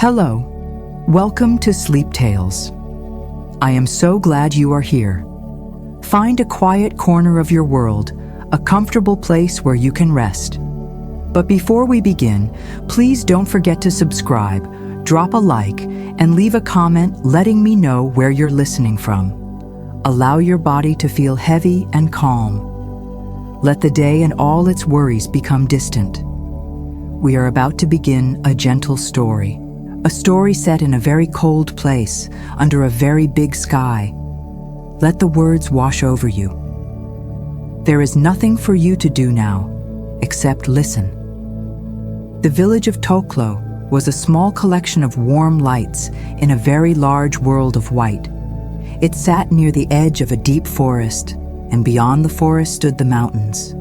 Hello, welcome to Sleep Tales. I am so glad you are here. Find a quiet corner of your world, a comfortable place where you can rest. But before we begin, please don't forget to subscribe, drop a like, and leave a comment letting me know where you're listening from. Allow your body to feel heavy and calm. Let the day and all its worries become distant. We are about to begin a gentle story. A story set in a very cold place, under a very big sky. Let the words wash over you. There is nothing for you to do now, except listen. The village of Toklo was a small collection of warm lights in a very large world of white. It sat near the edge of a deep forest, and beyond the forest stood the mountains.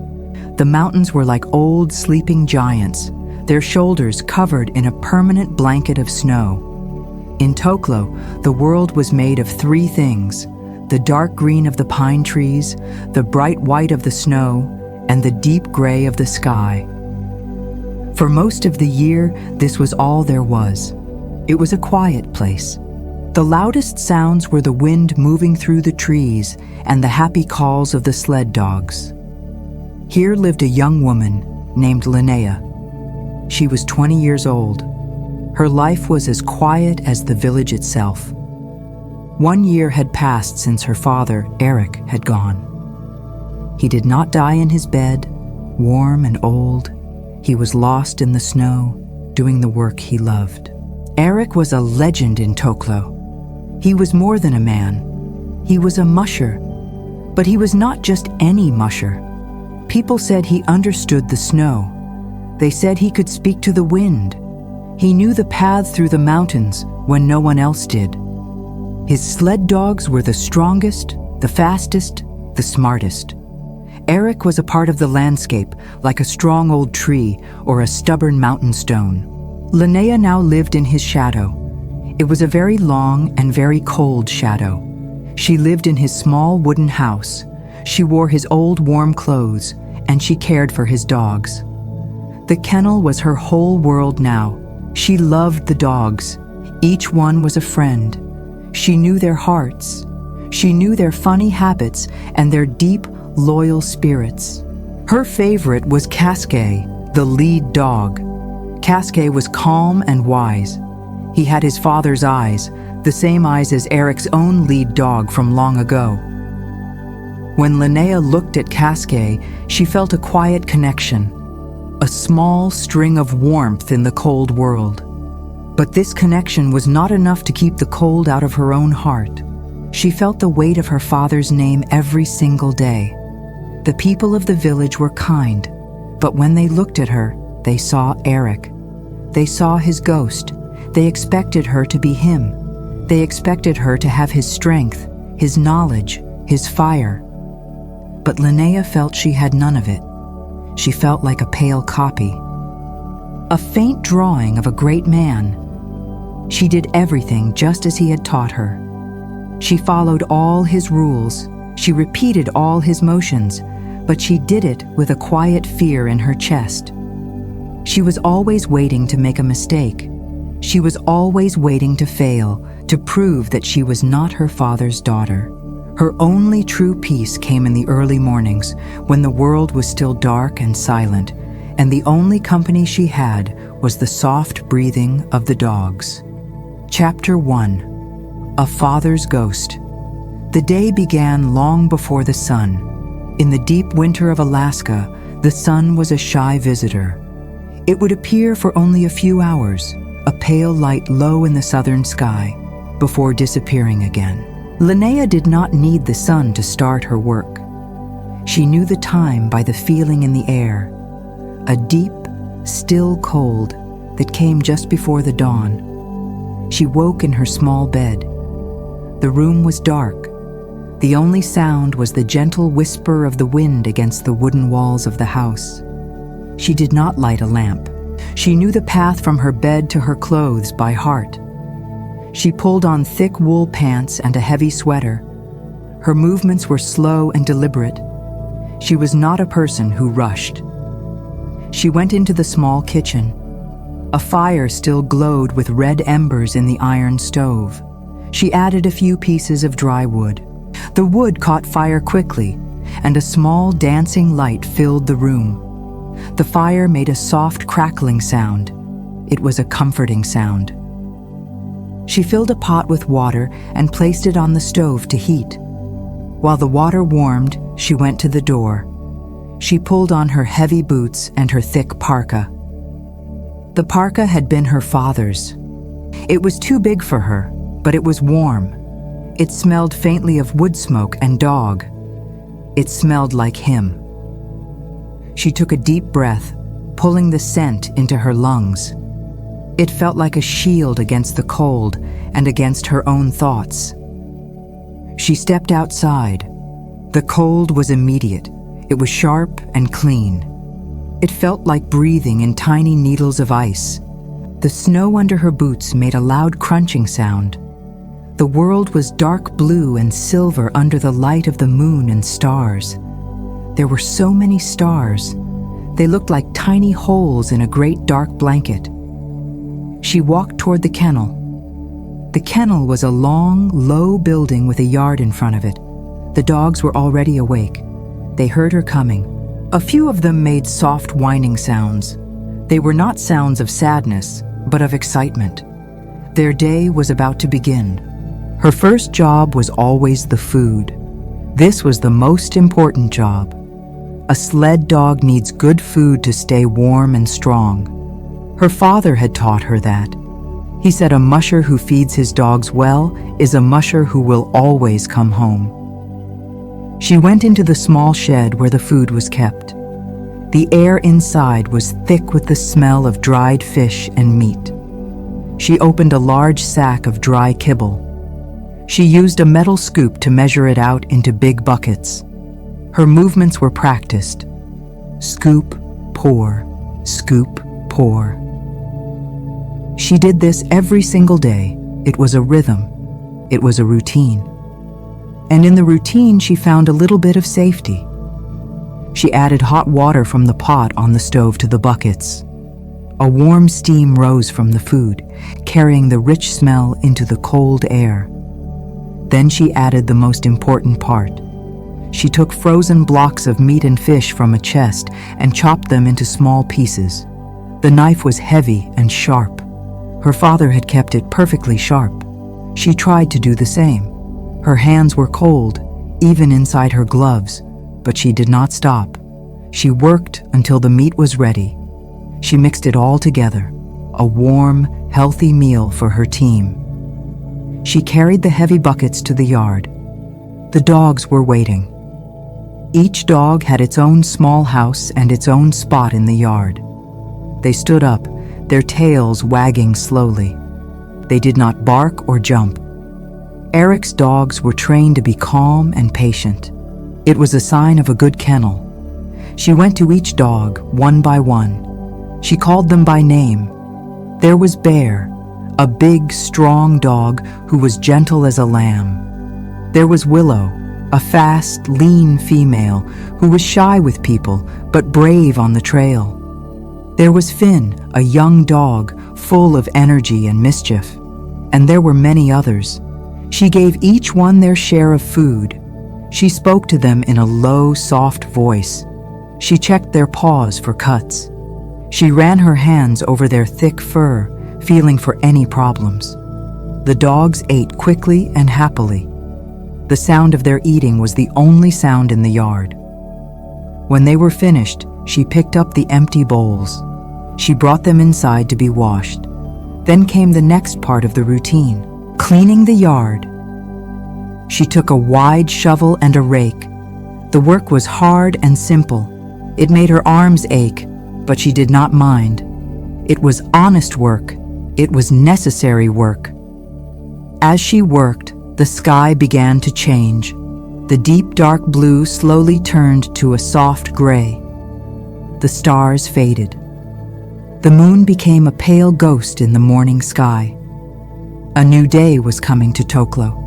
The mountains were like old sleeping giants, their shoulders covered in a permanent blanket of snow. In Toklo, the world was made of three things: the dark green of the pine trees, the bright white of the snow, and the deep gray of the sky. For most of the year, this was all there was. It was a quiet place. The loudest sounds were the wind moving through the trees and the happy calls of the sled dogs. Here lived a young woman named Linnea. She was 20 years old. Her life was as quiet as the village itself. 1 year had passed since her father, Eric, had gone. He did not die in his bed, warm and old. He was lost in the snow, doing the work he loved. Eric was a legend in Toklo. He was more than a man. He was a musher. But he was not just any musher. People said he understood the snow. They said he could speak to the wind. He knew the paths through the mountains when no one else did. His sled dogs were the strongest, the fastest, the smartest. Eric was a part of the landscape, like a strong old tree or a stubborn mountain stone. Linnea now lived in his shadow. It was a very long and very cold shadow. She lived in his small wooden house. She wore his old warm clothes, and she cared for his dogs. The kennel was her whole world now. She loved the dogs. Each one was a friend. She knew their hearts. She knew their funny habits and their deep, loyal spirits. Her favorite was Kaskae, the lead dog. Kaskae was calm and wise. He had his father's eyes, the same eyes as Eric's own lead dog from long ago. When Linnea looked at Kaskae, she felt a quiet connection. A small string of warmth in the cold world. But this connection was not enough to keep the cold out of her own heart. She felt the weight of her father's name every single day. The people of the village were kind, but when they looked at her, they saw Eric. They saw his ghost. They expected her to be him. They expected her to have his strength, his knowledge, his fire. But Linnea felt she had none of it. She felt like a pale copy. A faint drawing of a great man. She did everything just as he had taught her. She followed all his rules. She repeated all his motions, but she did it with a quiet fear in her chest. She was always waiting to make a mistake. She was always waiting to fail, to prove that she was not her father's daughter. Her only true peace came in the early mornings, when the world was still dark and silent, and the only company she had was the soft breathing of the dogs. Chapter 1. A Father's Ghost. The day began long before the sun. In the deep winter of Alaska, the sun was a shy visitor. It would appear for only a few hours, a pale light low in the southern sky, before disappearing again. Linnea did not need the sun to start her work. She knew the time by the feeling in the air, a deep, still cold that came just before the dawn. She woke in her small bed. The room was dark. The only sound was the gentle whisper of the wind against the wooden walls of the house. She did not light a lamp. She knew the path from her bed to her clothes by heart. She pulled on thick wool pants and a heavy sweater. Her movements were slow and deliberate. She was not a person who rushed. She went into the small kitchen. A fire still glowed with red embers in the iron stove. She added a few pieces of dry wood. The wood caught fire quickly, and a small dancing light filled the room. The fire made a soft crackling sound. It was a comforting sound. She filled a pot with water and placed it on the stove to heat. While the water warmed, she went to the door. She pulled on her heavy boots and her thick parka. The parka had been her father's. It was too big for her, but it was warm. It smelled faintly of wood smoke and dog. It smelled like him. She took a deep breath, pulling the scent into her lungs. It felt like a shield against the cold and against her own thoughts. She stepped outside. The cold was immediate. It was sharp and clean. It felt like breathing in tiny needles of ice. The snow under her boots made a loud crunching sound. The world was dark blue and silver under the light of the moon and stars. There were so many stars. They looked like tiny holes in a great dark blanket. She walked toward the kennel. The kennel was a long, low building with a yard in front of it. The dogs were already awake. They heard her coming. A few of them made soft whining sounds. They were not sounds of sadness, but of excitement. Their day was about to begin. Her first job was always the food. This was the most important job. A sled dog needs good food to stay warm and strong. Her father had taught her that. He said a musher who feeds his dogs well is a musher who will always come home. She went into the small shed where the food was kept. The air inside was thick with the smell of dried fish and meat. She opened a large sack of dry kibble. She used a metal scoop to measure it out into big buckets. Her movements were practiced. Scoop, pour, scoop, pour. She did this every single day. It was a rhythm. It was a routine. And in the routine, she found a little bit of safety. She added hot water from the pot on the stove to the buckets. A warm steam rose from the food, carrying the rich smell into the cold air. Then she added the most important part. She took frozen blocks of meat and fish from a chest and chopped them into small pieces. The knife was heavy and sharp. Her father had kept it perfectly sharp. She tried to do the same. Her hands were cold, even inside her gloves, but she did not stop. She worked until the meat was ready. She mixed it all together, a warm, healthy meal for her team. She carried the heavy buckets to the yard. The dogs were waiting. Each dog had its own small house and its own spot in the yard. They stood up, their tails wagging slowly. They did not bark or jump. Eric's dogs were trained to be calm and patient. It was a sign of a good kennel. She went to each dog, one by one. She called them by name. There was Bear, a big, strong dog who was gentle as a lamb. There was Willow, a fast, lean female who was shy with people but brave on the trail. There was Finn, a young dog full of energy and mischief. And there were many others. She gave each one their share of food. She spoke to them in a low, soft voice. She checked their paws for cuts. She ran her hands over their thick fur, feeling for any problems. The dogs ate quickly and happily. The sound of their eating was the only sound in the yard. When they were finished, she picked up the empty bowls. She brought them inside to be washed. Then came the next part of the routine. Cleaning the yard. She took a wide shovel and a rake. The work was hard and simple. It made her arms ache, but she did not mind. It was honest work. It was necessary work. As she worked, the sky began to change. The deep dark blue slowly turned to a soft gray. The stars faded. The moon became a pale ghost in the morning sky. A new day was coming to Toklo.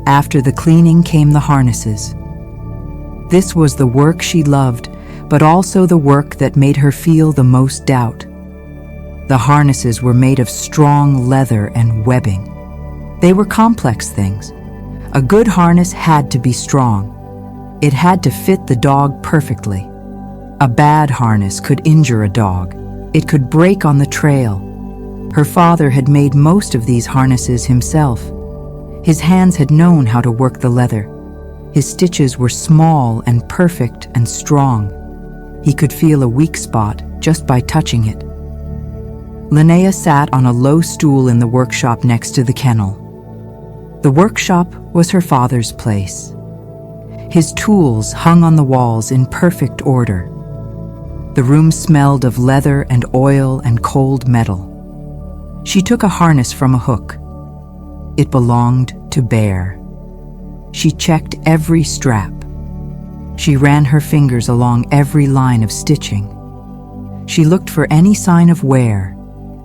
After the cleaning came the harnesses. This was the work she loved, but also the work that made her feel the most doubt. The harnesses were made of strong leather and webbing. They were complex things. A good harness had to be strong. It had to fit the dog perfectly. A bad harness could injure a dog. It could break on the trail. Her father had made most of these harnesses himself. His hands had known how to work the leather. His stitches were small and perfect and strong. He could feel a weak spot just by touching it. Linnea sat on a low stool in the workshop next to the kennel. The workshop was her father's place. His tools hung on the walls in perfect order. The room smelled of leather and oil and cold metal. She took a harness from a hook. It belonged to Bear. She checked every strap. She ran her fingers along every line of stitching. She looked for any sign of wear,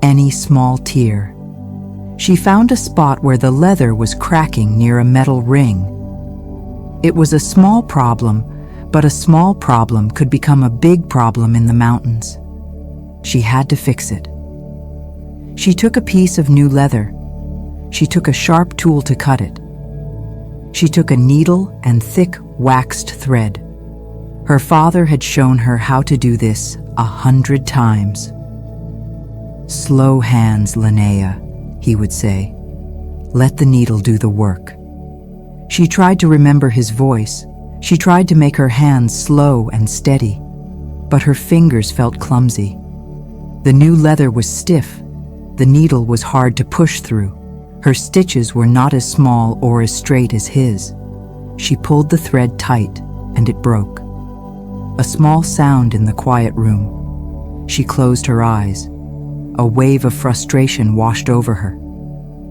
any small tear. She found a spot where the leather was cracking near a metal ring. It was a small problem, but a small problem could become a big problem in the mountains. She had to fix it. She took a piece of new leather. She took a sharp tool to cut it. She took a needle and thick waxed thread. Her father had shown her how to do this 100 times. "Slow hands, Linnea," he would say. "Let the needle do the work." She tried to remember his voice. She tried to make her hands slow and steady, but her fingers felt clumsy. The new leather was stiff. The needle was hard to push through. Her stitches were not as small or as straight as his. She pulled the thread tight, and it broke. A small sound in the quiet room. She closed her eyes. A wave of frustration washed over her.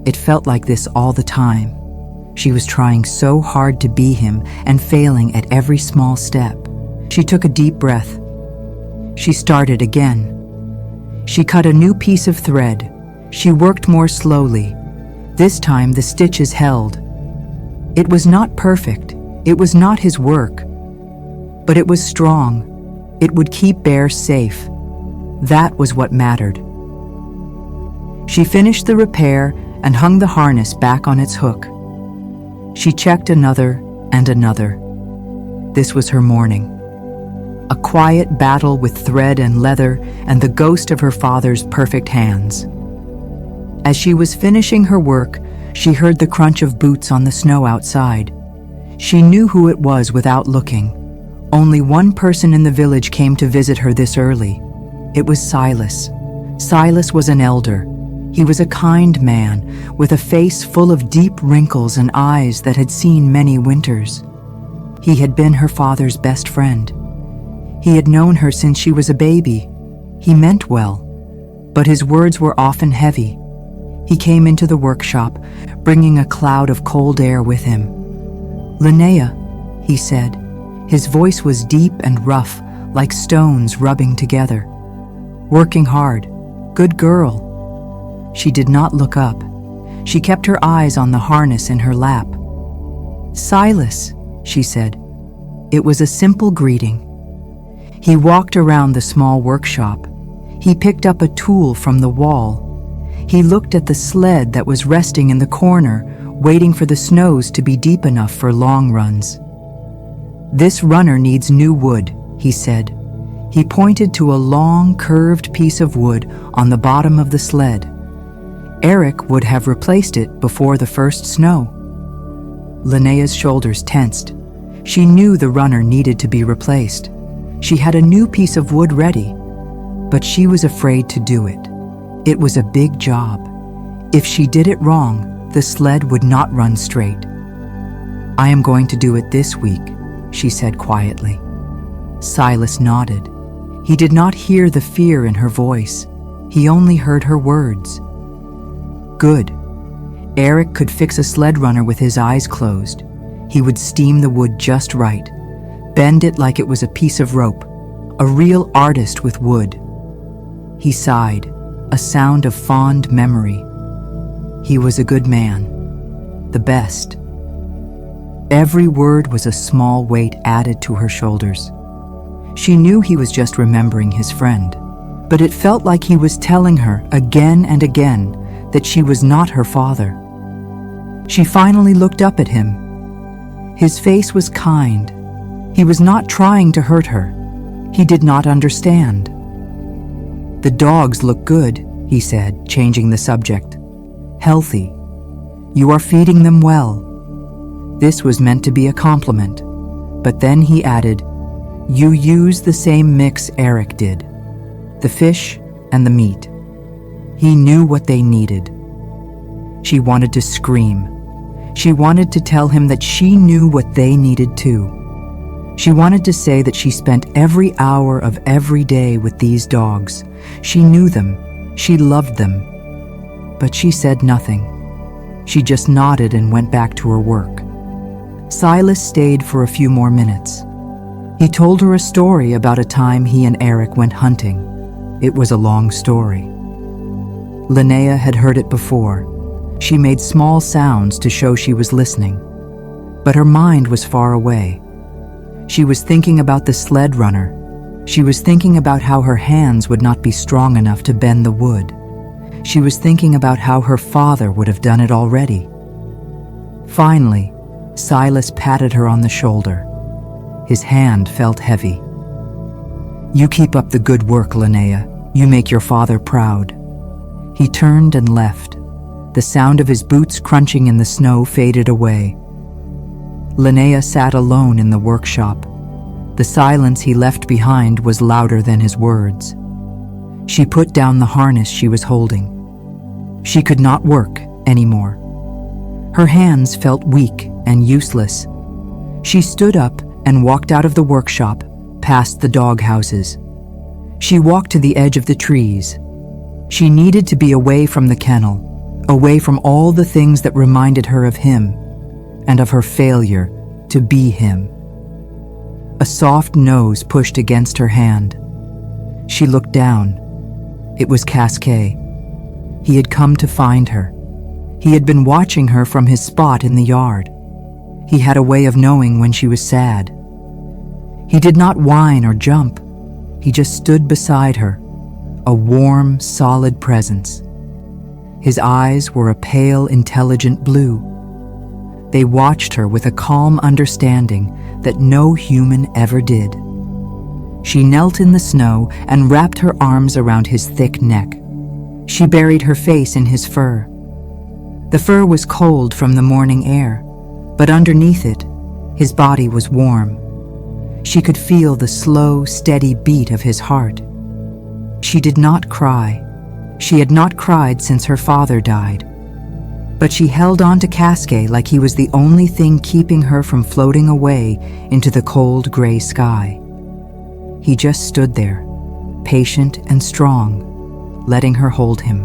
It felt like this all the time. She was trying so hard to be him and failing at every small step. She took a deep breath. She started again. She cut a new piece of thread. She worked more slowly. This time the stitches held. It was not perfect. It was not his work. But it was strong. It would keep Bear safe. That was what mattered. She finished the repair and hung the harness back on its hook. She checked another and another. This was her morning. A quiet battle with thread and leather and the ghost of her father's perfect hands. As she was finishing her work, she heard the crunch of boots on the snow outside. She knew who it was without looking. Only one person in the village came to visit her this early. It was Silas. Silas was an elder. He was a kind man, with a face full of deep wrinkles and eyes that had seen many winters. He had been her father's best friend. He had known her since she was a baby. He meant well, but his words were often heavy. He came into the workshop, bringing a cloud of cold air with him. "Linnea," he said. His voice was deep and rough, like stones rubbing together. "Working hard. Good girl." She did not look up. She kept her eyes on the harness in her lap. "Silas," she said. It was a simple greeting. He walked around the small workshop. He picked up a tool from the wall. He looked at the sled that was resting in the corner, waiting for the snows to be deep enough for long runs. "This runner needs new wood," he said. He pointed to a long, curved piece of wood on the bottom of the sled. Eric would have replaced it before the first snow. Linnea's shoulders tensed. She knew the runner needed to be replaced. She had a new piece of wood ready, but she was afraid to do it. It was a big job. If she did it wrong, the sled would not run straight. "I am going to do it this week," she said quietly. Silas nodded. He did not hear the fear in her voice. He only heard her words. Good. Eric could fix a sled runner with his eyes closed. He would steam the wood just right, bend it like it was a piece of rope, a real artist with wood. He sighed, a sound of fond memory. He was a good man, the best. Every word was a small weight added to her shoulders. She knew he was just remembering his friend, but it felt like he was telling her again and again that she was not her father. She finally looked up at him. His face was kind. He was not trying to hurt her. He did not understand. "The dogs look good," he said, changing the subject. "Healthy. You are feeding them well." This was meant to be a compliment, but then he added, "You use the same mix Eric did, the fish and the meat." He knew what they needed. She wanted to scream. She wanted to tell him that she knew what they needed too. She wanted to say that she spent every hour of every day with these dogs. She knew them. She loved them. But she said nothing. She just nodded and went back to her work. Silas stayed for a few more minutes. He told her a story about a time he and Eric went hunting. It was a long story. Linnea had heard it before. She made small sounds to show she was listening, but her mind was far away. She was thinking about the sled runner. She was thinking about how her hands would not be strong enough to bend the wood. She was thinking about how her father would have done it already. Finally, Silas patted her on the shoulder. His hand felt heavy. "You keep up the good work, Linnea. You make your father proud." He turned and left. The sound of his boots crunching in the snow faded away. Linnea sat alone in the workshop. The silence he left behind was louder than his words. She put down the harness she was holding. She could not work anymore. Her hands felt weak and useless. She stood up and walked out of the workshop, past the dog houses. She walked to the edge of the trees. She needed to be away from the kennel, away from all the things that reminded her of him and of her failure to be him. A soft nose pushed against her hand. She looked down. It was Kaskae. He had come to find her. He had been watching her from his spot in the yard. He had a way of knowing when she was sad. He did not whine or jump. He just stood beside her, a warm, solid presence. His eyes were a pale, intelligent blue. They watched her with a calm understanding that no human ever did. She knelt in the snow and wrapped her arms around his thick neck. She buried her face in his fur. The fur was cold from the morning air, but underneath it, his body was warm. She could feel the slow, steady beat of his heart. She did not cry. She had not cried since her father died. But she held on to Kaskae like he was the only thing keeping her from floating away into the cold gray sky. He just stood there, patient and strong, letting her hold him.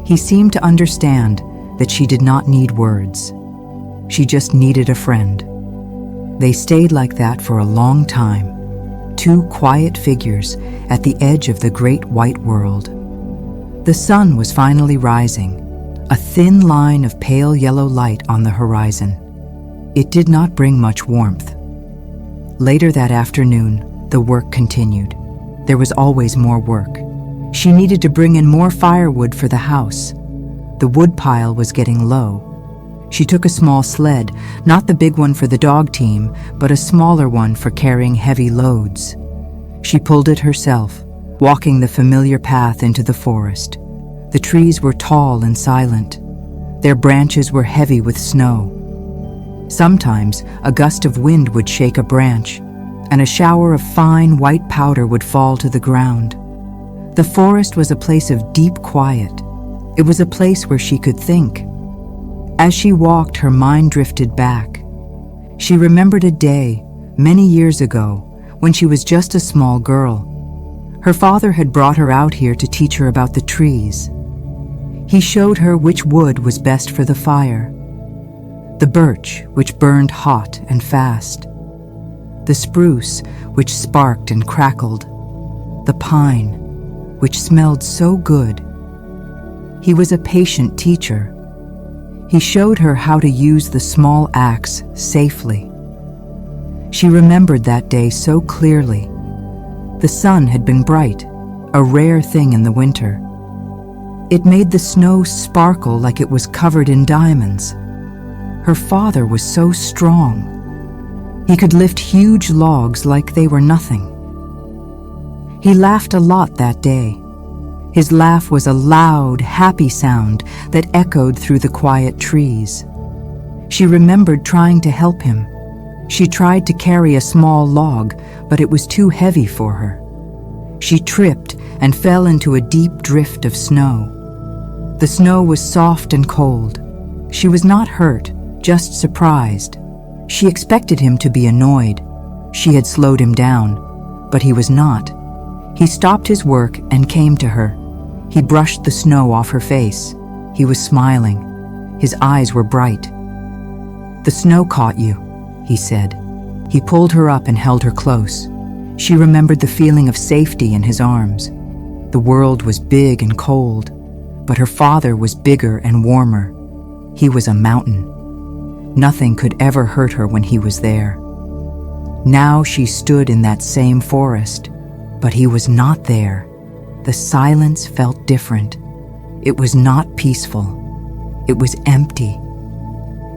He seemed to understand that she did not need words. She just needed a friend. They stayed like that for a long time, two quiet figures at the edge of the great white world. The sun was finally rising, a thin line of pale yellow light on the horizon. It did not bring much warmth. Later that afternoon, the work continued. There was always more work. She needed to bring in more firewood for the house. The wood pile was getting low. She took a small sled, not the big one for the dog team, but a smaller one for carrying heavy loads. She pulled it herself, walking the familiar path into the forest. The trees were tall and silent. Their branches were heavy with snow. Sometimes a gust of wind would shake a branch, and a shower of fine white powder would fall to the ground. The forest was a place of deep quiet. It was a place where she could think. As she walked, her mind drifted back. She remembered a day, many years ago, when she was just a small girl. Her father had brought her out here to teach her about the trees. He showed her which wood was best for the fire. The birch, which burned hot and fast. The spruce, which sparked and crackled. The pine, which smelled so good. He was a patient teacher. He showed her how to use the small axe safely. She remembered that day so clearly. The sun had been bright. a rare thing in the winter. It made the snow sparkle like it was covered in diamonds. Her father was so strong. He could lift huge logs like they were nothing. He laughed a lot that day. His laugh was a loud, happy sound that echoed through the quiet trees. She remembered trying to help him. She tried to carry a small log, but it was too heavy for her. She tripped and fell into a deep drift of snow. The snow was soft and cold. She was not hurt, just surprised. She expected him to be annoyed. She had slowed him down, but he was not. He stopped his work and came to her. He brushed the snow off her face. He was smiling. His eyes were bright. "The snow caught you," he said. He pulled her up and held her close. She remembered the feeling of safety in his arms. The world was big and cold, but her father was bigger and warmer. He was a mountain. Nothing could ever hurt her when he was there. Now she stood in that same forest, but he was not there. The silence felt different. It was not peaceful. It was empty.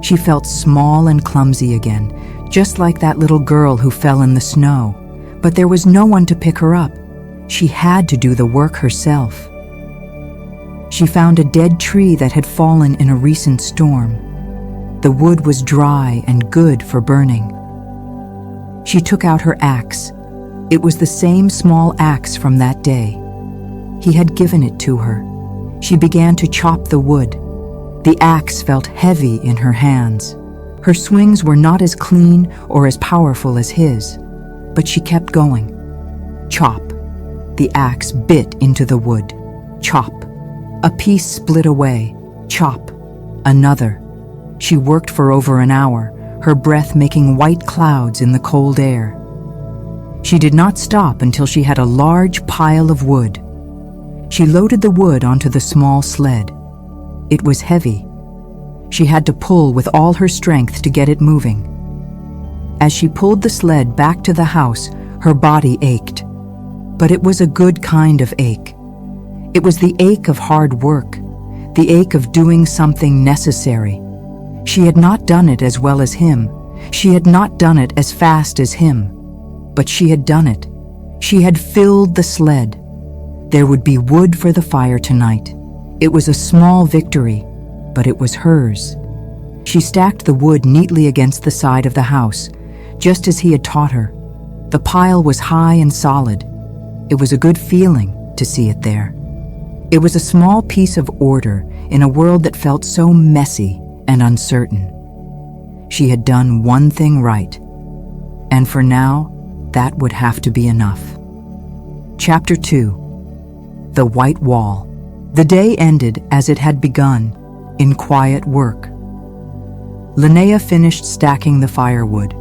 She felt small and clumsy again, just like that little girl who fell in the snow. But there was no one to pick her up. She had to do the work herself. She found a dead tree that had fallen in a recent storm. The wood was dry and good for burning. She took out her axe. It was the same small axe from that day. He had given it to her. She began to chop the wood. The axe felt heavy in her hands. Her swings were not as clean or as powerful as his, but she kept going. Chop. The axe bit into the wood. Chop. A piece split away. Chop. Another. She worked for over an hour, her breath making white clouds in the cold air. She did not stop until she had a large pile of wood. She loaded the wood onto the small sled. It was heavy. She had to pull with all her strength to get it moving. As she pulled the sled back to the house, her body ached. But it was a good kind of ache. It was the ache of hard work, the ache of doing something necessary. She had not done it as well as him. She had not done it as fast as him. But she had done it. She had filled the sled. There would be wood for the fire tonight. It was a small victory, but it was hers. She stacked the wood neatly against the side of the house, just as he had taught her. The pile was high and solid. It was a good feeling to see it there. It was a small piece of order in a world that felt so messy and uncertain. She had done one thing right, and for now, that would have to be enough. Chapter 2. The White Wall. The day ended as it had begun, in quiet work. Linnea finished stacking the firewood.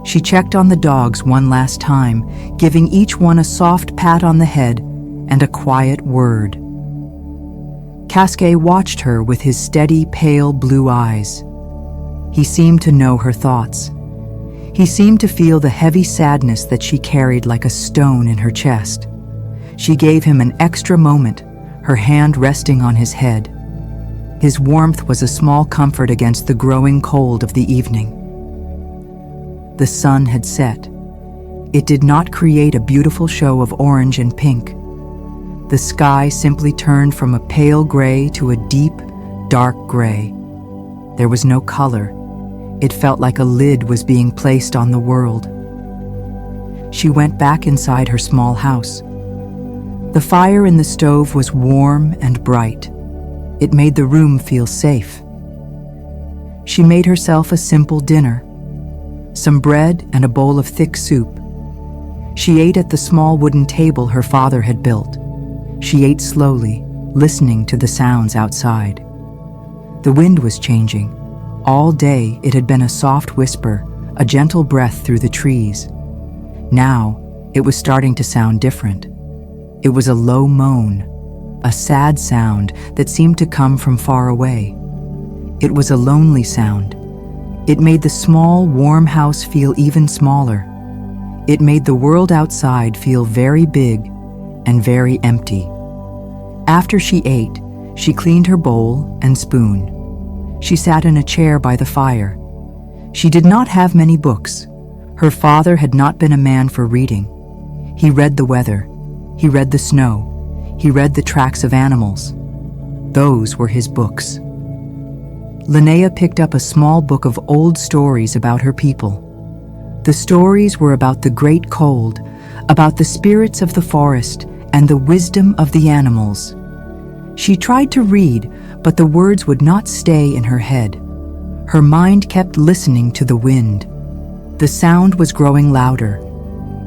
She checked on the dogs one last time, giving each one a soft pat on the head and a quiet word. Kaskae watched her with his steady, pale blue eyes. He seemed to know her thoughts. He seemed to feel the heavy sadness that she carried like a stone in her chest. She gave him an extra moment, her hand resting on his head. His warmth was a small comfort against the growing cold of the evening. The sun had set. It did not create a beautiful show of orange and pink. The sky simply turned from a pale gray to a deep, dark gray. There was no color. It felt like a lid was being placed on the world. She went back inside her small house. The fire in the stove was warm and bright. It made the room feel safe. She made herself a simple dinner, some bread and a bowl of thick soup. She ate at the small wooden table her father had built. She ate slowly, listening to the sounds outside. The wind was changing. All day it had been a soft whisper, a gentle breath through the trees. Now it was starting to sound different. It was a low moan, a sad sound that seemed to come from far away. It was a lonely sound. It made the small, warm house feel even smaller. It made the world outside feel very big and very empty. After she ate, she cleaned her bowl and spoon. She sat in a chair by the fire. She did not have many books. Her father had not been a man for reading. He read the weather. He read the snow. He read the tracks of animals. Those were his books. Linnea picked up a small book of old stories about her people. The stories were about the great cold, about the spirits of the forest, and the wisdom of the animals. She tried to read, but the words would not stay in her head. Her mind kept listening to the wind. The sound was growing louder.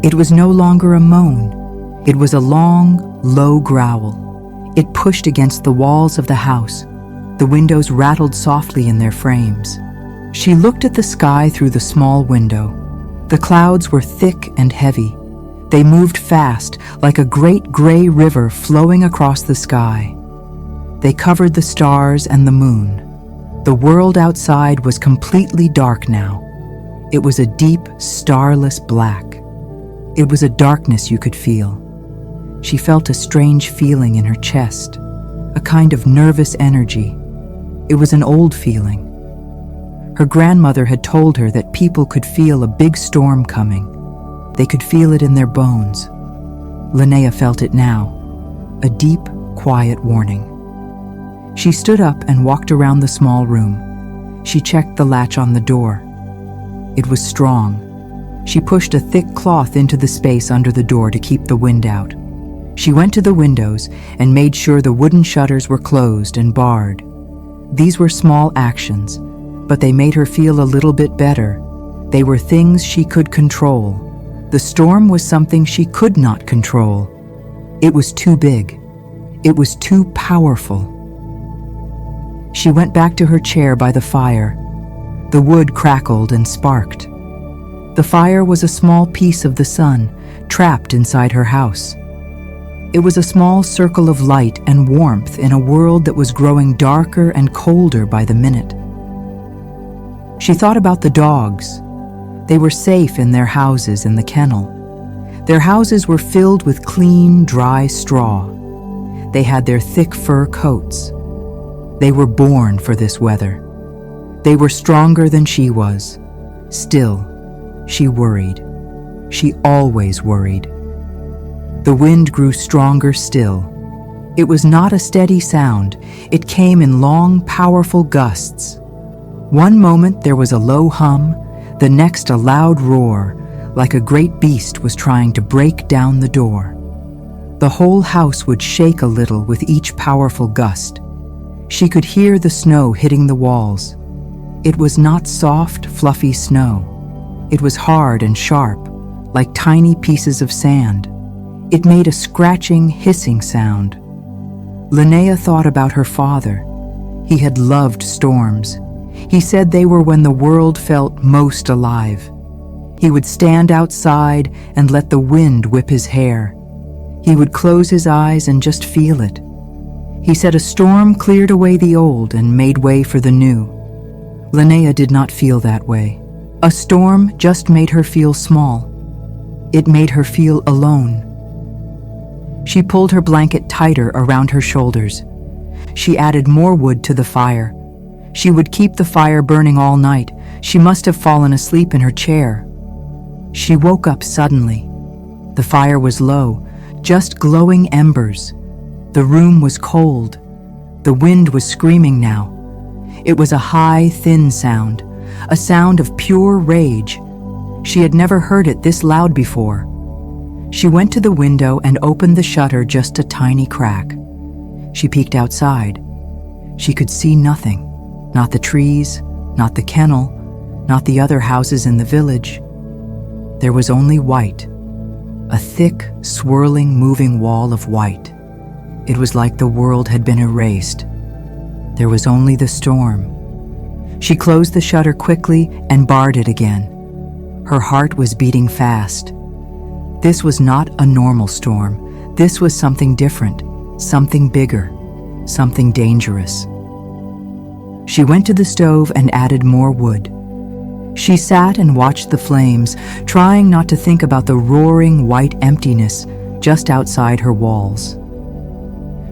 It was no longer a moan. It was a long, low growl. It pushed against the walls of the house. The windows rattled softly in their frames. She looked at the sky through the small window. The clouds were thick and heavy. They moved fast, like a great gray river flowing across the sky. They covered the stars and the moon. The world outside was completely dark now. It was a deep, starless black. It was a darkness you could feel. She felt a strange feeling in her chest, a kind of nervous energy. It was an old feeling. Her grandmother had told her that people could feel a big storm coming. They could feel it in their bones. Linnea felt it now, a deep, quiet warning. She stood up and walked around the small room. She checked the latch on the door. It was strong. She pushed a thick cloth into the space under the door to keep the wind out. She went to the windows and made sure the wooden shutters were closed and barred. These were small actions, but they made her feel a little bit better. They were things she could control. The storm was something she could not control. It was too big. It was too powerful. She went back to her chair by the fire. The wood crackled and sparked. The fire was a small piece of the sun, trapped inside her house. It was a small circle of light and warmth in a world that was growing darker and colder by the minute. She thought about the dogs. They were safe in their houses in the kennel. Their houses were filled with clean, dry straw. They had their thick fur coats. They were born for this weather. They were stronger than she was. Still, she worried. She always worried. The wind grew stronger still. It was not a steady sound. It came in long, powerful gusts. One moment there was a low hum, the next a loud roar, like a great beast was trying to break down the door. The whole house would shake a little with each powerful gust. She could hear the snow hitting the walls. It was not soft, fluffy snow. It was hard and sharp, like tiny pieces of sand. It made a scratching, hissing sound. Linnea thought about her father. He had loved storms. He said they were when the world felt most alive. He would stand outside and let the wind whip his hair. He would close his eyes and just feel it. He said a storm cleared away the old and made way for the new. Linnea did not feel that way. A storm just made her feel small. It made her feel alone. She pulled her blanket tighter around her shoulders. She added more wood to the fire. She would keep the fire burning all night. She must have fallen asleep in her chair. She woke up suddenly. The fire was low, just glowing embers. The room was cold. The wind was screaming now. It was a high, thin sound, a sound of pure rage. She had never heard it this loud before. She went to the window and opened the shutter just a tiny crack. She peeked outside. She could see nothing. Not the trees, not the kennel, not the other houses in the village. There was only white, a thick, swirling, moving wall of white. It was like the world had been erased. There was only the storm. She closed the shutter quickly and barred it again. Her heart was beating fast. This was not a normal storm. This was something different, something bigger, something dangerous. She went to the stove and added more wood. She sat and watched the flames, trying not to think about the roaring white emptiness, just outside her walls.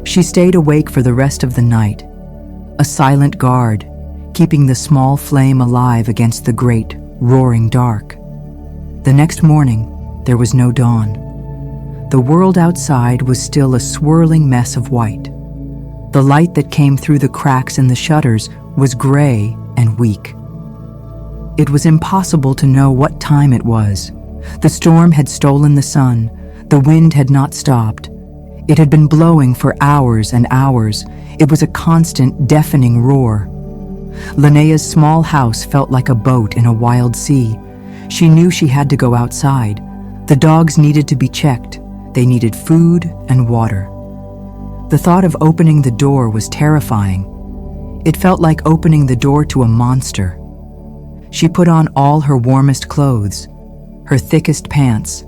She stayed awake for the rest of the night, a silent guard, keeping the small flame alive against the great, roaring dark. The next morning, there was no dawn. The world outside was still a swirling mess of white. The light that came through the cracks in the shutters was gray and weak. It was impossible to know what time it was. The storm had stolen the sun. The wind had not stopped. It had been blowing for hours and hours. It was a constant, deafening roar. Linnea's small house felt like a boat in a wild sea. She knew she had to go outside. The dogs needed to be checked. They needed food and water. The thought of opening the door was terrifying. It felt like opening the door to a monster. She put on all her warmest clothes, her thickest pants,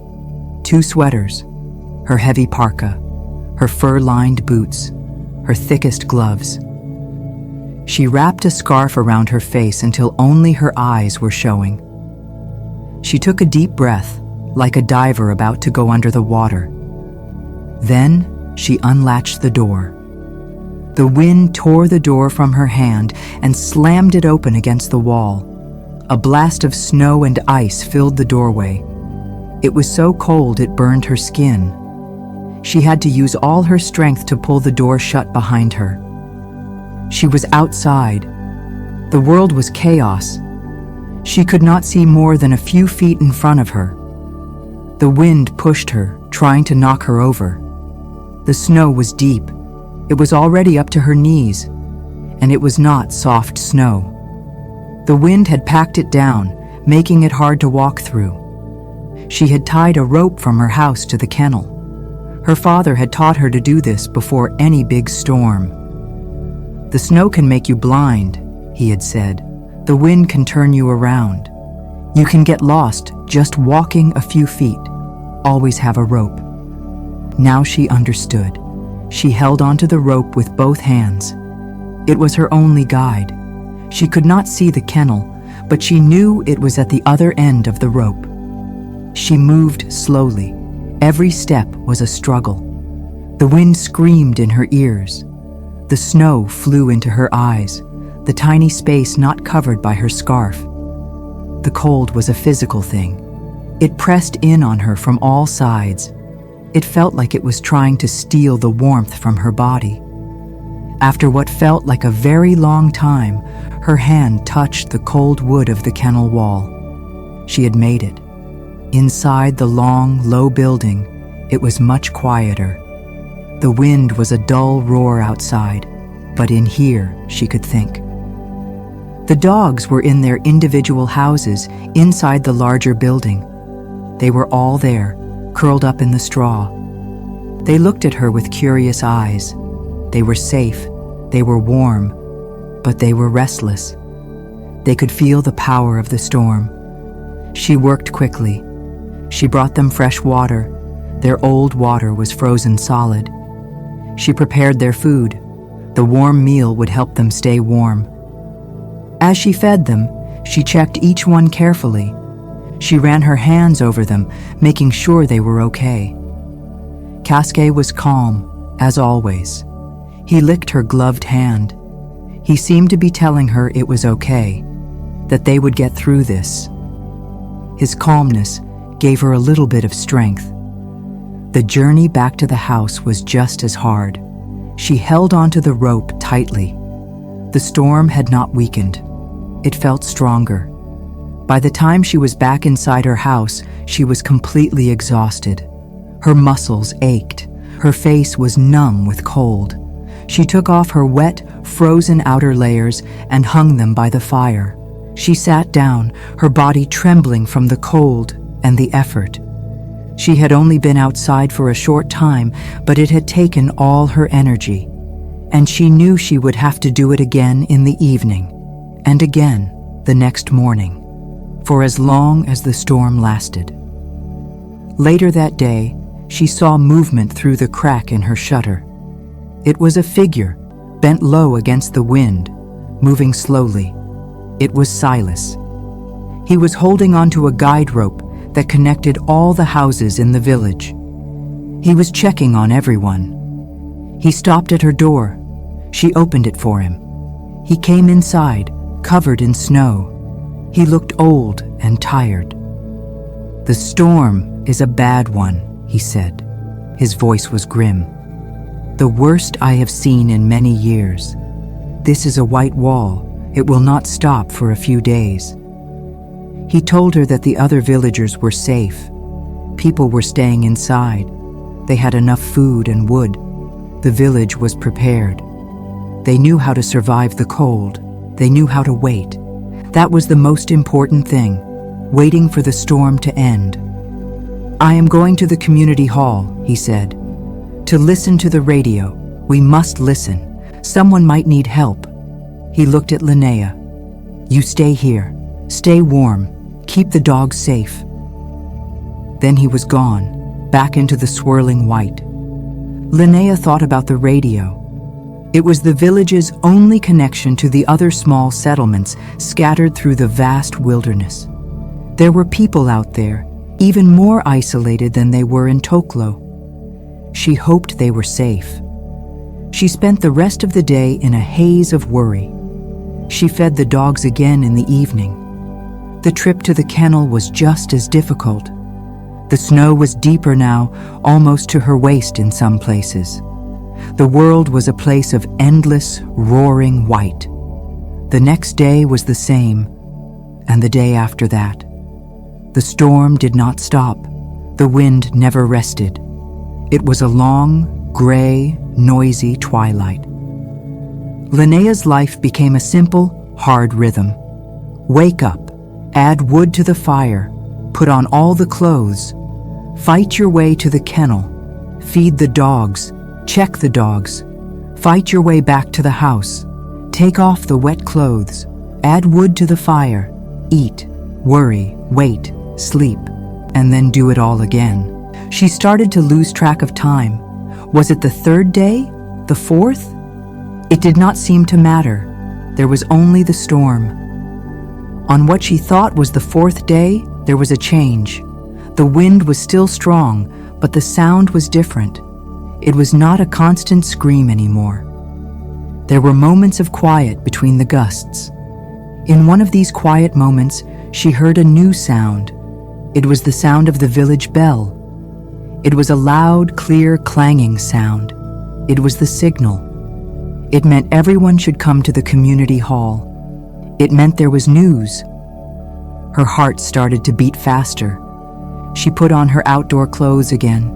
2 sweaters, her heavy parka, her fur-lined boots, her thickest gloves. She wrapped a scarf around her face until only her eyes were showing. She took a deep breath, like a diver about to go under the water. Then she unlatched the door. The wind tore the door from her hand and slammed it open against the wall. A blast of snow and ice filled the doorway. It was so cold it burned her skin. She had to use all her strength to pull the door shut behind her. She was outside. The world was chaos. She could not see more than a few feet in front of her. The wind pushed her, trying to knock her over. The snow was deep. It was already up to her knees, and it was not soft snow. The wind had packed it down, making it hard to walk through. She had tied a rope from her house to the kennel. Her father had taught her to do this before any big storm. "The snow can make you blind," he had said. "The wind can turn you around. You can get lost just walking a few feet. Always have a rope." Now she understood. She held onto the rope with both hands. It was her only guide. She could not see the kennel, but she knew it was at the other end of the rope. She moved slowly. Every step was a struggle. The wind screamed in her ears. The snow flew into her eyes, the tiny space not covered by her scarf. The cold was a physical thing. It pressed in on her from all sides. It felt like it was trying to steal the warmth from her body. After what felt like a very long time, her hand touched the cold wood of the kennel wall. She had made it. Inside the long, low building, it was much quieter. The wind was a dull roar outside, but in here she could think. The dogs were in their individual houses inside the larger building. They were all there, curled up in the straw. They looked at her with curious eyes. They were safe, they were warm, but they were restless. They could feel the power of the storm. She worked quickly. She brought them fresh water. Their old water was frozen solid. She prepared their food. The warm meal would help them stay warm. As she fed them, she checked each one carefully. She ran her hands over them, making sure they were okay. Kaskae was calm, as always. He licked her gloved hand. He seemed to be telling her it was okay, that they would get through this. His calmness gave her a little bit of strength. The journey back to the house was just as hard. She held onto the rope tightly. The storm had not weakened. It felt stronger. By the time she was back inside her house, she was completely exhausted. Her muscles ached. Her face was numb with cold. She took off her wet, frozen outer layers and hung them by the fire. She sat down, her body trembling from the cold and the effort. She had only been outside for a short time, but it had taken all her energy. And she knew she would have to do it again in the evening, and again the next morning, for as long as the storm lasted. Later that day, she saw movement through the crack in her shutter. It was a figure, bent low against the wind, moving slowly. It was Silas. He was holding onto a guide rope that connected all the houses in the village. He was checking on everyone. He stopped at her door. She opened it for him. He came inside, covered in snow. He looked old and tired. "The storm is a bad one," he said. His voice was grim. "The worst I have seen in many years. This is a white wall. It will not stop for a few days." He told her that the other villagers were safe. People were staying inside. They had enough food and wood. The village was prepared. They knew how to survive the cold. They knew how to wait. That was the most important thing, waiting for the storm to end. "I am going to the community hall," he said, "to listen to the radio. We must listen. Someone might need help." He looked at Linnea. "You stay here. Stay warm. Keep the dogs safe." Then he was gone, back into the swirling white. Linnea thought about the radio. It was the village's only connection to the other small settlements scattered through the vast wilderness. There were people out there, even more isolated than they were in Toklo. She hoped they were safe. She spent the rest of the day in a haze of worry. She fed the dogs again in the evening. The trip to the kennel was just as difficult. The snow was deeper now, almost to her waist in some places. The world was a place of endless, roaring white. The next day was the same, and the day after that. The storm did not stop. The wind never rested. It was a long, gray, noisy twilight. Linnea's life became a simple, hard rhythm. Wake up, add wood to the fire, put on all the clothes, fight your way to the kennel, feed the dogs, check the dogs, fight your way back to the house, take off the wet clothes, add wood to the fire, eat, worry, wait, sleep, and then do it all again. She started to lose track of time. Was it the third day? The fourth? It did not seem to matter. There was only the storm. On what she thought was the fourth day, there was a change. The wind was still strong, but the sound was different. It was not a constant scream anymore. There were moments of quiet between the gusts. In one of these quiet moments, she heard a new sound. It was the sound of the village bell. It was a loud, clear, clanging sound. It was the signal. It meant everyone should come to the community hall. It meant there was news. Her heart started to beat faster. She put on her outdoor clothes again.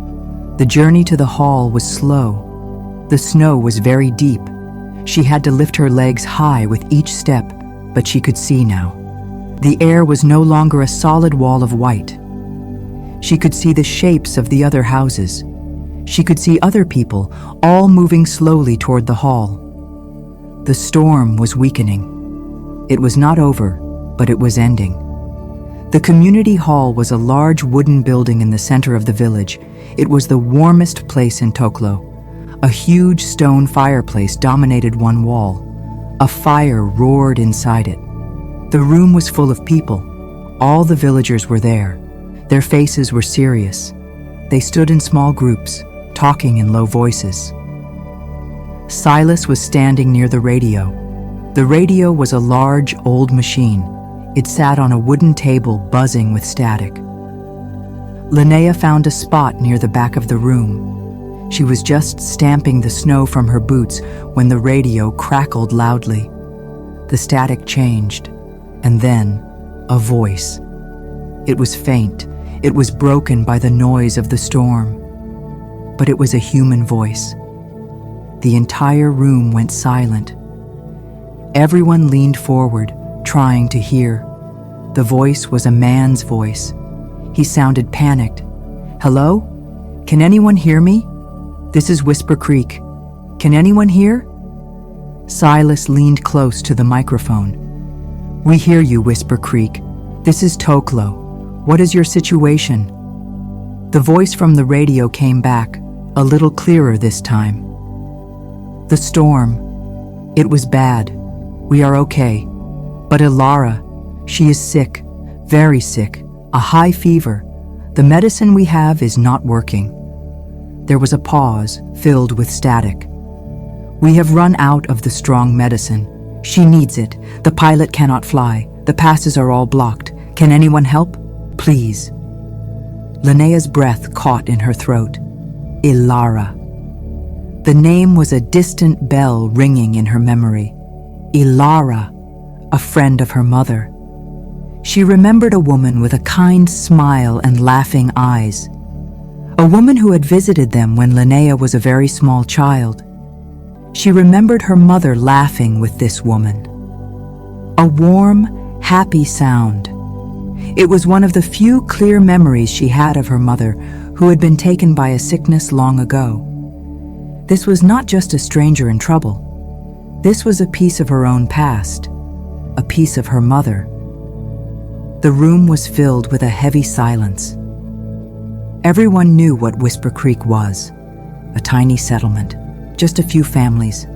The journey to the hall was slow. The snow was very deep. She had to lift her legs high with each step, but she could see now. The air was no longer a solid wall of white. She could see the shapes of the other houses. She could see other people, all moving slowly toward the hall. The storm was weakening. It was not over, but it was ending. The community hall was a large wooden building in the center of the village. It was the warmest place in Toklo. A huge stone fireplace dominated one wall. A fire roared inside it. The room was full of people. All the villagers were there. Their faces were serious. They stood in small groups, talking in low voices. Silas was standing near the radio. The radio was a large, old machine. It sat on a wooden table buzzing with static. Linnea found a spot near the back of the room. She was just stamping the snow from her boots when the radio crackled loudly. The static changed, and then a voice. It was faint. It was broken by the noise of the storm. But it was a human voice. The entire room went silent. Everyone leaned forward, trying to hear. The voice was a man's voice. He sounded panicked. "Hello? Can anyone hear me? This is Whisper Creek. Can anyone hear?" Silas leaned close to the microphone. "We hear you, Whisper Creek. This is Toklo. What is your situation?" The voice from the radio came back, a little clearer this time. "The storm. It was bad. We are okay. But Ilara, she is sick, very sick, a high fever. The medicine we have is not working." There was a pause, filled with static. "We have run out of the strong medicine. She needs it. The pilot cannot fly. The passes are all blocked. Can anyone help? Please." Linnea's breath caught in her throat. Ilara. The name was a distant bell ringing in her memory. Ilara, a friend of her mother. She remembered a woman with a kind smile and laughing eyes. A woman who had visited them when Linnea was a very small child. She remembered her mother laughing with this woman. A warm, happy sound. It was one of the few clear memories she had of her mother, who had been taken by a sickness long ago. This was not just a stranger in trouble. This was a piece of her own past, a piece of her mother. The room was filled with a heavy silence. Everyone knew what Whisper Creek was, a tiny settlement, just a few families.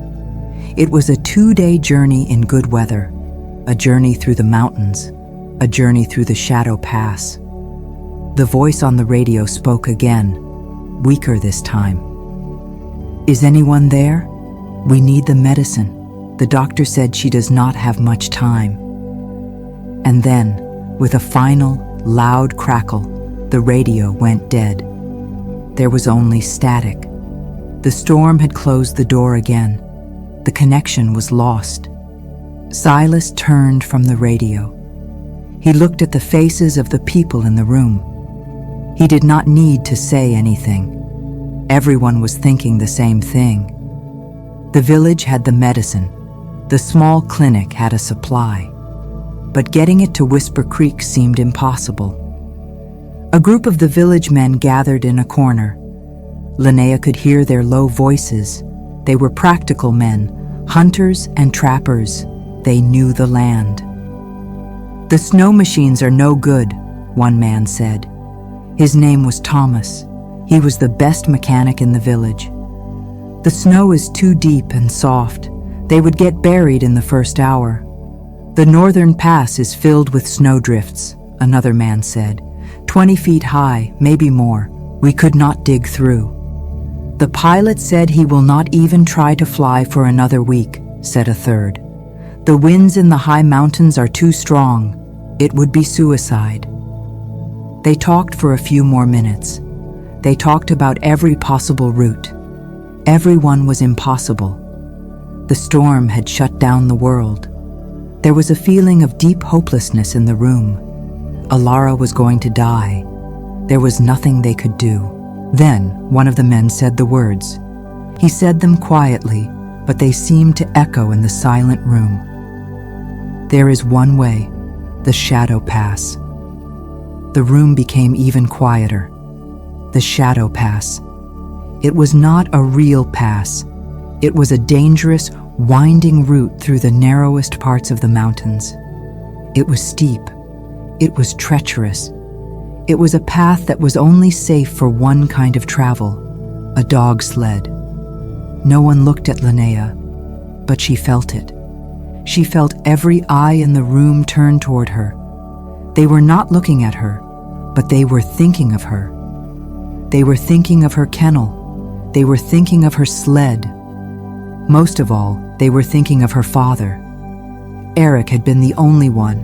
It was a 2-day journey in good weather, a journey through the mountains, a journey through the Shadow Pass. The voice on the radio spoke again, weaker this time. "Is anyone there? We need the medicine. The doctor said she does not have much time." And then, with a final, loud crackle, the radio went dead. There was only static. The storm had closed the door again. The connection was lost. Silas turned from the radio. He looked at the faces of the people in the room. He did not need to say anything. Everyone was thinking the same thing. The village had the medicine. The small clinic had a supply. But getting it to Whisper Creek seemed impossible. A group of the village men gathered in a corner. Linnea could hear their low voices. They were practical men, hunters and trappers. They knew the land. "The snow machines are no good," one man said. His name was Thomas. He was the best mechanic in the village. "The snow is too deep and soft. They would get buried in the first hour." "The northern pass is filled with snowdrifts," another man said. 20 feet high, maybe more. We could not dig through." "The pilot said he will not even try to fly for another week," said a third. "The winds in the high mountains are too strong. It would be suicide." They talked for a few more minutes. They talked about every possible route. Everyone was impossible. The storm had shut down the world. There was a feeling of deep hopelessness in the room. Ilara was going to die. There was nothing they could do. Then one of the men said the words. He said them quietly, but they seemed to echo in the silent room. "There is one way, the Shadow Pass." The room became even quieter. The Shadow Pass. It was not a real pass. It was a dangerous, winding route through the narrowest parts of the mountains. It was steep. It was treacherous. It was a path that was only safe for one kind of travel, a dog sled. No one looked at Linnea, but she felt it. She felt every eye in the room turn toward her. They were not looking at her, but they were thinking of her. They were thinking of her kennel. They were thinking of her sled. Most of all, they were thinking of her father. Eric had been the only one,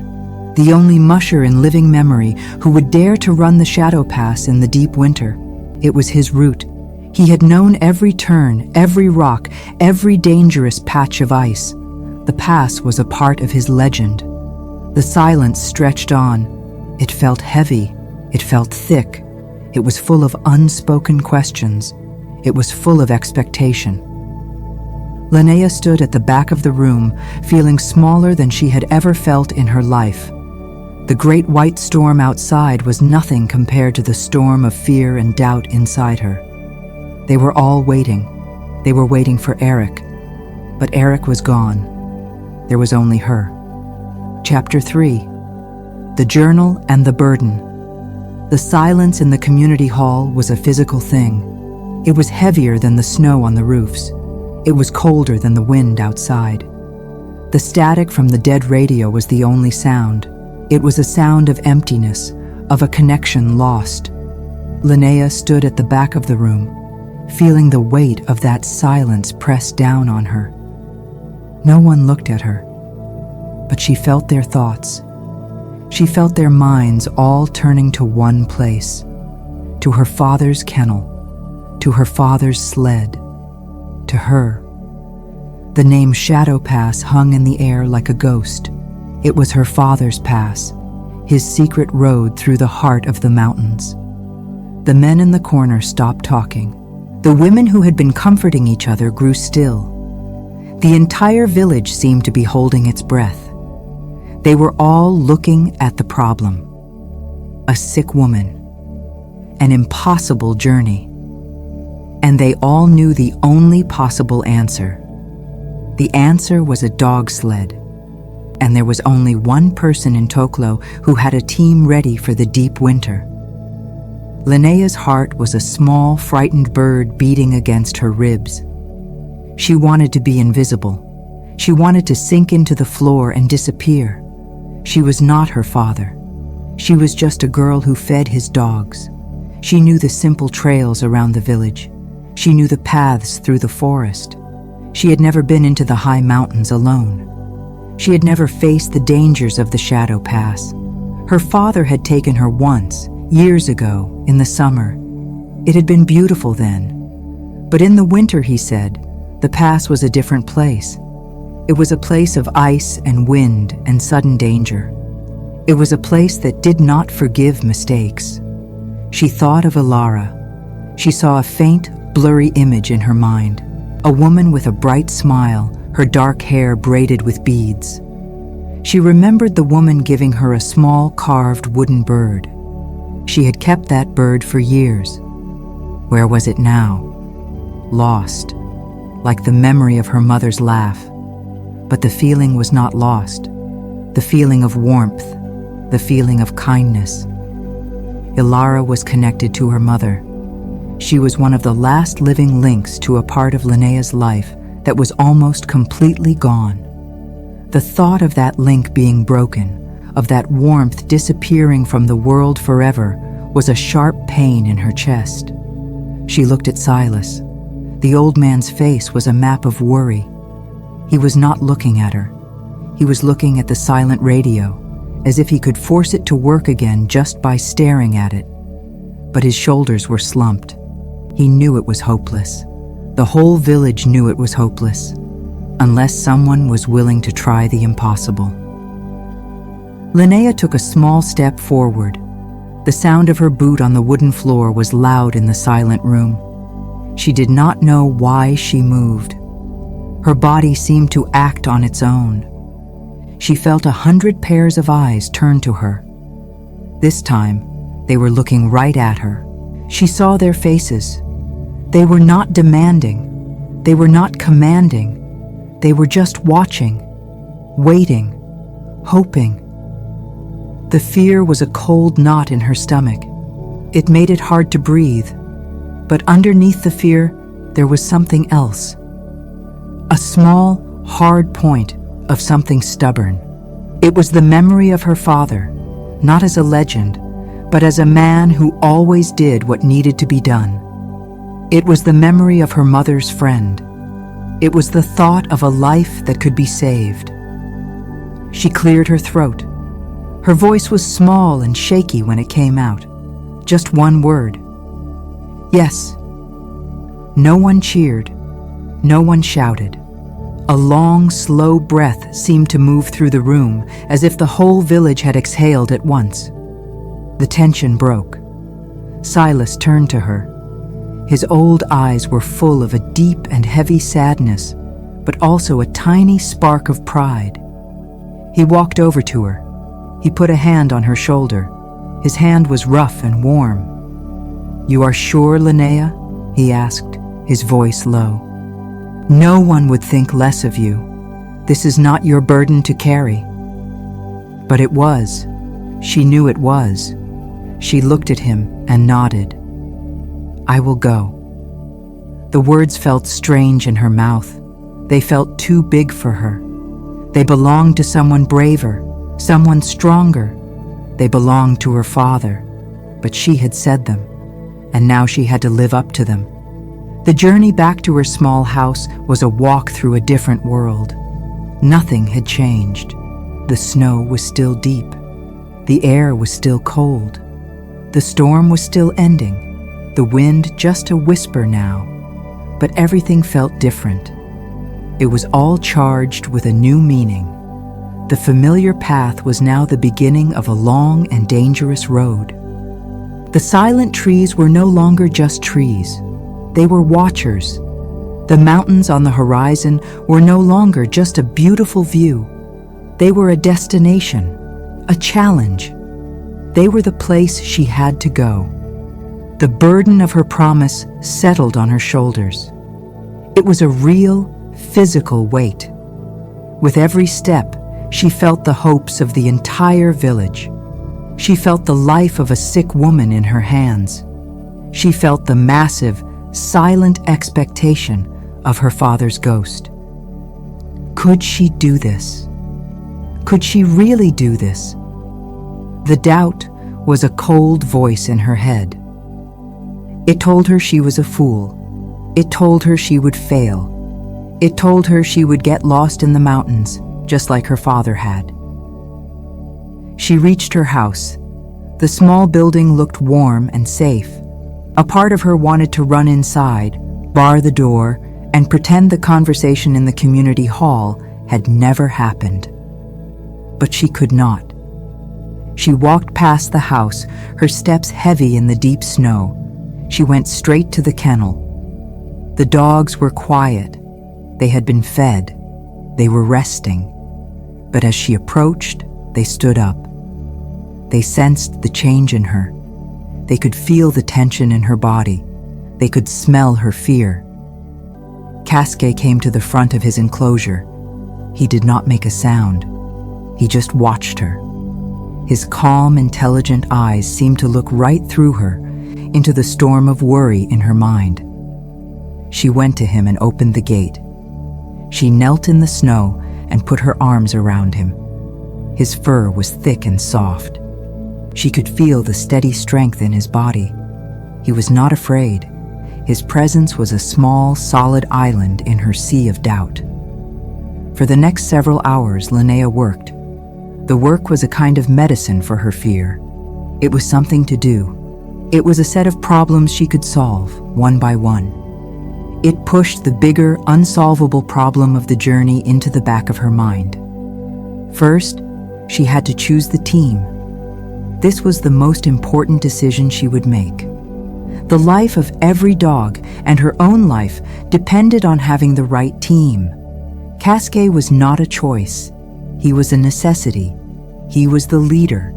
the only musher in living memory who would dare to run the Shadow Pass in the deep winter. It was his route. He had known every turn, every rock, every dangerous patch of ice. The pass was a part of his legend. The silence stretched on. It felt heavy. It felt thick. It was full of unspoken questions. It was full of expectation. Linnea stood at the back of the room, feeling smaller than she had ever felt in her life. The great white storm outside was nothing compared to the storm of fear and doubt inside her. They were all waiting. They were waiting for Eric. But Eric was gone. There was only her. Chapter 3. The Journal and the Burden. The silence in the community hall was a physical thing. It was heavier than the snow on the roofs. It was colder than the wind outside. The static from the dead radio was the only sound. It was a sound of emptiness, of a connection lost. Linnea stood at the back of the room. feeling the weight of that silence press down on her. No one looked at her, but she felt their thoughts. She felt their minds all turning to one place, to her father's kennel, to her father's sled, to her. The name Shadow Pass hung in the air like a ghost. It was her father's pass, his secret road through the heart of the mountains. The men in the corner stopped talking. The women who had been comforting each other grew still. The entire village seemed to be holding its breath. They were all looking at the problem. A sick woman. An impossible journey. And they all knew the only possible answer. The answer was a dog sled. And there was only one person in Toklo who had a team ready for the deep winter. Linnea's heart was a small, frightened bird beating against her ribs. She wanted to be invisible. She wanted to sink into the floor and disappear. She was not her father. She was just a girl who fed his dogs. She knew the simple trails around the village. She knew the paths through the forest. She had never been into the high mountains alone. She had never faced the dangers of the Shadow Pass. Her father had taken her once, years ago, in the summer. It had been beautiful then. But in the winter, he said, the pass was a different place. It was a place of ice and wind and sudden danger. It was a place that did not forgive mistakes. She thought of Ilara. She saw a faint, blurry image in her mind. A woman with a bright smile, her dark hair braided with beads. She remembered the woman giving her a small carved wooden bird. She had kept that bird for years. Where was it now? Lost, like the memory of her mother's laugh. But the feeling was not lost. The feeling of warmth, the feeling of kindness. Ilara was connected to her mother. She was one of the last living links to a part of Linnea's life that was almost completely gone. The thought of that link being broken, of that warmth disappearing from the world forever, was a sharp pain in her chest. She looked at Silas. The old man's face was a map of worry. He was not looking at her. He was looking at the silent radio, as if he could force it to work again just by staring at it. But his shoulders were slumped. He knew it was hopeless. The whole village knew it was hopeless, unless someone was willing to try the impossible. Linnea took a small step forward. The sound of her boot on the wooden floor was loud in the silent room. She did not know why she moved. Her body seemed to act on its own. She felt 100 pairs of eyes turn to her. This time, they were looking right at her. She saw their faces. They were not demanding. They were not commanding. They were just watching, waiting, hoping. The fear was a cold knot in her stomach. It made it hard to breathe. But underneath the fear, there was something else. A small, hard point of something stubborn. It was the memory of her father, not as a legend, but as a man who always did what needed to be done. It was the memory of her mother's friend. It was the thought of a life that could be saved. She cleared her throat. Her voice was small and shaky when it came out. Just one word. Yes. No one cheered. No one shouted. A long, slow breath seemed to move through the room, as if the whole village had exhaled at once. The tension broke. Silas turned to her. His old eyes were full of a deep and heavy sadness, but also a tiny spark of pride. He walked over to her. He put a hand on her shoulder. His hand was rough and warm. "You are sure, Linnea?" he asked, his voice low. "No one would think less of you. This is not your burden to carry." But it was. She knew it was. She looked at him and nodded. "I will go." The words felt strange in her mouth. They felt too big for her. They belonged to someone braver, someone stronger. They belonged to her father, but she had said them, and now she had to live up to them. The journey back to her small house was a walk through a different world. Nothing had changed. The snow was still deep. The air was still cold. The storm was still ending. The wind just a whisper now. But everything felt different. It was all charged with a new meaning. The familiar path was now the beginning of a long and dangerous road. The silent trees were no longer just trees. They were watchers. The mountains on the horizon were no longer just a beautiful view. They were a destination, a challenge. They were the place she had to go. The burden of her promise settled on her shoulders. It was a real, physical weight. With every step, she felt the hopes of the entire village. She felt the life of a sick woman in her hands. She felt the massive, silent expectation of her father's ghost. Could she do this? Could she really do this? The doubt was a cold voice in her head. It told her she was a fool. It told her she would fail. It told her she would get lost in the mountains, just like her father had. She reached her house. The small building looked warm and safe. A part of her wanted to run inside, bar the door, and pretend the conversation in the community hall had never happened. But she could not. She walked past the house, her steps heavy in the deep snow. She went straight to the kennel. The dogs were quiet. They had been fed. They were resting. But as she approached, they stood up. They sensed the change in her. They could feel the tension in her body. They could smell her fear. Kaskae came to the front of his enclosure. He did not make a sound. He just watched her. His calm, intelligent eyes seemed to look right through her, into the storm of worry in her mind. She went to him and opened the gate. She knelt in the snow and put her arms around him. His fur was thick and soft. She could feel the steady strength in his body. He was not afraid. His presence was a small, solid island in her sea of doubt. For the next several hours, Linnea worked. The work was a kind of medicine for her fear. It was something to do. It was a set of problems she could solve, one by one. It pushed the bigger, unsolvable problem of the journey into the back of her mind. First, she had to choose the team. This was the most important decision she would make. The life of every dog and her own life depended on having the right team. Kaskae was not a choice. He was a necessity. He was the leader.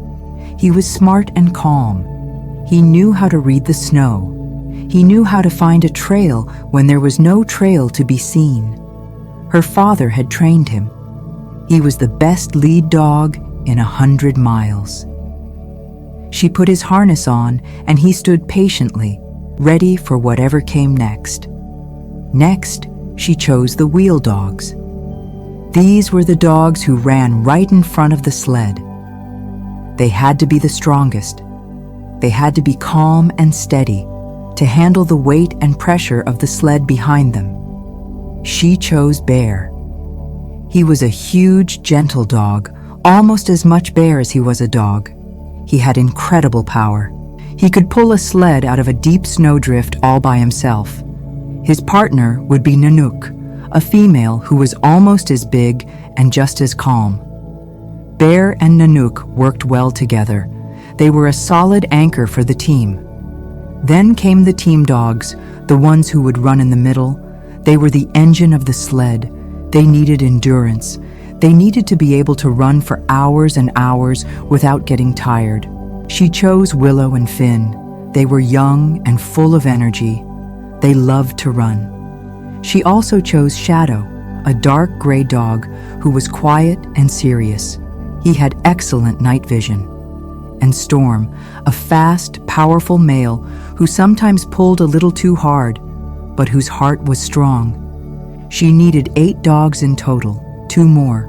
He was smart and calm. He knew how to read the snow. He knew how to find a trail when there was no trail to be seen. Her father had trained him. He was the best lead dog in 100 miles. She put his harness on, and he stood patiently, ready for whatever came next. Next, she chose the wheel dogs. These were the dogs who ran right in front of the sled. They had to be the strongest. They had to be calm and steady, to handle the weight and pressure of the sled behind them. She chose Bear. He was a huge, gentle dog, almost as much bear as he was a dog. He had incredible power. He could pull a sled out of a deep snowdrift all by himself. His partner would be Nanook, a female who was almost as big and just as calm. Bear and Nanook worked well together. They were a solid anchor for the team. Then came the team dogs, the ones who would run in the middle. They were the engine of the sled. They needed endurance. They needed to be able to run for hours and hours without getting tired. She chose Willow and Finn. They were young and full of energy. They loved to run. She also chose Shadow, a dark gray dog who was quiet and serious. He had excellent night vision. And Storm, a fast, powerful male who sometimes pulled a little too hard, but whose heart was strong. She needed 8 dogs in total, 2 more.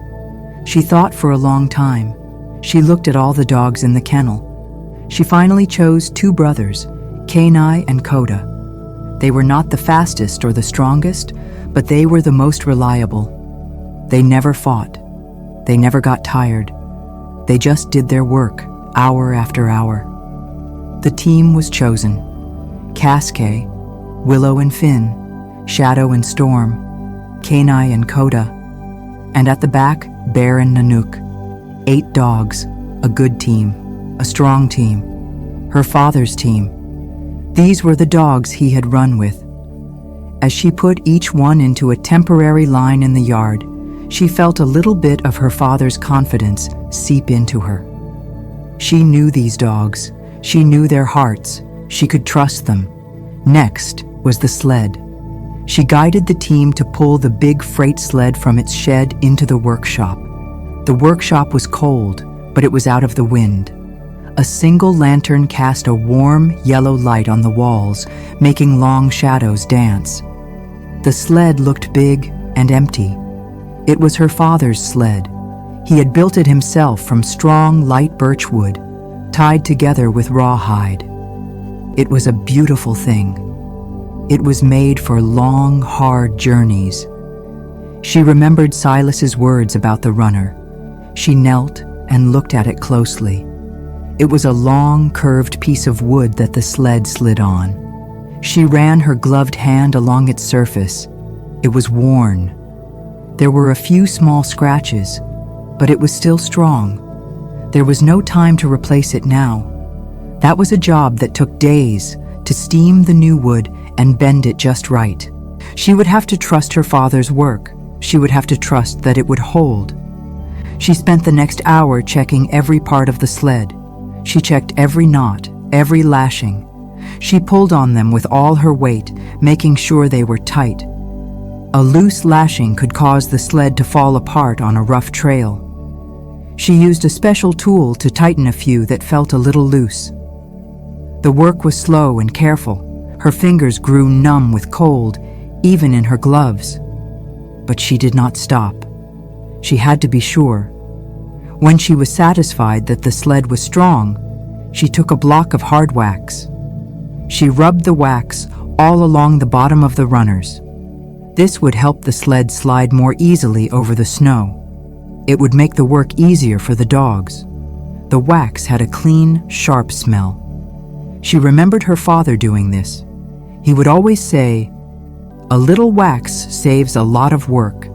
She thought for a long time. She looked at all the dogs in the kennel. She finally chose 2 brothers, Kaskae and Koda. They were not the fastest or the strongest, but they were the most reliable. They never fought. They never got tired. They just did their work, hour after hour. The team was chosen. Kaskae, Willow and Finn, Shadow and Storm, Kainae and Coda, and at the back, Bear and Nanook. 8 dogs, a good team, a strong team, her father's team. These were the dogs he had run with. As she put each one into a temporary line in the yard, she felt a little bit of her father's confidence seep into her. She knew these dogs. She knew their hearts. She could trust them. Next was the sled. She guided the team to pull the big freight sled from its shed into the workshop. The workshop was cold, but it was out of the wind. A single lantern cast a warm, yellow light on the walls, making long shadows dance. The sled looked big and empty. It was her father's sled. He had built it himself from strong, light birch wood, tied together with rawhide. It was a beautiful thing. It was made for long, hard journeys. She remembered Silas's words about the runner. She knelt and looked at it closely. It was a long, curved piece of wood that the sled slid on. She ran her gloved hand along its surface. It was worn. There were a few small scratches, but it was still strong. There was no time to replace it now. That was a job that took days, to steam the new wood and bend it just right. She would have to trust her father's work. She would have to trust that it would hold. She spent the next hour checking every part of the sled. She checked every knot, every lashing. She pulled on them with all her weight, making sure they were tight. A loose lashing could cause the sled to fall apart on a rough trail. She used a special tool to tighten a few that felt a little loose. The work was slow and careful. Her fingers grew numb with cold, even in her gloves. But she did not stop. She had to be sure. When she was satisfied that the sled was strong, she took a block of hard wax. She rubbed the wax all along the bottom of the runners. This would help the sled slide more easily over the snow. It would make the work easier for the dogs. The wax had a clean, sharp smell. She remembered her father doing this. He would always say, "A little wax saves a lot of work."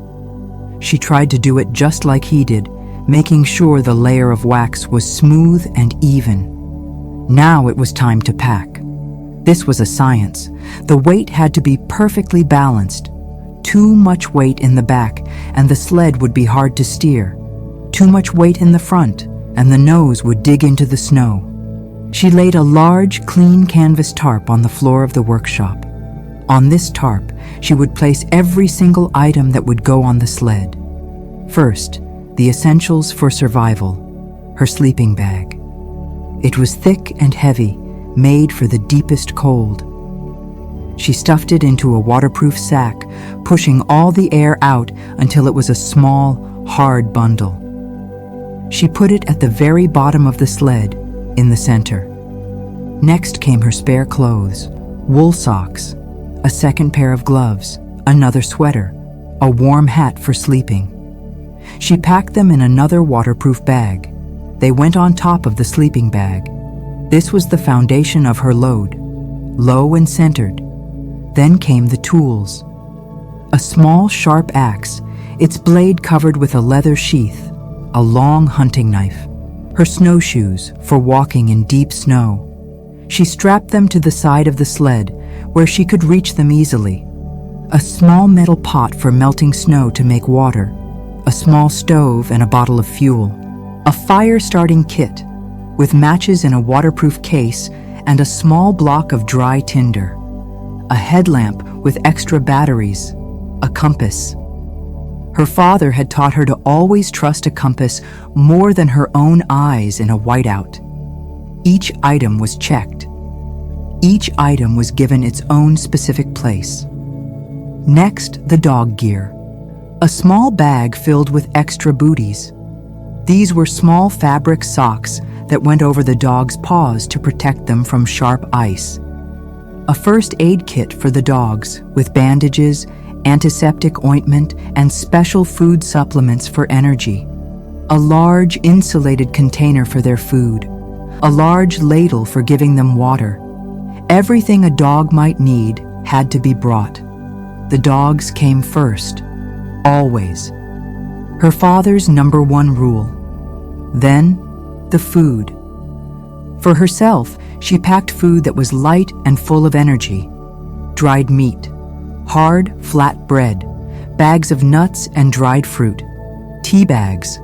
She tried to do it just like he did, making sure the layer of wax was smooth and even. Now it was time to pack. This was a science. The weight had to be perfectly balanced. Too much weight in the back, and the sled would be hard to steer. Too much weight in the front, and the nose would dig into the snow. She laid a large, clean canvas tarp on the floor of the workshop. On this tarp, she would place every single item that would go on the sled. First, the essentials for survival, her sleeping bag. It was thick and heavy, made for the deepest cold. She stuffed it into a waterproof sack, pushing all the air out until it was a small, hard bundle. She put it at the very bottom of the sled, in the center. Next came her spare clothes, wool socks, a second pair of gloves, another sweater, a warm hat for sleeping. She packed them in another waterproof bag. They went on top of the sleeping bag. This was the foundation of her load, low and centered. Then came the tools. A small, sharp axe, its blade covered with a leather sheath, a long hunting knife. Her snowshoes for walking in deep snow. She strapped them to the side of the sled, where she could reach them easily. A small metal pot for melting snow to make water. A small stove and a bottle of fuel. A fire-starting kit, with matches in a waterproof case and a small block of dry tinder. A headlamp with extra batteries. A compass. Her father had taught her to always trust a compass more than her own eyes in a whiteout. Each item was checked. Each item was given its own specific place. Next, the dog gear. A small bag filled with extra booties. These were small fabric socks that went over the dog's paws to protect them from sharp ice. a first aid kit for the dogs with bandages, antiseptic ointment, and special food supplements for energy, a large insulated container for their food, a large ladle for giving them water. Everything a dog might need had to be brought. The dogs came first, always. Her father's number one rule. Then, the food. For herself, she packed food that was light and full of energy. Dried meat, hard, flat bread, bags of nuts and dried fruit, tea bags,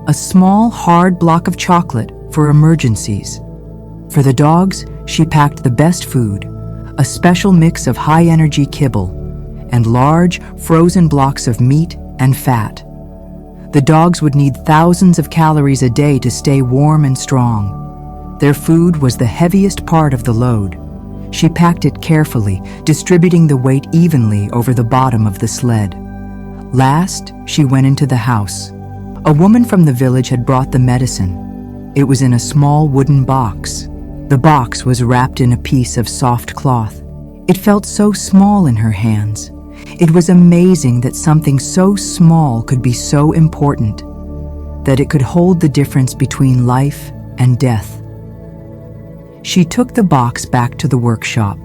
a small, hard block of chocolate for emergencies. For the dogs, she packed the best food, a special mix of high-energy kibble, and large, frozen blocks of meat and fat. The dogs would need thousands of calories a day to stay warm and strong. Their food was the heaviest part of the load. She packed it carefully, distributing the weight evenly over the bottom of the sled. Last, she went into the house. A woman from the village had brought the medicine. It was in a small wooden box. The box was wrapped in a piece of soft cloth. It felt so small in her hands. It was amazing that something so small could be so important, that it could hold the difference between life and death. She took the box back to the workshop.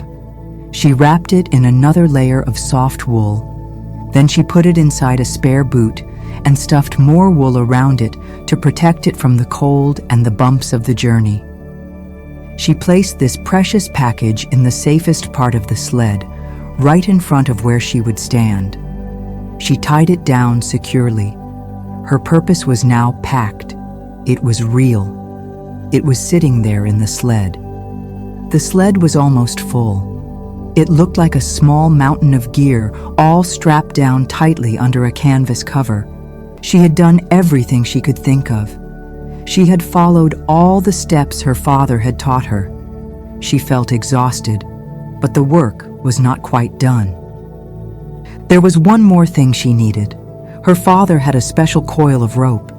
She wrapped it in another layer of soft wool. Then she put it inside a spare boot and stuffed more wool around it to protect it from the cold and the bumps of the journey. She placed this precious package in the safest part of the sled, right in front of where she would stand. She tied it down securely. Her purpose was now packed. It was real. It was sitting there in the sled. The sled was almost full. It looked like a small mountain of gear, all strapped down tightly under a canvas cover. She had done everything she could think of. She had followed all the steps her father had taught her. She felt exhausted, but the work was not quite done. There was one more thing she needed. Her father had a special coil of rope.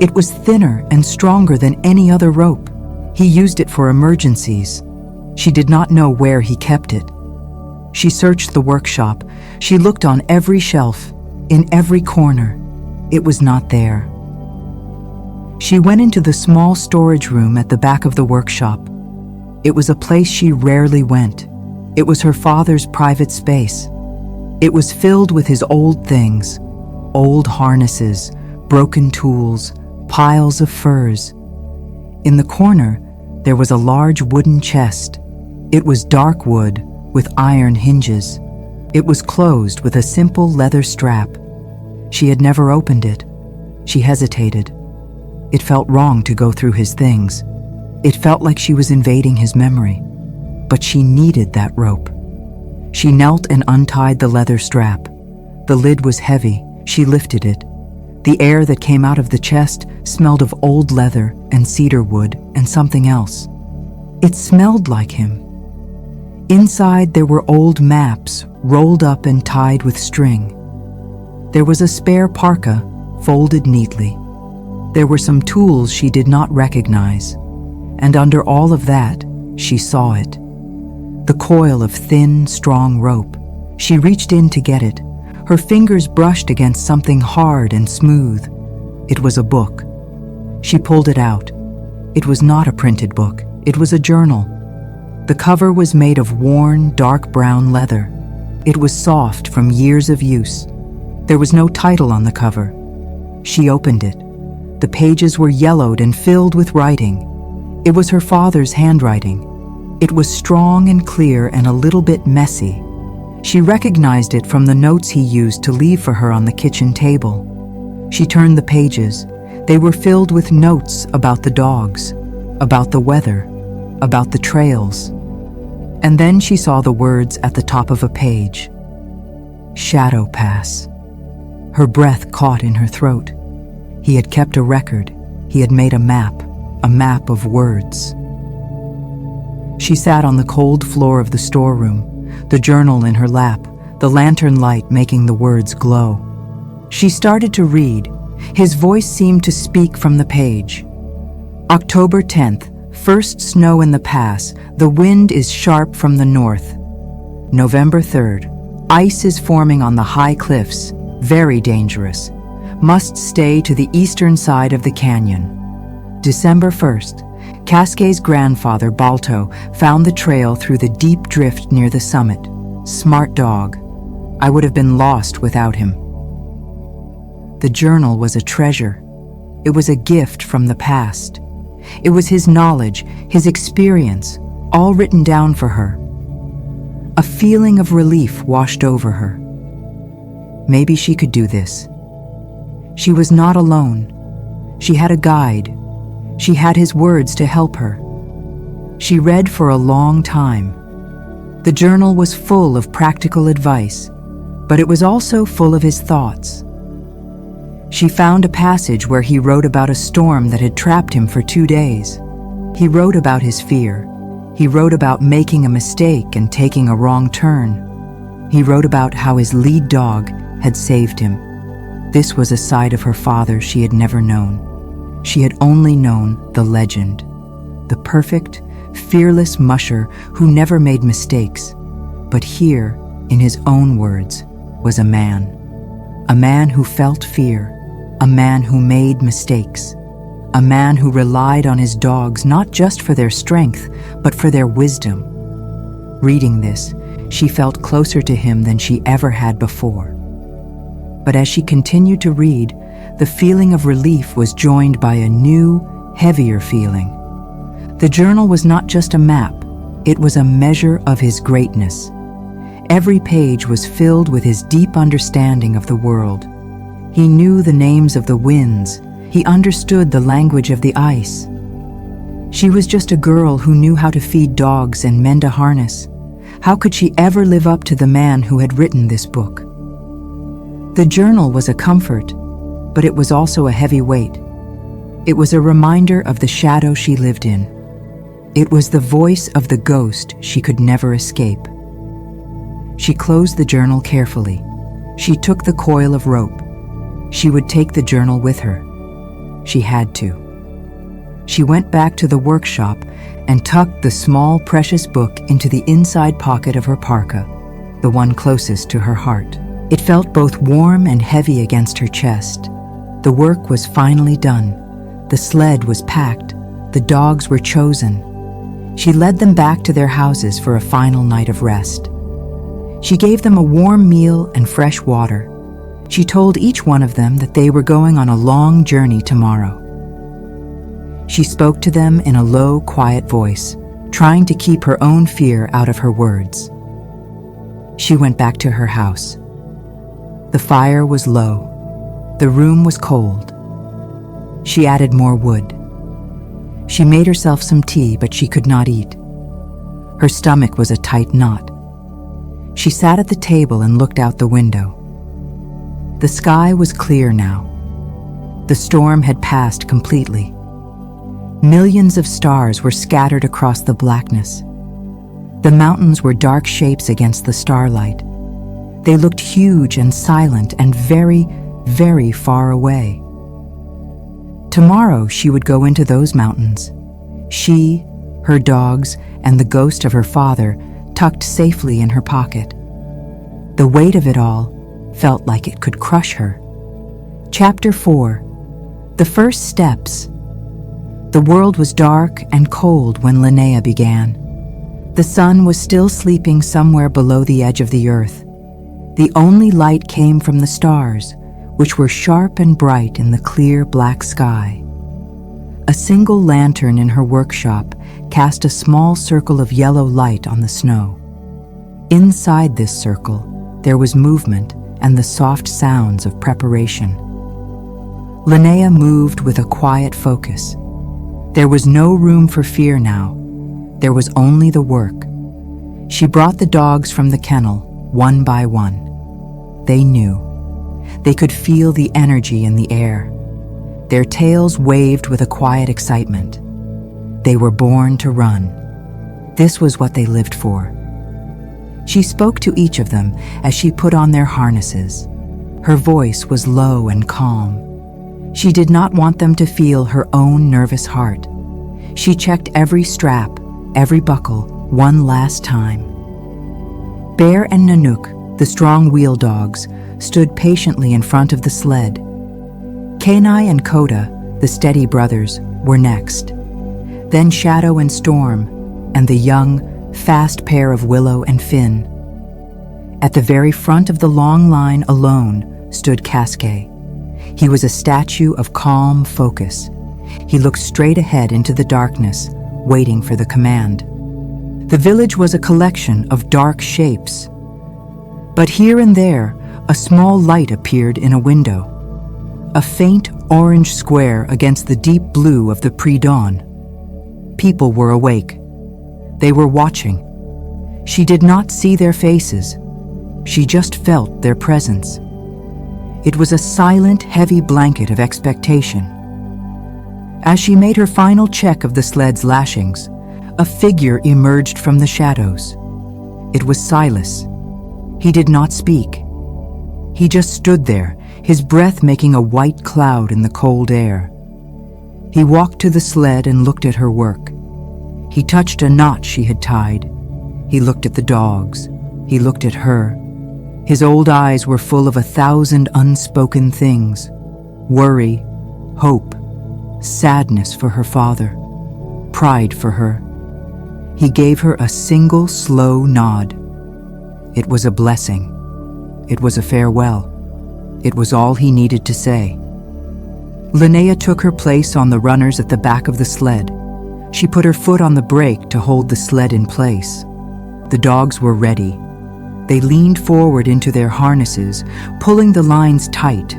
It was thinner and stronger than any other rope. He used it for emergencies. She did not know where he kept it. She searched the workshop. She looked on every shelf, in every corner. It was not there. She went into the small storage room at the back of the workshop. It was a place she rarely went. It was her father's private space. It was filled with his old things, old harnesses, broken tools, piles of furs. In the corner, there was a large wooden chest. It was dark wood with iron hinges. It was closed with a simple leather strap. She had never opened it. She hesitated. It felt wrong to go through his things. It felt like she was invading his memory. But she needed that rope. She knelt and untied the leather strap. The lid was heavy. She lifted it. The air that came out of the chest smelled of old leather and cedar wood and something else. It smelled like him. Inside there were old maps rolled up and tied with string. There was a spare parka folded neatly. There were some tools she did not recognize. And under all of that, she saw it. The coil of thin, strong rope. She reached in to get it. Her fingers brushed against something hard and smooth. It was a book. She pulled it out. It was not a printed book. It was a journal. The cover was made of worn, dark brown leather. It was soft from years of use. There was no title on the cover. She opened it. The pages were yellowed and filled with writing. It was her father's handwriting. It was strong and clear and a little bit messy. She recognized it from the notes he used to leave for her on the kitchen table. She turned the pages. They were filled with notes about the dogs, about the weather, about the trails. And then she saw the words at the top of a page. Shadow Pass. Her breath caught in her throat. He had kept a record. He had made a map of words. She sat on the cold floor of the storeroom, the journal in her lap, the lantern light making the words glow. She started to read. His voice seemed to speak from the page. October 10th, first snow in the pass. The wind is sharp from the north. November 3rd. Ice is forming on the high cliffs. Very dangerous. Must stay to the eastern side of the canyon. December 1st. Kaskae's grandfather, Balto, found the trail through the deep drift near the summit. Smart dog. I would have been lost without him. The journal was a treasure. It was a gift from the past. It was his knowledge, his experience, all written down for her. A feeling of relief washed over her. Maybe she could do this. She was not alone. She had a guide. She had his words to help her. She read for a long time. The journal was full of practical advice, but it was also full of his thoughts. She found a passage where he wrote about a storm that had trapped him for 2 days. He wrote about his fear. He wrote about making a mistake and taking a wrong turn. He wrote about how his lead dog had saved him. This was a side of her father she had never known. She had only known the legend, the perfect, fearless Musher who never made mistakes. But here, in his own words, was a man who felt fear, a man who made mistakes, a man who relied on his dogs not just for their strength, but for their wisdom. Reading this, she felt closer to him than she ever had before. But as she continued to read, the feeling of relief was joined by a new, heavier feeling. The journal was not just a map, it was a measure of his greatness. Every page was filled with his deep understanding of the world. He knew the names of the winds. He understood the language of the ice. She was just a girl who knew how to feed dogs and mend a harness. How could she ever live up to the man who had written this book? The journal was a comfort, but it was also a heavy weight. It was a reminder of the shadow she lived in. It was the voice of the ghost she could never escape. She closed the journal carefully. She took the coil of rope. She would take the journal with her. She had to. She went back to the workshop and tucked the small, precious book into the inside pocket of her parka, the one closest to her heart. It felt both warm and heavy against her chest. The work was finally done. The sled was packed. The dogs were chosen. She led them back to their houses for a final night of rest. She gave them a warm meal and fresh water. She told each one of them that they were going on a long journey tomorrow. She spoke to them in a low, quiet voice, trying to keep her own fear out of her words. She went back to her house. The fire was low. The room was cold. She added more wood. She made herself some tea, but she could not eat. Her stomach was a tight knot. She sat at the table and looked out the window. The sky was clear now. The storm had passed completely. Millions of stars were scattered across the blackness. The mountains were dark shapes against the starlight. They looked huge and silent and very, very far away. Tomorrow she would go into those mountains. She, her dogs, and the ghost of her father tucked safely in her pocket. The weight of it all felt like it could crush her. Chapter 4. The First Steps. The world was dark and cold when Linnea began. The sun was still sleeping somewhere below the edge of the earth. The only light came from the stars, which were sharp and bright in the clear black sky. A single lantern in her workshop cast a small circle of yellow light on the snow. Inside this circle, there was movement and the soft sounds of preparation. Linnea moved with a quiet focus. There was no room for fear now. There was only the work. She brought the dogs from the kennel, one by one. They knew. They could feel the energy in the air. Their tails waved with a quiet excitement. They were born to run. This was what they lived for. She spoke to each of them as she put on their harnesses. Her voice was low and calm. She did not want them to feel her own nervous heart. She checked every strap, every buckle, one last time. Bear and Nanook, the strong wheel dogs, stood patiently in front of the sled. Kaskae and Koda, the steady brothers, were next. Then Shadow and Storm, and the young, fast pair of Willow and Finn. At the very front of the long line alone stood Kaskae. He was a statue of calm focus. He looked straight ahead into the darkness, waiting for the command. The village was a collection of dark shapes. But here and there, a small light appeared in a window. A faint orange square against the deep blue of the pre-dawn. People were awake. They were watching. She did not see their faces. She just felt their presence. It was a silent, heavy blanket of expectation. As she made her final check of the sled's lashings, a figure emerged from the shadows. It was Silas. He did not speak. He just stood there, his breath making a white cloud in the cold air. He walked to the sled and looked at her work. He touched a knot she had tied. He looked at the dogs. He looked at her. His old eyes were full of 1,000 unspoken things. Worry, hope, sadness for her father, pride for her. He gave her a single slow nod. It was a blessing. It was a farewell. It was all he needed to say. Linnea took her place on the runners at the back of the sled. She put her foot on the brake to hold the sled in place. The dogs were ready. They leaned forward into their harnesses, pulling the lines tight.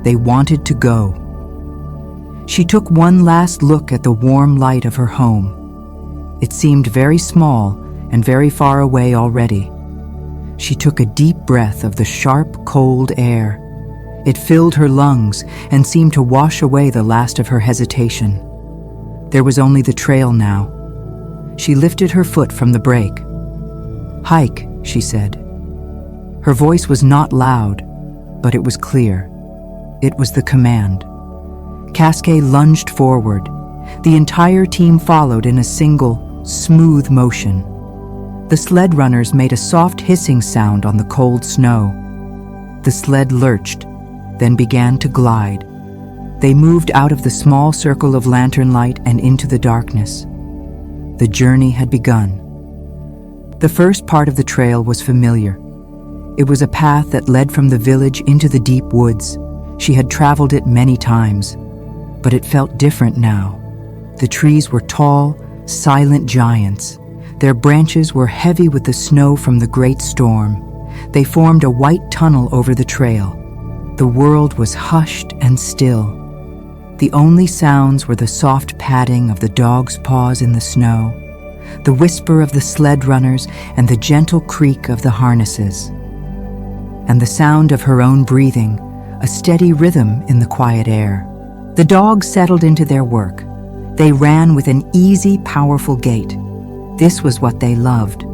They wanted to go. She took one last look at the warm light of her home. It seemed very small and very far away already. She took a deep breath of the sharp, cold air. It filled her lungs and seemed to wash away the last of her hesitation. There was only the trail now. She lifted her foot from the brake. "Hike," she said. Her voice was not loud, but it was clear. It was the command. Kaskae lunged forward. The entire team followed in a single, smooth motion. The sled runners made a soft hissing sound on the cold snow. The sled lurched, then began to glide. They moved out of the small circle of lantern light and into the darkness. The journey had begun. The first part of the trail was familiar. It was a path that led from the village into the deep woods. She had traveled it many times, but it felt different now. The trees were tall, silent giants. Their branches were heavy with the snow from the great storm. They formed a white tunnel over the trail. The world was hushed and still. The only sounds were the soft padding of the dogs' paws in the snow, the whisper of the sled runners, and the gentle creak of the harnesses. And the sound of her own breathing, a steady rhythm in the quiet air. The dogs settled into their work. They ran with an easy, powerful gait. This was what they loved.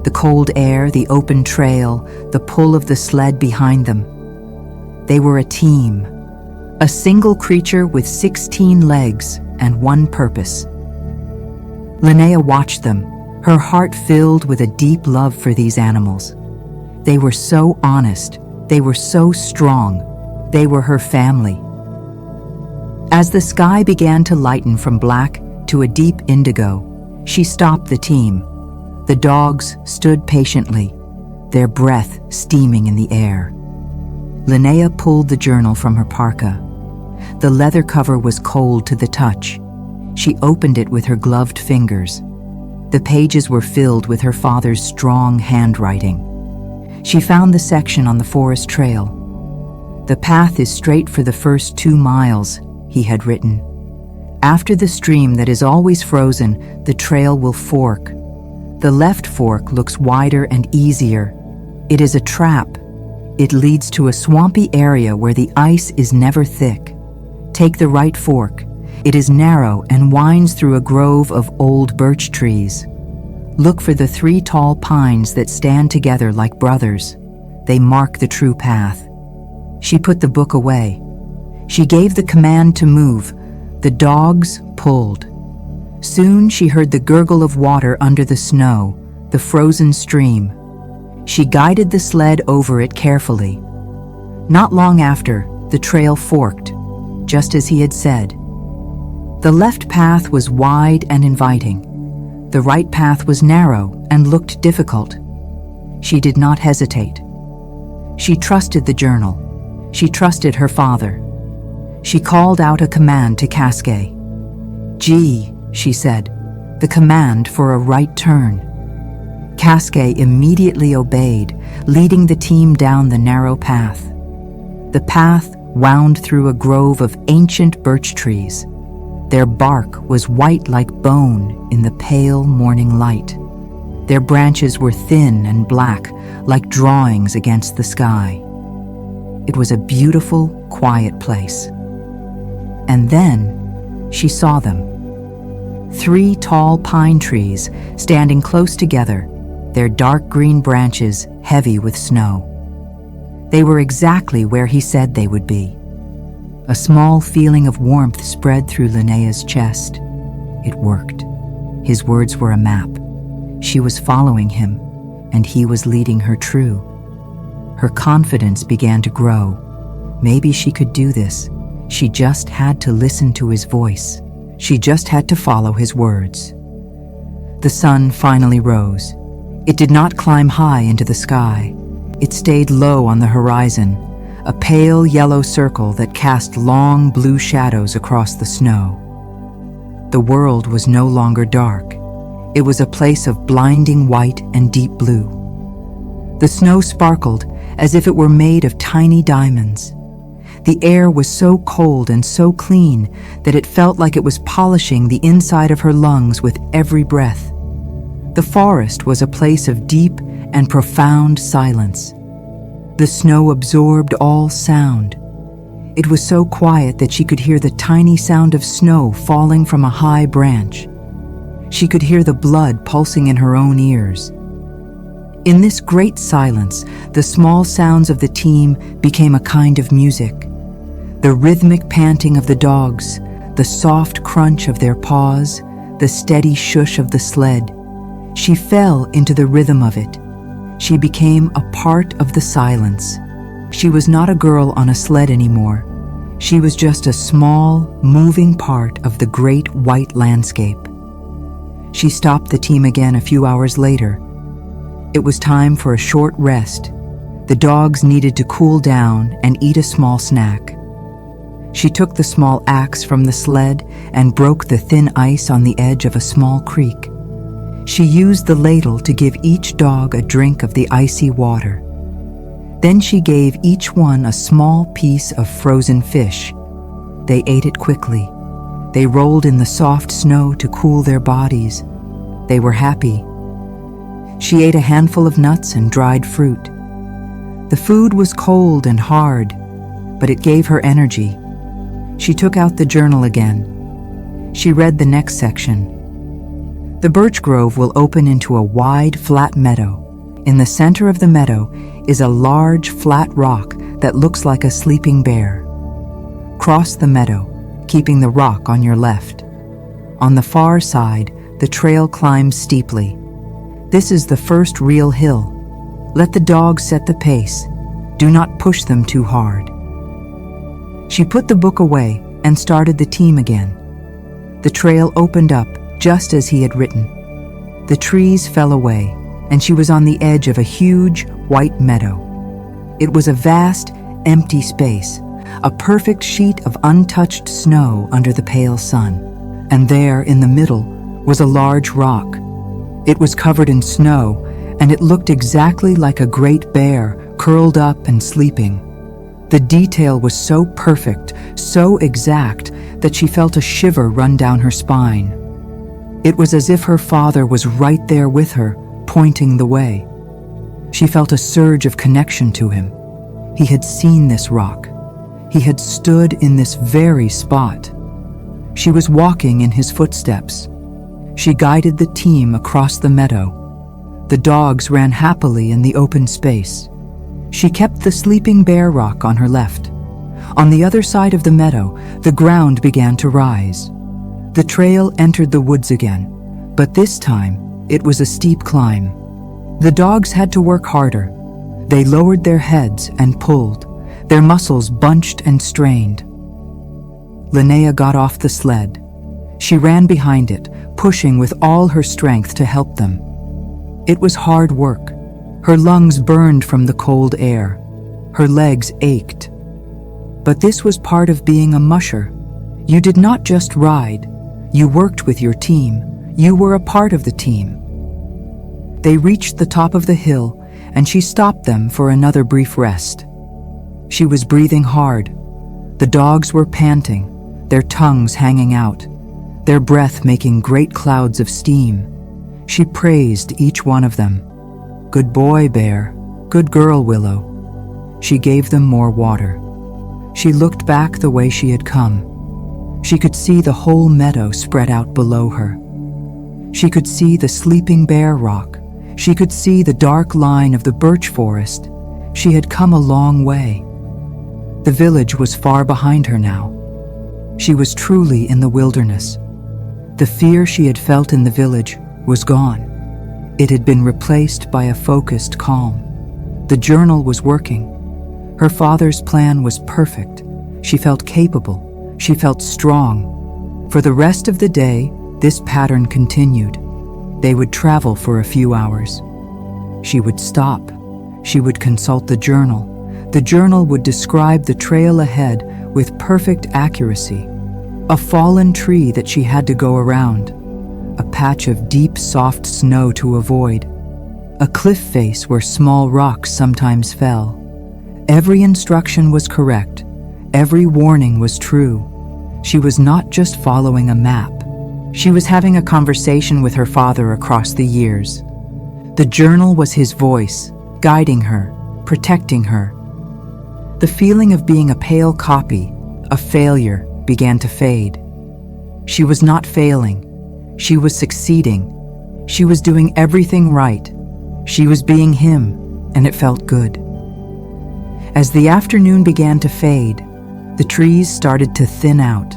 The cold air, the open trail, the pull of the sled behind them. They were a team, a single creature with 16 legs and one purpose. Linnea watched them, her heart filled with a deep love for these animals. They were so honest, they were so strong, they were her family. As the sky began to lighten from black to a deep indigo, she stopped the team. The dogs stood patiently, their breath steaming in the air. Linnea pulled the journal from her parka. The leather cover was cold to the touch. She opened it with her gloved fingers. The pages were filled with her father's strong handwriting. She found the section on the forest trail. "The path is straight for the first 2 miles," he had written. "After the stream that is always frozen, the trail will fork. The left fork looks wider and easier. It is a trap. It leads to a swampy area where the ice is never thick. Take the right fork. It is narrow and winds through a grove of old birch trees. Look for the 3 tall pines that stand together like brothers. They mark the true path." She put the book away. She gave the command to move. The dogs pulled. Soon she heard the gurgle of water under the snow, the frozen stream. She guided the sled over it carefully. Not long after, the trail forked, just as he had said. The left path was wide and inviting. The right path was narrow and looked difficult. She did not hesitate. She trusted the journal. She trusted her father. She called out a command to Kaskae. "G," she said, the command for a right turn. Kaskae immediately obeyed, leading the team down the narrow path. The path wound through a grove of ancient birch trees. Their bark was white like bone in the pale morning light. Their branches were thin and black, like drawings against the sky. It was a beautiful, quiet place. And then she saw them. 3 tall pine trees standing close together, their dark green branches heavy with snow. They were exactly where he said they would be. A small feeling of warmth spread through Linnea's chest. It worked. His words were a map. She was following him, and he was leading her true. Her confidence began to grow. Maybe she could do this. She just had to listen to his voice. She just had to follow his words. The sun finally rose. It did not climb high into the sky. It stayed low on the horizon, a pale yellow circle that cast long blue shadows across the snow. The world was no longer dark. It was a place of blinding white and deep blue. The snow sparkled as if it were made of tiny diamonds. The air was so cold and so clean that it felt like it was polishing the inside of her lungs with every breath. The forest was a place of deep and profound silence. The snow absorbed all sound. It was so quiet that she could hear the tiny sound of snow falling from a high branch. She could hear the blood pulsing in her own ears. In this great silence, the small sounds of the team became a kind of music. The rhythmic panting of the dogs, the soft crunch of their paws, the steady shush of the sled. She fell into the rhythm of it. She became a part of the silence. She was not a girl on a sled anymore. She was just a small, moving part of the great white landscape. She stopped the team again a few hours later. It was time for a short rest. The dogs needed to cool down and eat a small snack. She took the small axe from the sled and broke the thin ice on the edge of a small creek. She used the ladle to give each dog a drink of the icy water. Then she gave each one a small piece of frozen fish. They ate it quickly. They rolled in the soft snow to cool their bodies. They were happy. She ate a handful of nuts and dried fruit. The food was cold and hard, but it gave her energy. She took out the journal again. She read the next section. The birch grove will open into a wide, flat meadow. In the center of the meadow is a large, flat rock that looks like a sleeping bear. Cross the meadow, keeping the rock on your left. On the far side, the trail climbs steeply. This is the first real hill. Let the dogs set the pace. Do not push them too hard. She put the book away and started the team again. The trail opened up just as he had written. The trees fell away, and she was on the edge of a huge white meadow. It was a vast, empty space, a perfect sheet of untouched snow under the pale sun. And there, in the middle, was a large rock. It was covered in snow, and it looked exactly like a great bear curled up and sleeping. The detail was so perfect, so exact, that she felt a shiver run down her spine. It was as if her father was right there with her, pointing the way. She felt a surge of connection to him. He had seen this rock. He had stood in this very spot. She was walking in his footsteps. She guided the team across the meadow. The dogs ran happily in the open space. She kept the sleeping bear rock on her left. On the other side of the meadow, the ground began to rise. The trail entered the woods again, but this time it was a steep climb. The dogs had to work harder. They lowered their heads and pulled, their muscles bunched and strained. Linnea got off the sled. She ran behind it, pushing with all her strength to help them. It was hard work. Her lungs burned from the cold air. Her legs ached. But this was part of being a musher. You did not just ride. You worked with your team. You were a part of the team. They reached the top of the hill, and she stopped them for another brief rest. She was breathing hard. The dogs were panting, their tongues hanging out, their breath making great clouds of steam. She praised each one of them. "Good boy, Bear. Good girl, Willow." She gave them more water. She looked back the way she had come. She could see the whole meadow spread out below her. She could see the sleeping bear rock. She could see the dark line of the birch forest. She had come a long way. The village was far behind her now. She was truly in the wilderness. The fear she had felt in the village was gone. It had been replaced by a focused calm. The journal was working. Her father's plan was perfect. She felt capable. She felt strong. For the rest of the day, this pattern continued. They would travel for a few hours. She would stop. She would consult the journal. The journal would describe the trail ahead with perfect accuracy. A fallen tree that she had to go around. A patch of deep, soft snow to avoid. A cliff face where small rocks sometimes fell. Every instruction was correct. Every warning was true. She was not just following a map. She was having a conversation with her father across the years. The journal was his voice, guiding her, protecting her. The feeling of being a pale copy, a failure, began to fade. She was not failing. She was succeeding. She was doing everything right. She was being him, and it felt good. As the afternoon began to fade, the trees started to thin out.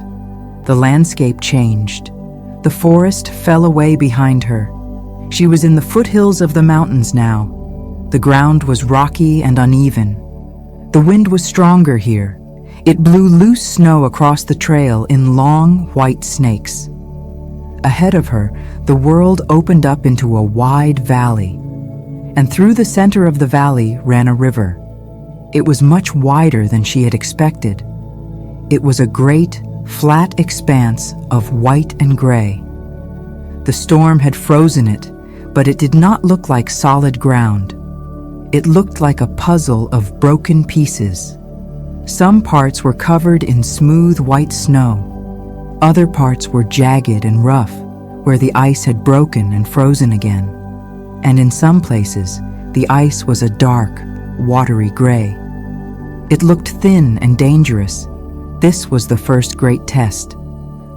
The landscape changed. The forest fell away behind her. She was in the foothills of the mountains now. The ground was rocky and uneven. The wind was stronger here. It blew loose snow across the trail in long, white snakes. Ahead of her, the world opened up into a wide valley. And through the center of the valley ran a river. It was much wider than she had expected. It was a great, flat expanse of white and gray. The storm had frozen it, but it did not look like solid ground. It looked like a puzzle of broken pieces. Some parts were covered in smooth white snow. Other parts were jagged and rough, where the ice had broken and frozen again. And in some places, the ice was a dark, watery gray. It looked thin and dangerous. This was the first great test,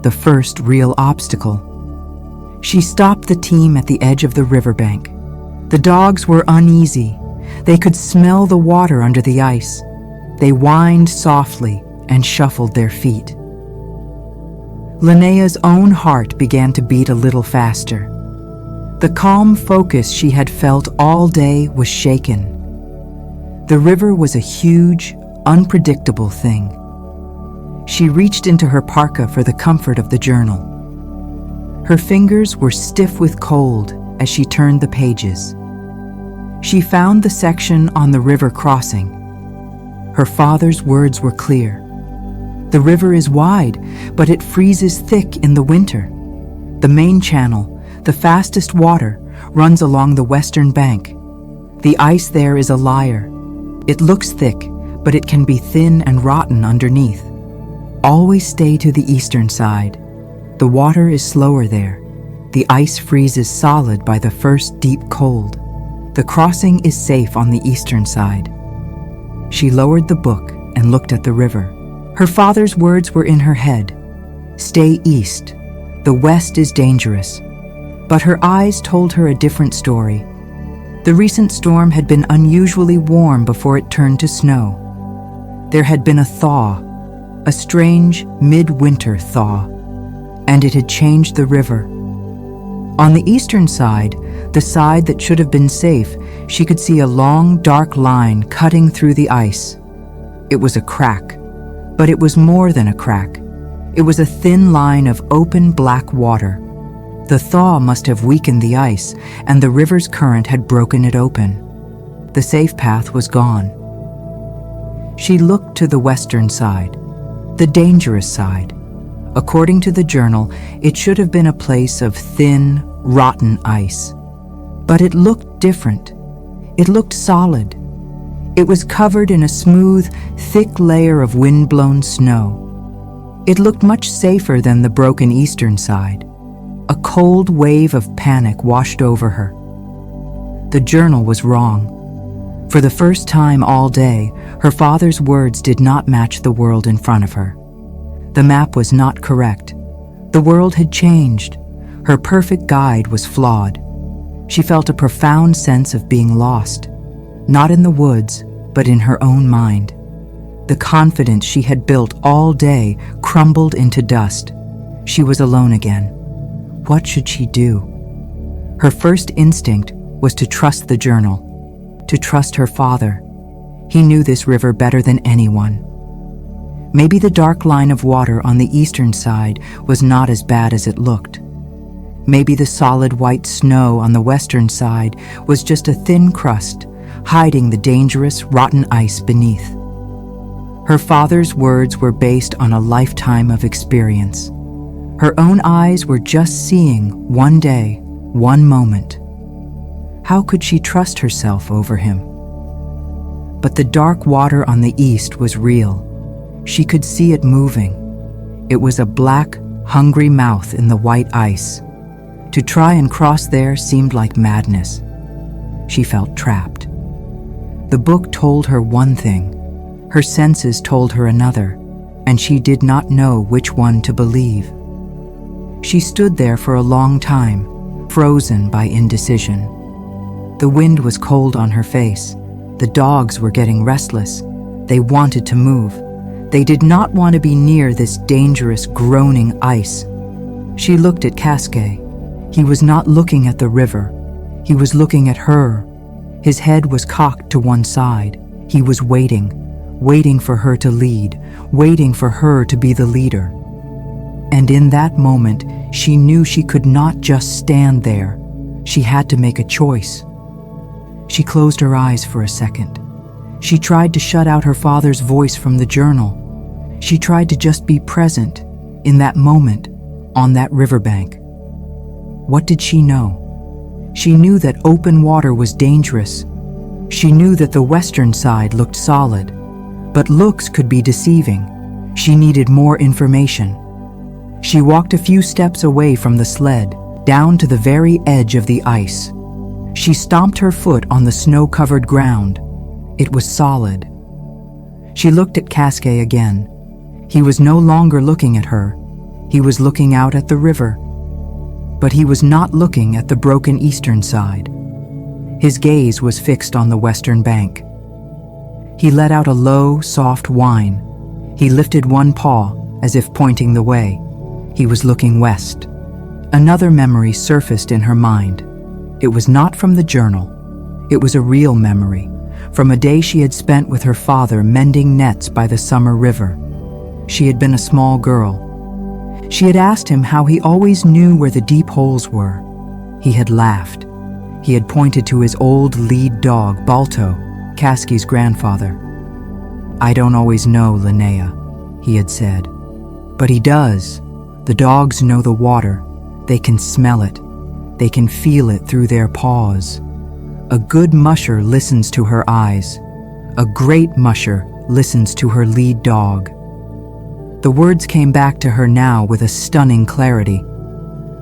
the first real obstacle. She stopped the team at the edge of the riverbank. The dogs were uneasy. They could smell the water under the ice. They whined softly and shuffled their feet. Linnea's own heart began to beat a little faster. The calm focus she had felt all day was shaken. The river was a huge, unpredictable thing. She reached into her parka for the comfort of the journal. Her fingers were stiff with cold as she turned the pages. She found the section on the river crossing. Her father's words were clear. The river is wide, but it freezes thick in the winter. The main channel, the fastest water, runs along the western bank. The ice there is a liar. It looks thick, but it can be thin and rotten underneath. Always stay to the eastern side. The water is slower there. The ice freezes solid by the first deep cold. The crossing is safe on the eastern side. She lowered the book and looked at the river. Her father's words were in her head. Stay east. The west is dangerous. But her eyes told her a different story. The recent storm had been unusually warm before it turned to snow. There had been a thaw, a strange midwinter thaw, and it had changed the river. On the eastern side, The side that should have been safe, she could see a long, dark line cutting through the ice. It was a crack, but it was more than a crack. It was a thin line of open black water. The thaw must have weakened the ice, and the river's current had broken it open. The safe path was gone. She looked to the western side, the dangerous side. According to the journal, it should have been a place of thin, rotten ice. But it looked different. It looked solid. It was covered in a smooth, thick layer of wind-blown snow. It looked much safer than the broken eastern side. A cold wave of panic washed over her. The journal was wrong. For the first time all day, her father's words did not match the world in front of her. The map was not correct. The world had changed. Her perfect guide was flawed. She felt a profound sense of being lost, not in the woods, but in her own mind. The confidence she had built all day crumbled into dust. She was alone again. What should she do? Her first instinct was to trust the journal, to trust her father. He knew this river better than anyone. Maybe the dark line of water on the eastern side was not as bad as it looked. Maybe the solid white snow on the western side was just a thin crust, hiding the dangerous, rotten ice beneath. Her father's words were based on a lifetime of experience. Her own eyes were just seeing one day, one moment. How could she trust herself over him? But the dark water on the east was real. She could see it moving. It was a black, hungry mouth in the white ice. To try and cross there seemed like madness. She felt trapped. The book told her one thing. Her senses told her another, and she did not know which one to believe. She stood there for a long time, frozen by indecision. The wind was cold on her face. The dogs were getting restless. They wanted to move. They did not want to be near this dangerous, groaning ice. She looked at Kaskae. He was not looking at the river. He was looking at her. His head was cocked to one side. He was waiting for her to lead, waiting for her to be the leader. And in that moment, she knew she could not just stand there. She had to make a choice. She closed her eyes for a second. She tried to shut out her father's voice from the journal. She tried to just be present, in that moment, on that riverbank. What did she know? She knew that open water was dangerous. She knew that the western side looked solid, but looks could be deceiving. She needed more information. She walked a few steps away from the sled, down to the very edge of the ice. She stomped her foot on the snow-covered ground. It was solid. She looked at Kaskae again. He was no longer looking at her. He was looking out at the river. But he was not looking at the broken eastern side. His gaze was fixed on the western bank. He let out a low, soft whine. He lifted one paw, as if pointing the way. He was looking west. Another memory surfaced in her mind. It was not from the journal. It was a real memory, from a day she had spent with her father mending nets by the summer river. She had been a small girl. She had asked him how he always knew where the deep holes were. He had laughed. He had pointed to his old lead dog, Balto, Kaskae's grandfather. "I don't always know, Linnea," he had said. "But he does. The dogs know the water. They can smell it. They can feel it through their paws. A good musher listens to her eyes. A great musher listens to her lead dog." The words came back to her now with a stunning clarity.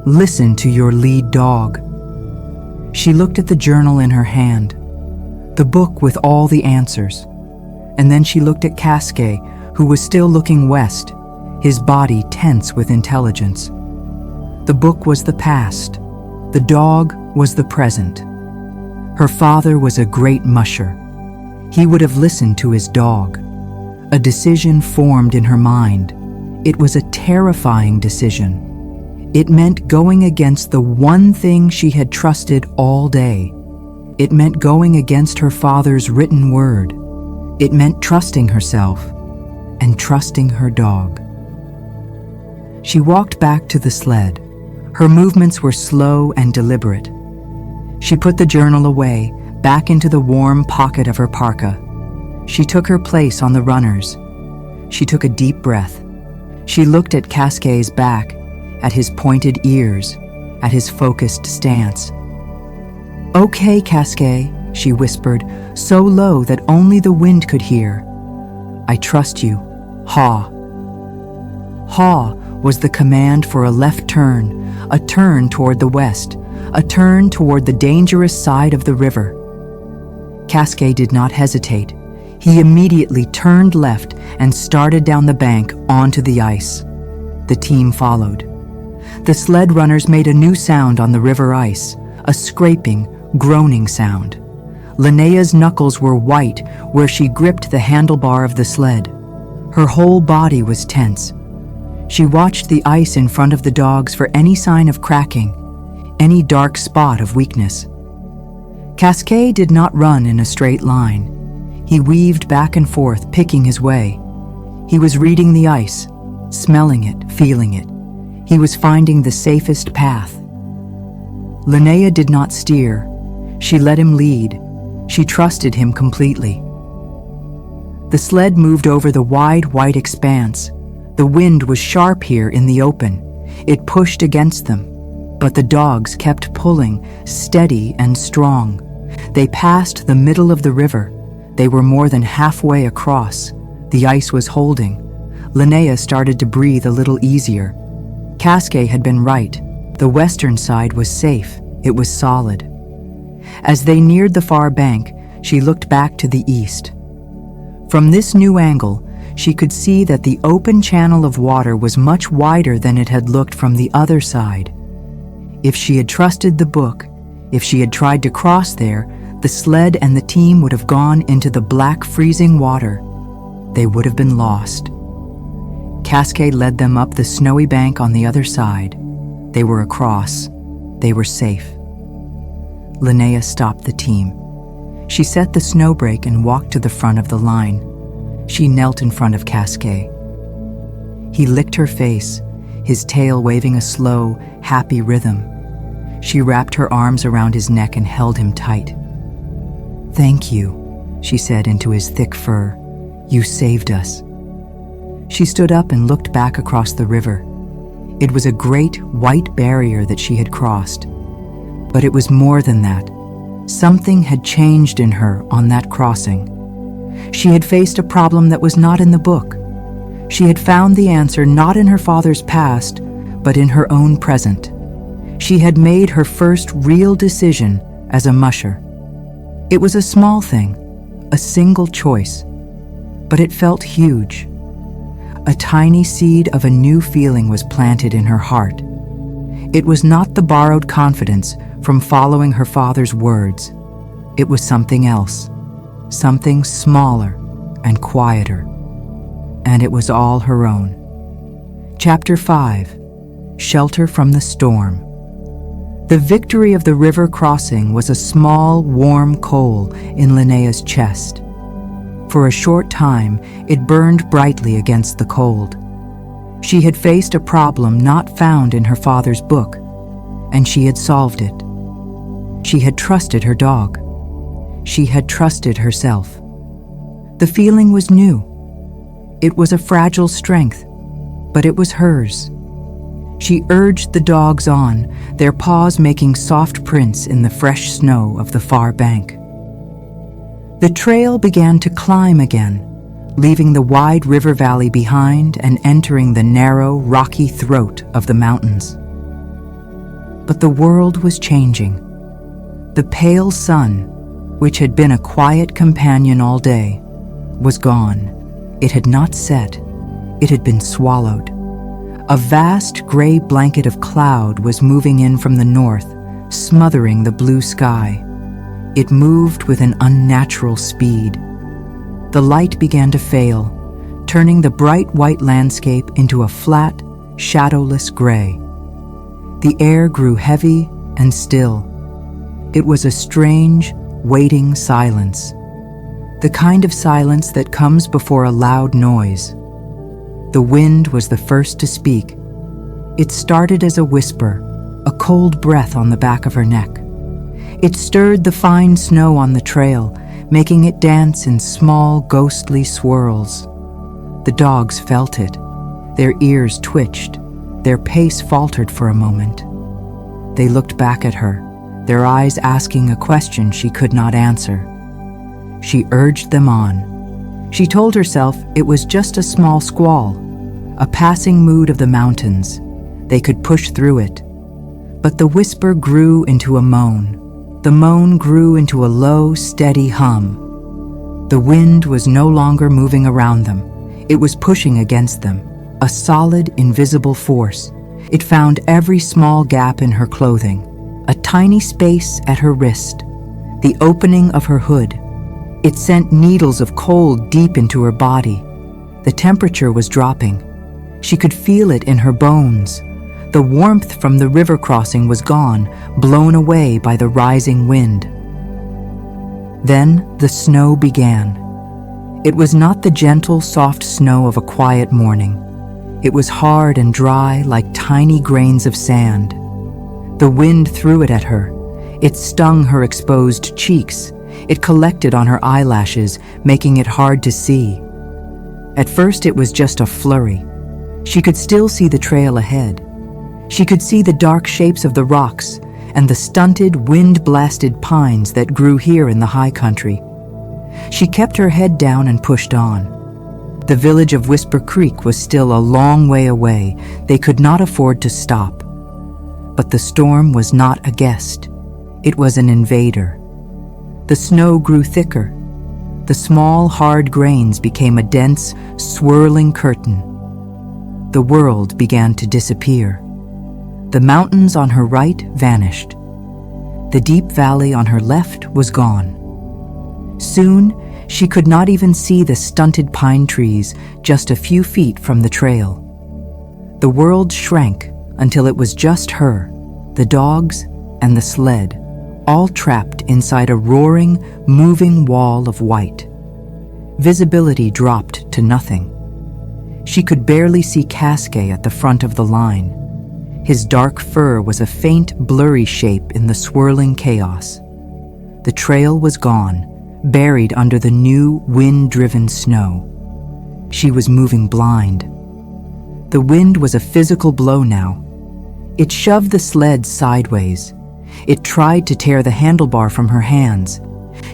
Listen to your lead dog. She looked at the journal in her hand, the book with all the answers. And then she looked at Kaskae, who was still looking west, his body tense with intelligence. The book was the past. The dog was the present. Her father was a great musher. He would have listened to his dog. A decision formed in her mind. It was a terrifying decision. It meant going against the one thing she had trusted all day. It meant going against her father's written word. It meant trusting herself and trusting her dog. She walked back to the sled. Her movements were slow and deliberate. She put the journal away, back into the warm pocket of her parka. She took her place on the runners. She took a deep breath. She looked at Kaskae's back, at his pointed ears, at his focused stance. "Okay, Kaskae," she whispered, so low that only the wind could hear. "I trust you. Haw." Haw was the command for a left turn, a turn toward the west, a turn toward the dangerous side of the river. Kaskae did not hesitate. He immediately turned left and started down the bank onto the ice. The team followed. The sled runners made a new sound on the river ice, a scraping, groaning sound. Linnea's knuckles were white where she gripped the handlebar of the sled. Her whole body was tense. She watched the ice in front of the dogs for any sign of cracking, any dark spot of weakness. Kaskae did not run in a straight line. He weaved back and forth, picking his way. He was reading the ice, smelling it, feeling it. He was finding the safest path. Linnea did not steer. She let him lead. She trusted him completely. The sled moved over the wide, white expanse. The wind was sharp here in the open. It pushed against them, but the dogs kept pulling, steady and strong. They passed the middle of the river. They were more than halfway across. The ice was holding. Linnea started to breathe a little easier. Kaskae had been right. The western side was safe. It was solid. As they neared the far bank, she looked back to the east. From this new angle, she could see that the open channel of water was much wider than it had looked from the other side. If she had trusted the book, if she had tried to cross there, the sled and the team would have gone into the black, freezing water. They would have been lost. Kaskae led them up the snowy bank on the other side. They were across. They were safe. Linnea stopped the team. She set the snow brake and walked to the front of the line. She knelt in front of Kaskae. He licked her face, his tail waving a slow, happy rhythm. She wrapped her arms around his neck and held him tight. "Thank you," she said into his thick fur. "You saved us." She stood up and looked back across the river. It was a great white barrier that she had crossed. But it was more than that. Something had changed in her on that crossing. She had faced a problem that was not in the book. She had found the answer not in her father's past, but in her own present. She had made her first real decision as a musher. It was a small thing, a single choice, but it felt huge. A tiny seed of a new feeling was planted in her heart. It was not the borrowed confidence from following her father's words. It was something else, something smaller and quieter. And it was all her own. Chapter 5: Shelter from the Storm. The victory of the river crossing was a small, warm coal in Linnea's chest. For a short time, it burned brightly against the cold. She had faced a problem not found in her father's book, and she had solved it. She had trusted her dog. She had trusted herself. The feeling was new. It was a fragile strength, but it was hers. She urged the dogs on, their paws making soft prints in the fresh snow of the far bank. The trail began to climb again, leaving the wide river valley behind and entering the narrow, rocky throat of the mountains. But the world was changing. The pale sun, which had been a quiet companion all day, was gone. It had not set. It had been swallowed. A vast gray blanket of cloud was moving in from the north, smothering the blue sky. It moved with an unnatural speed. The light began to fail, turning the bright white landscape into a flat, shadowless gray. The air grew heavy and still. It was a strange, waiting silence. The kind of silence that comes before a loud noise. The wind was the first to speak. It started as a whisper, a cold breath on the back of her neck. It stirred the fine snow on the trail, making it dance in small, ghostly swirls. The dogs felt it. Their ears twitched. Their pace faltered for a moment. They looked back at her, their eyes asking a question she could not answer. She urged them on. She told herself it was just a small squall, a passing mood of the mountains. They could push through it. But the whisper grew into a moan. The moan grew into a low, steady hum. The wind was no longer moving around them. It was pushing against them, a solid, invisible force. It found every small gap in her clothing, a tiny space at her wrist, the opening of her hood. It sent needles of cold deep into her body. The temperature was dropping. She could feel it in her bones. The warmth from the river crossing was gone, blown away by the rising wind. Then the snow began. It was not the gentle, soft snow of a quiet morning. It was hard and dry like tiny grains of sand. The wind threw it at her. It stung her exposed cheeks. It collected on her eyelashes, making it hard to see. At first it was just a flurry. She could still see the trail ahead. She could see the dark shapes of the rocks and the stunted, wind-blasted pines that grew here in the high country. She kept her head down and pushed on. The village of Whisper Creek was still a long way away. They could not afford to stop. But the storm was not a guest. It was an invader. The snow grew thicker. The small, hard grains became a dense, swirling curtain. The world began to disappear. The mountains on her right vanished. The deep valley on her left was gone. Soon, she could not even see the stunted pine trees just a few feet from the trail. The world shrank until it was just her, the dogs, and the sled, all trapped inside a roaring, moving wall of white. Visibility dropped to nothing. She could barely see Kaskae at the front of the line. His dark fur was a faint, blurry shape in the swirling chaos. The trail was gone, buried under the new, wind-driven snow. She was moving blind. The wind was a physical blow now. It shoved the sled sideways. It tried to tear the handlebar from her hands.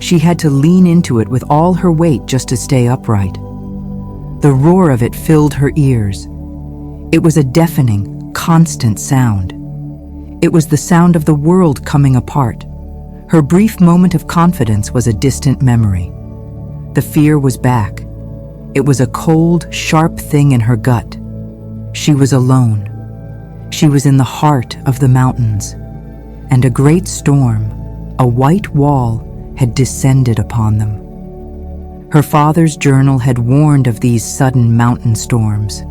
She had to lean into it with all her weight just to stay upright. The roar of it filled her ears. It was a deafening, constant sound. It was the sound of the world coming apart. Her brief moment of confidence was a distant memory. The fear was back. It was a cold, sharp thing in her gut. She was alone. She was in the heart of the mountains. And a great storm, a white wall, had descended upon them. Her father's journal had warned of these sudden mountain storms.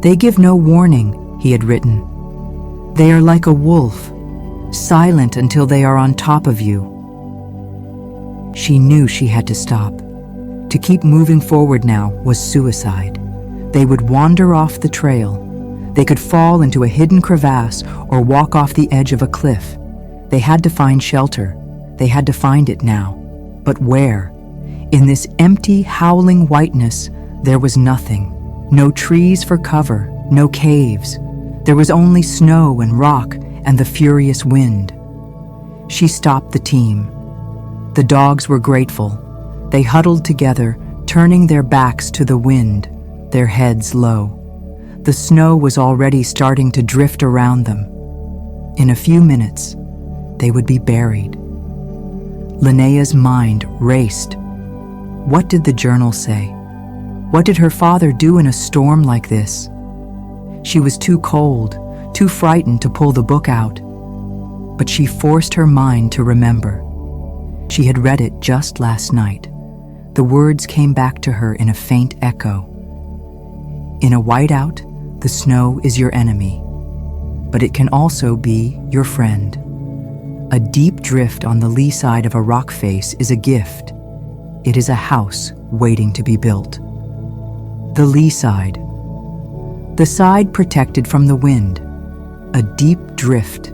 "They give no warning," he had written. "They are like a wolf, silent until they are on top of you." She knew she had to stop. To keep moving forward now was suicide. They would wander off the trail. They could fall into a hidden crevasse or walk off the edge of a cliff. They had to find shelter. They had to find it now. But where? In this empty, howling whiteness, there was nothing. No trees for cover, no caves. There was only snow and rock and the furious wind. She stopped the team. The dogs were grateful. They huddled together, turning their backs to the wind, their heads low. The snow was already starting to drift around them. In a few minutes, they would be buried. Linnea's mind raced. What did the journal say? What did her father do in a storm like this? She was too cold, too frightened to pull the book out. But she forced her mind to remember. She had read it just last night. The words came back to her in a faint echo. "In a whiteout, the snow is your enemy. but it can also be your friend. A deep drift on the lee side of a rock face is a gift. It is a house waiting to be built. The lee side. The side protected from the wind. A deep drift.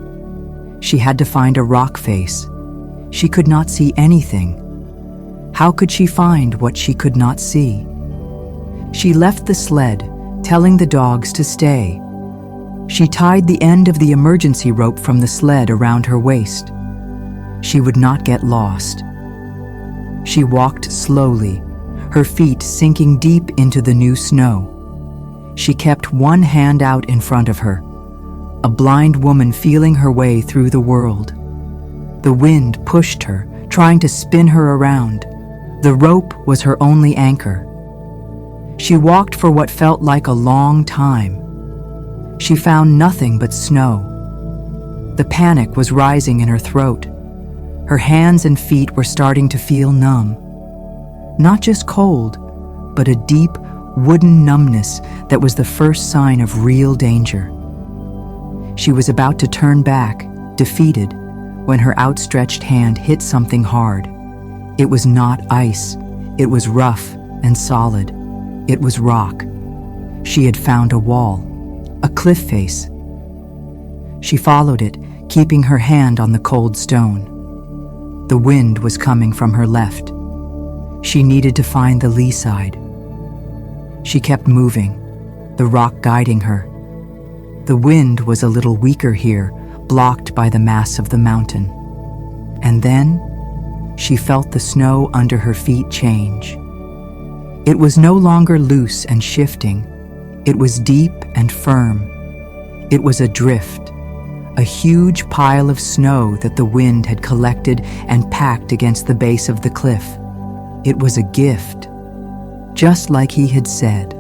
She had to find a rock face. She could not see anything. How could she find what she could not see? She left the sled, telling the dogs to stay. She tied the end of the emergency rope from the sled around her waist. She would not get lost. She walked slowly, her feet sinking deep into the new snow. She kept one hand out in front of her, a blind woman feeling her way through the world. The wind pushed her, trying to spin her around. The rope was her only anchor. She walked for what felt like a long time. She found nothing but snow. The panic was rising in her throat. Her hands and feet were starting to feel numb. Not just cold, but a deep, wooden numbness that was the first sign of real danger. She was about to turn back, defeated, when her outstretched hand hit something hard. It was not ice. It was rough and solid. It was rock. She had found a wall, a cliff face. She followed it, keeping her hand on the cold stone. The wind was coming from her left. She needed to find the lee side. She kept moving, the rock guiding her. The wind was a little weaker here, blocked by the mass of the mountain. And then she felt the snow under her feet change. It was no longer loose and shifting. It was deep and firm. It was a drift, a huge pile of snow that the wind had collected and packed against the base of the cliff. It was a gift, just like he had said.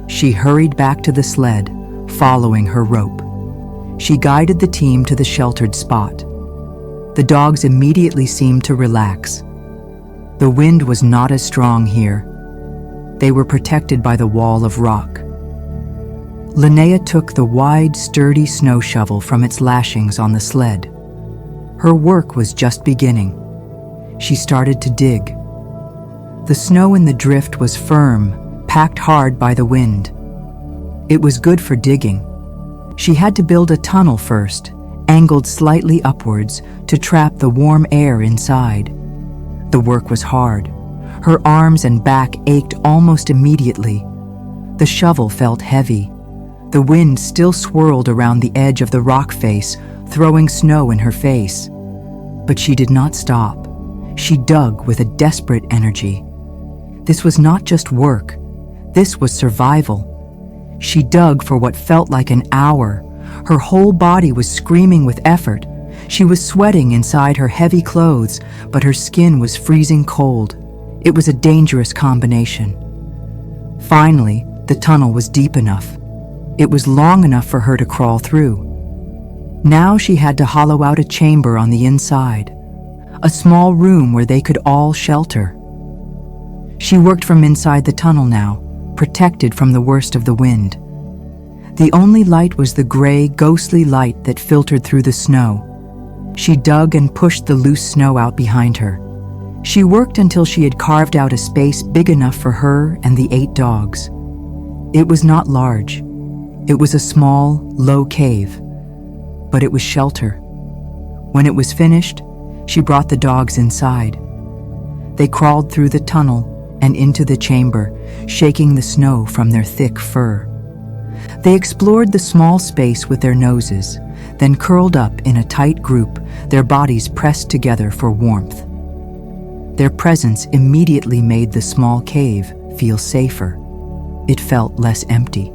She hurried back to the sled, following her rope. She guided the team to the sheltered spot. The dogs immediately seemed to relax. The wind was not as strong here. They were protected by the wall of rock. Linnea took the wide, sturdy snow shovel from its lashings on the sled. Her work was just beginning. She started to dig. The snow in the drift was firm, packed hard by the wind. It was good for digging. She had to build a tunnel first, angled slightly upwards to trap the warm air inside. The work was hard. Her arms and back ached almost immediately. The shovel felt heavy. The wind still swirled around the edge of the rock face, throwing snow in her face. But she did not stop. She dug with a desperate energy. This was not just work. This was survival. She dug for what felt like an hour. Her whole body was screaming with effort. She was sweating inside her heavy clothes, but her skin was freezing cold. It was a dangerous combination. Finally, the tunnel was deep enough. It was long enough for her to crawl through. Now she had to hollow out a chamber on the inside, a small room where they could all shelter. She worked from inside the tunnel now, protected from the worst of the wind. The only light was the gray, ghostly light that filtered through the snow. She dug and pushed the loose snow out behind her. She worked until she had carved out a space big enough for her and the 8 dogs. It was not large. It was a small, low cave, but it was shelter. When it was finished, she brought the dogs inside. They crawled through the tunnel and into the chamber, shaking the snow from their thick fur. They explored the small space with their noses, then curled up in a tight group, their bodies pressed together for warmth. Their presence immediately made the small cave feel safer. It felt less empty.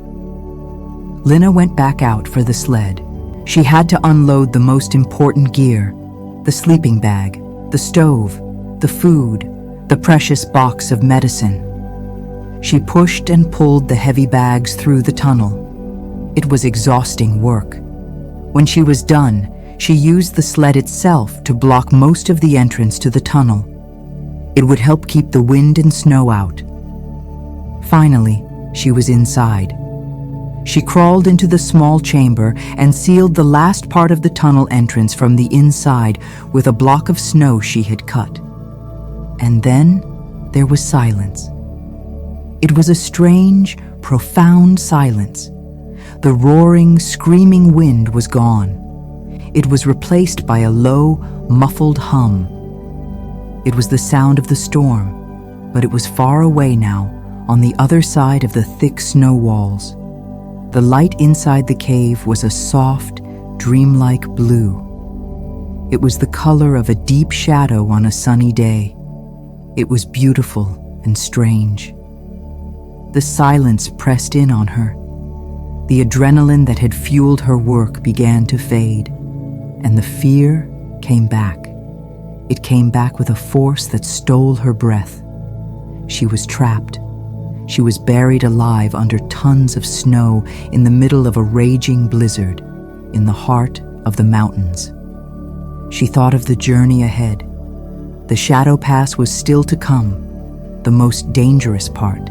Linnea went back out for the sled. She had to unload the most important gear: the sleeping bag, the stove, the food, the precious box of medicine. She pushed and pulled the heavy bags through the tunnel. It was exhausting work. When she was done, she used the sled itself to block most of the entrance to the tunnel. It would help keep the wind and snow out. Finally, she was inside. She crawled into the small chamber and sealed the last part of the tunnel entrance from the inside with a block of snow she had cut. And then there was silence. It was a strange, profound silence. The roaring, screaming wind was gone. It was replaced by a low, muffled hum. It was the sound of the storm, but it was far away now, on the other side of the thick snow walls. The light inside the cave was a soft, dreamlike blue. It was the color of a deep shadow on a sunny day. It was beautiful and strange. The silence pressed in on her. The adrenaline that had fueled her work began to fade, and the fear came back. It came back with a force that stole her breath. She was trapped. She was buried alive under tons of snow in the middle of a raging blizzard, in the heart of the mountains. She thought of the journey ahead. The Shadow Pass was still to come, the most dangerous part.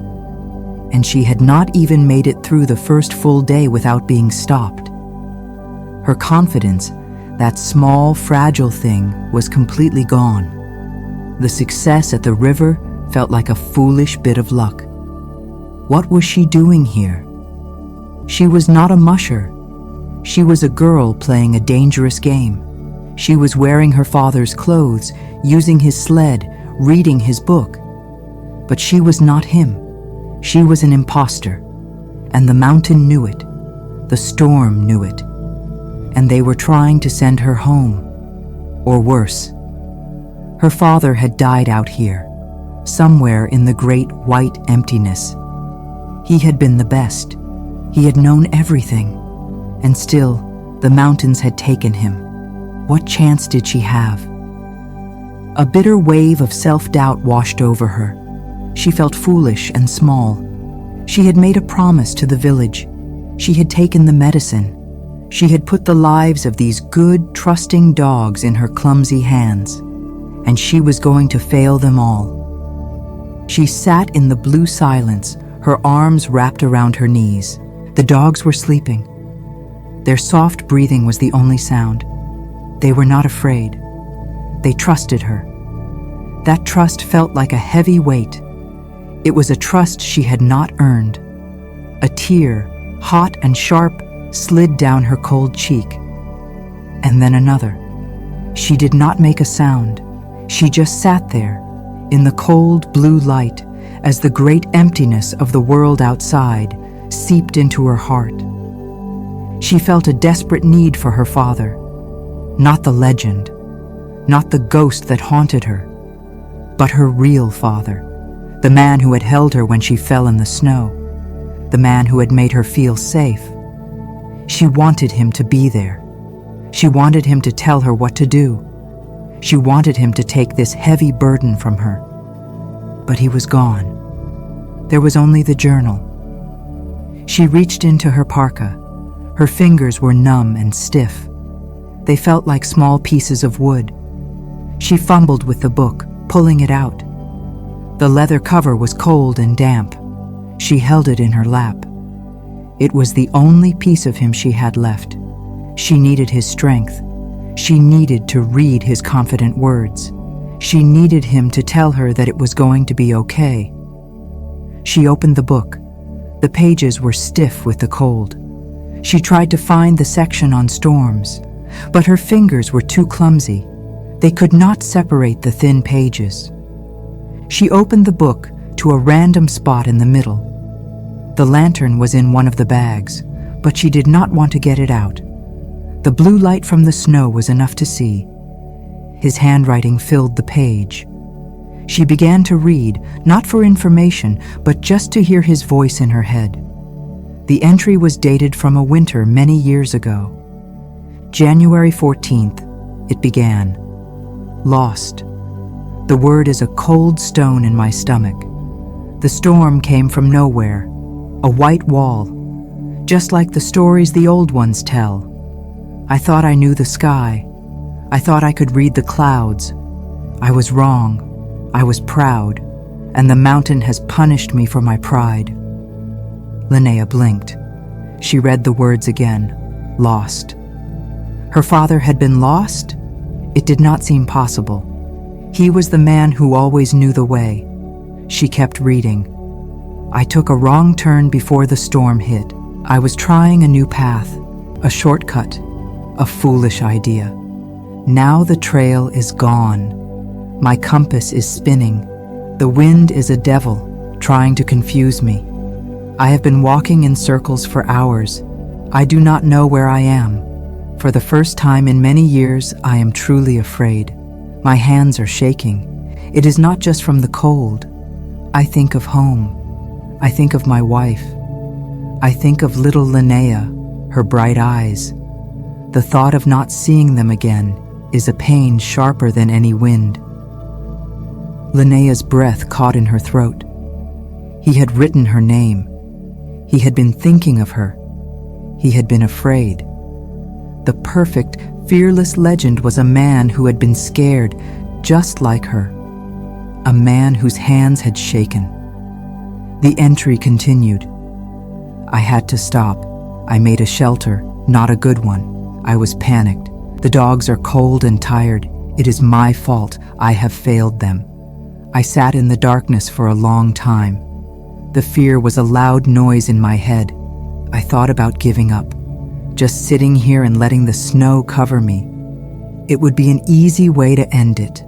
And she had not even made it through the first full day without being stopped. Her confidence, that small, fragile thing, was completely gone. The success at the river felt like a foolish bit of luck. What was she doing here? She was not a musher. She was a girl playing a dangerous game. She was wearing her father's clothes, using his sled, reading his book. But she was not him. She was an imposter, and the mountain knew it. The storm knew it. And they were trying to send her home, or worse. Her father had died out here, somewhere in the great white emptiness. He had been the best. He had known everything. And still, the mountains had taken him. What chance did she have? A bitter wave of self-doubt washed over her. She felt foolish and small. She had made a promise to the village. She had taken the medicine. She had put the lives of these good, trusting dogs in her clumsy hands. And she was going to fail them all. She sat in the blue silence, her arms wrapped around her knees. The dogs were sleeping. Their soft breathing was the only sound. They were not afraid. They trusted her. That trust felt like a heavy weight. It was a trust she had not earned. A tear, hot and sharp, slid down her cold cheek. And then another. She did not make a sound. She just sat there, in the cold blue light, as the great emptiness of the world outside seeped into her heart. She felt a desperate need for her father. Not the legend, not the ghost that haunted her, but her real father, the man who had held her when she fell in the snow, the man who had made her feel safe. She wanted him to be there. She wanted him to tell her what to do. She wanted him to take this heavy burden from her. But he was gone. There was only the journal. She reached into her parka. Her fingers were numb and stiff. They felt like small pieces of wood. She fumbled with the book, pulling it out. The leather cover was cold and damp. She held it in her lap. It was the only piece of him she had left. She needed his strength. She needed to read his confident words. She needed him to tell her that it was going to be okay. She opened the book. The pages were stiff with the cold. She tried to find the section on storms, but her fingers were too clumsy. They could not separate the thin pages. She opened the book to a random spot in the middle. The lantern was in one of the bags, but she did not want to get it out. The blue light from the snow was enough to see. His handwriting filled the page. She began to read, not for information, but just to hear his voice in her head. The entry was dated from a winter many years ago. January 14th, it began. Lost. The word is a cold stone in my stomach. The storm came from nowhere. A white wall. Just like the stories the old ones tell. I thought I knew the sky. I thought I could read the clouds. I was wrong. I was proud. And the mountain has punished me for my pride. Linnea blinked. She read the words again. Lost. Her father had been lost? It did not seem possible. He was the man who always knew the way. She kept reading. I took a wrong turn before the storm hit. I was trying a new path, a shortcut, a foolish idea. Now the trail is gone. My compass is spinning. The wind is a devil, trying to confuse me. I have been walking in circles for hours. I do not know where I am. For the first time in many years, I am truly afraid. My hands are shaking. It is not just from the cold. I think of home. I think of my wife. I think of little Linnea, her bright eyes. The thought of not seeing them again is a pain sharper than any wind. Linnea's breath caught in her throat. He had written her name. He had been thinking of her. He had been afraid. The perfect, fearless legend was a man who had been scared, just like her. A man whose hands had shaken. The entry continued. I had to stop. I made a shelter, not a good one. I was panicked. The dogs are cold and tired. It is my fault. I have failed them. I sat in the darkness for a long time. The fear was a loud noise in my head. I thought about giving up, just sitting here and letting the snow cover me. It would be an easy way to end it,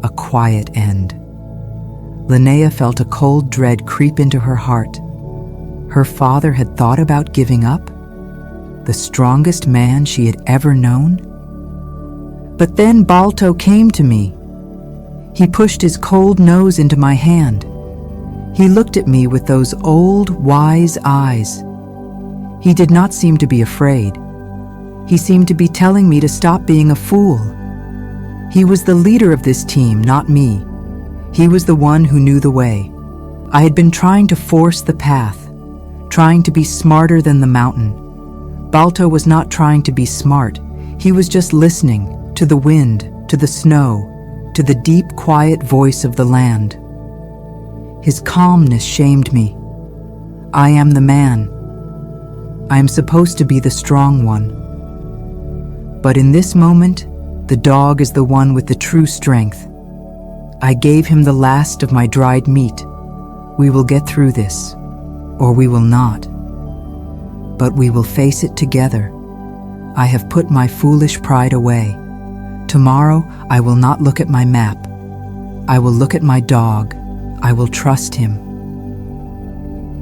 a quiet end. Linnea felt a cold dread creep into her heart. Her father had thought about giving up? The strongest man she had ever known? But then Balto came to me. He pushed his cold nose into my hand. He looked at me with those old, wise eyes. He did not seem to be afraid. He seemed to be telling me to stop being a fool. He was the leader of this team, not me. He was the one who knew the way. I had been trying to force the path, trying to be smarter than the mountain. Balto was not trying to be smart. He was just listening to the wind, to the snow, to the deep, quiet voice of the land. His calmness shamed me. I am the man. I am supposed to be the strong one. But in this moment, the dog is the one with the true strength. I gave him the last of my dried meat. We will get through this, or we will not. But we will face it together. I have put my foolish pride away. Tomorrow, I will not look at my map. I will look at my dog. I will trust him.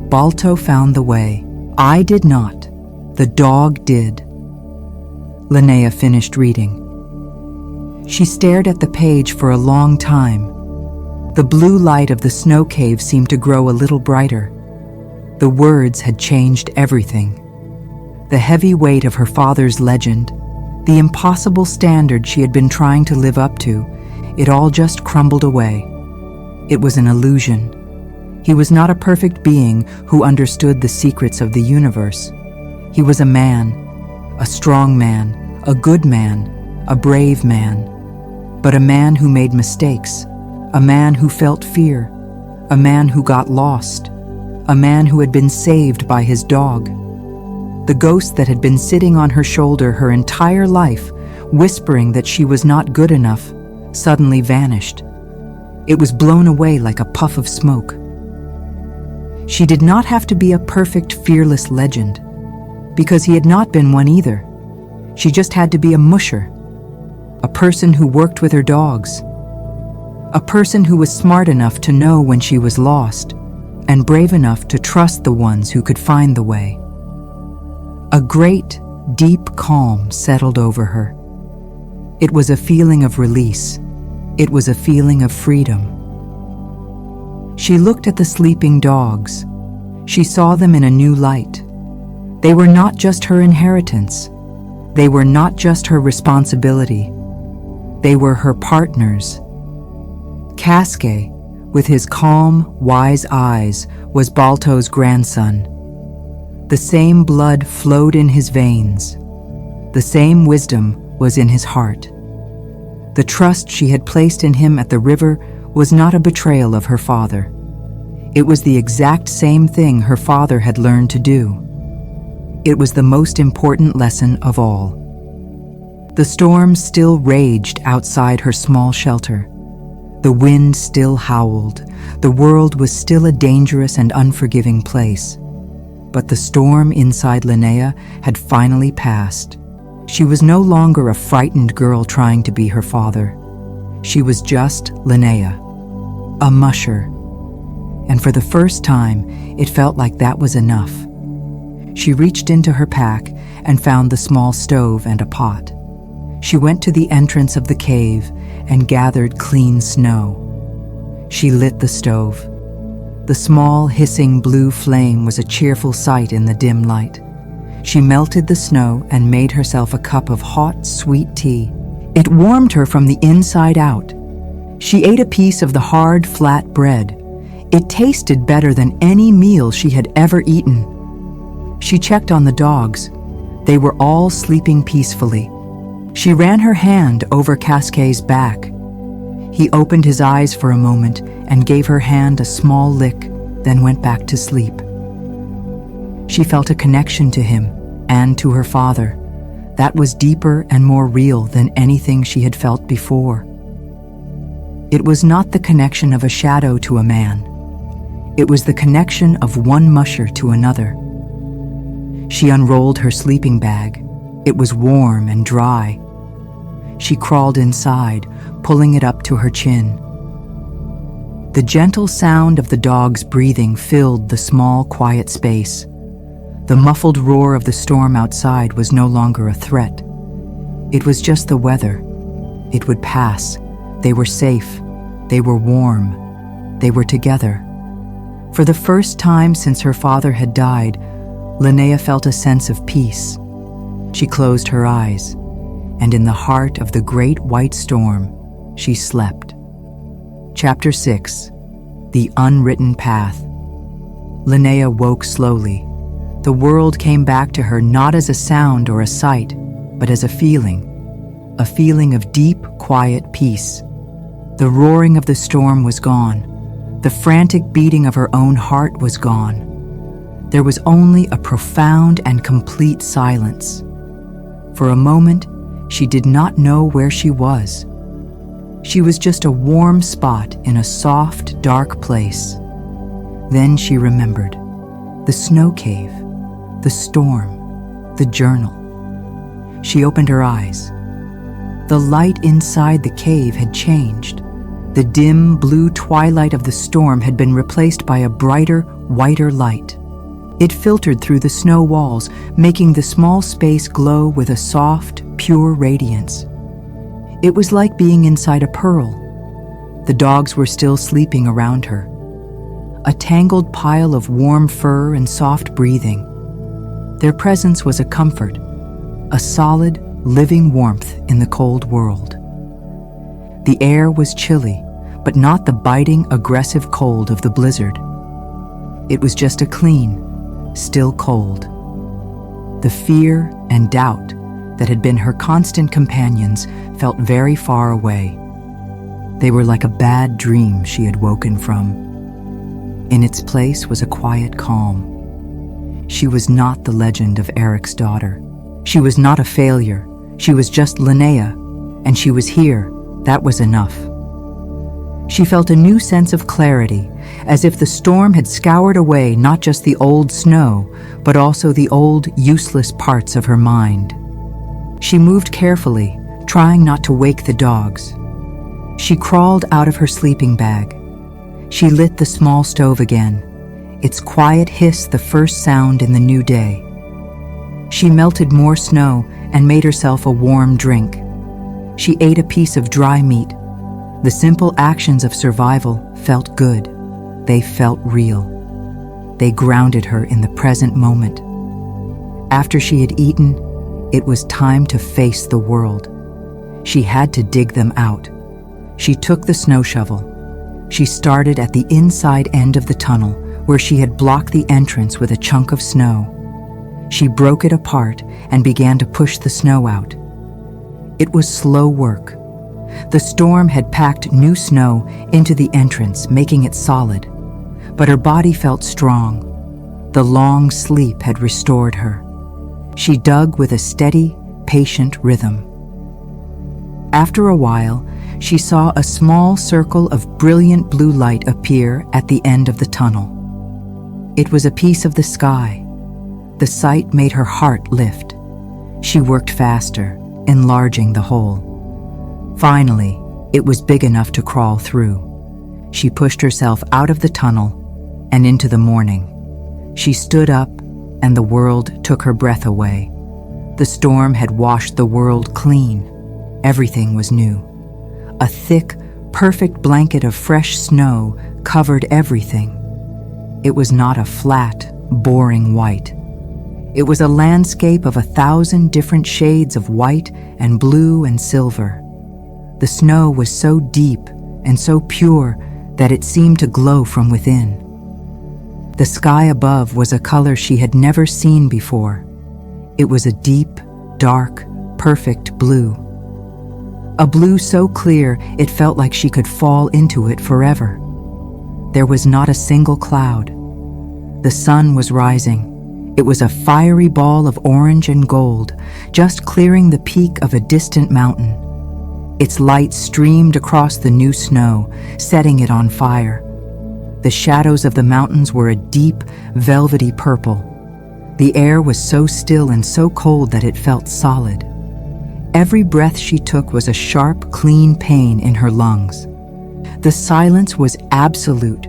Balto found the way. I did not. The dog did. Linnea finished reading. She stared at the page for a long time. The blue light of the snow cave seemed to grow a little brighter. The words had changed everything. The heavy weight of her father's legend, the impossible standard she had been trying to live up to, it all just crumbled away. It was an illusion. He was not a perfect being who understood the secrets of the universe. He was a man, a strong man, a good man, a brave man, but a man who made mistakes, a man who felt fear, a man who got lost, a man who had been saved by his dog. The ghost that had been sitting on her shoulder her entire life, whispering that she was not good enough, suddenly vanished. It was blown away like a puff of smoke. She did not have to be a perfect, fearless legend, because he had not been one either. She just had to be a musher, a person who worked with her dogs, a person who was smart enough to know when she was lost, and brave enough to trust the ones who could find the way. A great, deep calm settled over her. It was a feeling of release. It was a feeling of freedom. She looked at the sleeping dogs. She saw them in a new light. They were not just her inheritance. They were not just her responsibility. They were her partners. Kaskae, with his calm, wise eyes, was Balto's grandson. The same blood flowed in his veins. The same wisdom was in his heart. The trust she had placed in him at the river was not a betrayal of her father. It was the exact same thing her father had learned to do. It was the most important lesson of all. The storm still raged outside her small shelter. The wind still howled. The world was still a dangerous and unforgiving place. But the storm inside Linnea had finally passed. She was no longer a frightened girl trying to be her father. She was just Linnea, a musher. And for the first time, it felt like that was enough. She reached into her pack and found the small stove and a pot. She went to the entrance of the cave and gathered clean snow. She lit the stove. The small, hissing blue flame was a cheerful sight in the dim light. She melted the snow and made herself a cup of hot, sweet tea. It warmed her from the inside out. She ate a piece of the hard, flat bread. It tasted better than any meal she had ever eaten. She checked on the dogs. They were all sleeping peacefully. She ran her hand over Kaskae's back. He opened his eyes for a moment and gave her hand a small lick, then went back to sleep. She felt a connection to him and to her father that was deeper and more real than anything she had felt before. It was not the connection of a shadow to a man. It was the connection of one musher to another. She unrolled her sleeping bag. It was warm and dry. She crawled inside, pulling it up to her chin. The gentle sound of the dog's breathing filled the small, quiet space. The muffled roar of the storm outside was no longer a threat. It was just the weather. It would pass. They were safe. They were warm. They were together. For the first time since her father had died, Linnea felt a sense of peace. She closed her eyes, and in the heart of the great white storm, she slept. Chapter 6. The Unwritten Path. Linnea woke slowly. The world came back to her not as a sound or a sight, but as a feeling of deep, quiet peace. The roaring of the storm was gone. The frantic beating of her own heart was gone. There was only a profound and complete silence. For a moment, she did not know where she was. She was just a warm spot in a soft, dark place. Then she remembered. The snow cave, the storm, the journal. She opened her eyes. The light inside the cave had changed. The dim, blue twilight of the storm had been replaced by a brighter, whiter light. It filtered through the snow walls, making the small space glow with a soft, pure radiance. It was like being inside a pearl. The dogs were still sleeping around her. A tangled pile of warm fur and soft breathing. Their presence was a comfort, a solid, living warmth in the cold world. The air was chilly, but not the biting, aggressive cold of the blizzard. It was just a clean, still cold. The fear and doubt that had been her constant companions felt very far away. They were like a bad dream she had woken from. In its place was a quiet calm. She was not the legend of Eric's daughter. She was not a failure. She was just Linnea, and she was here. That was enough. She felt a new sense of clarity, as if the storm had scoured away not just the old snow, but also the old, useless parts of her mind. She moved carefully, trying not to wake the dogs. She crawled out of her sleeping bag. She lit the small stove again, its quiet hiss the first sound in the new day. She melted more snow and made herself a warm drink. She ate a piece of dry meat. The simple actions of survival felt good. They felt real. They grounded her in the present moment. After she had eaten, it was time to face the world. She had to dig them out. She took the snow shovel. She started at the inside end of the tunnel, where she had blocked the entrance with a chunk of snow. She broke it apart and began to push the snow out. It was slow work. The storm had packed new snow into the entrance, making it solid. But her body felt strong. The long sleep had restored her. She dug with a steady, patient rhythm. After a while, she saw a small circle of brilliant blue light appear at the end of the tunnel. It was a piece of the sky. The sight made her heart lift. She worked faster, enlarging the hole. Finally, it was big enough to crawl through. She pushed herself out of the tunnel and into the morning. She stood up, and the world took her breath away. The storm had washed the world clean. Everything was new. A thick, perfect blanket of fresh snow covered everything. It was not a flat, boring white. It was a landscape of 1,000 different shades of white and blue and silver. The snow was so deep and so pure that it seemed to glow from within. The sky above was a color she had never seen before. It was a deep, dark, perfect blue. A blue so clear it felt like she could fall into it forever. There was not a single cloud. The sun was rising. It was a fiery ball of orange and gold, just clearing the peak of a distant mountain. Its light streamed across the new snow, setting it on fire. The shadows of the mountains were a deep, velvety purple. The air was so still and so cold that it felt solid. Every breath she took was a sharp, clean pain in her lungs. The silence was absolute.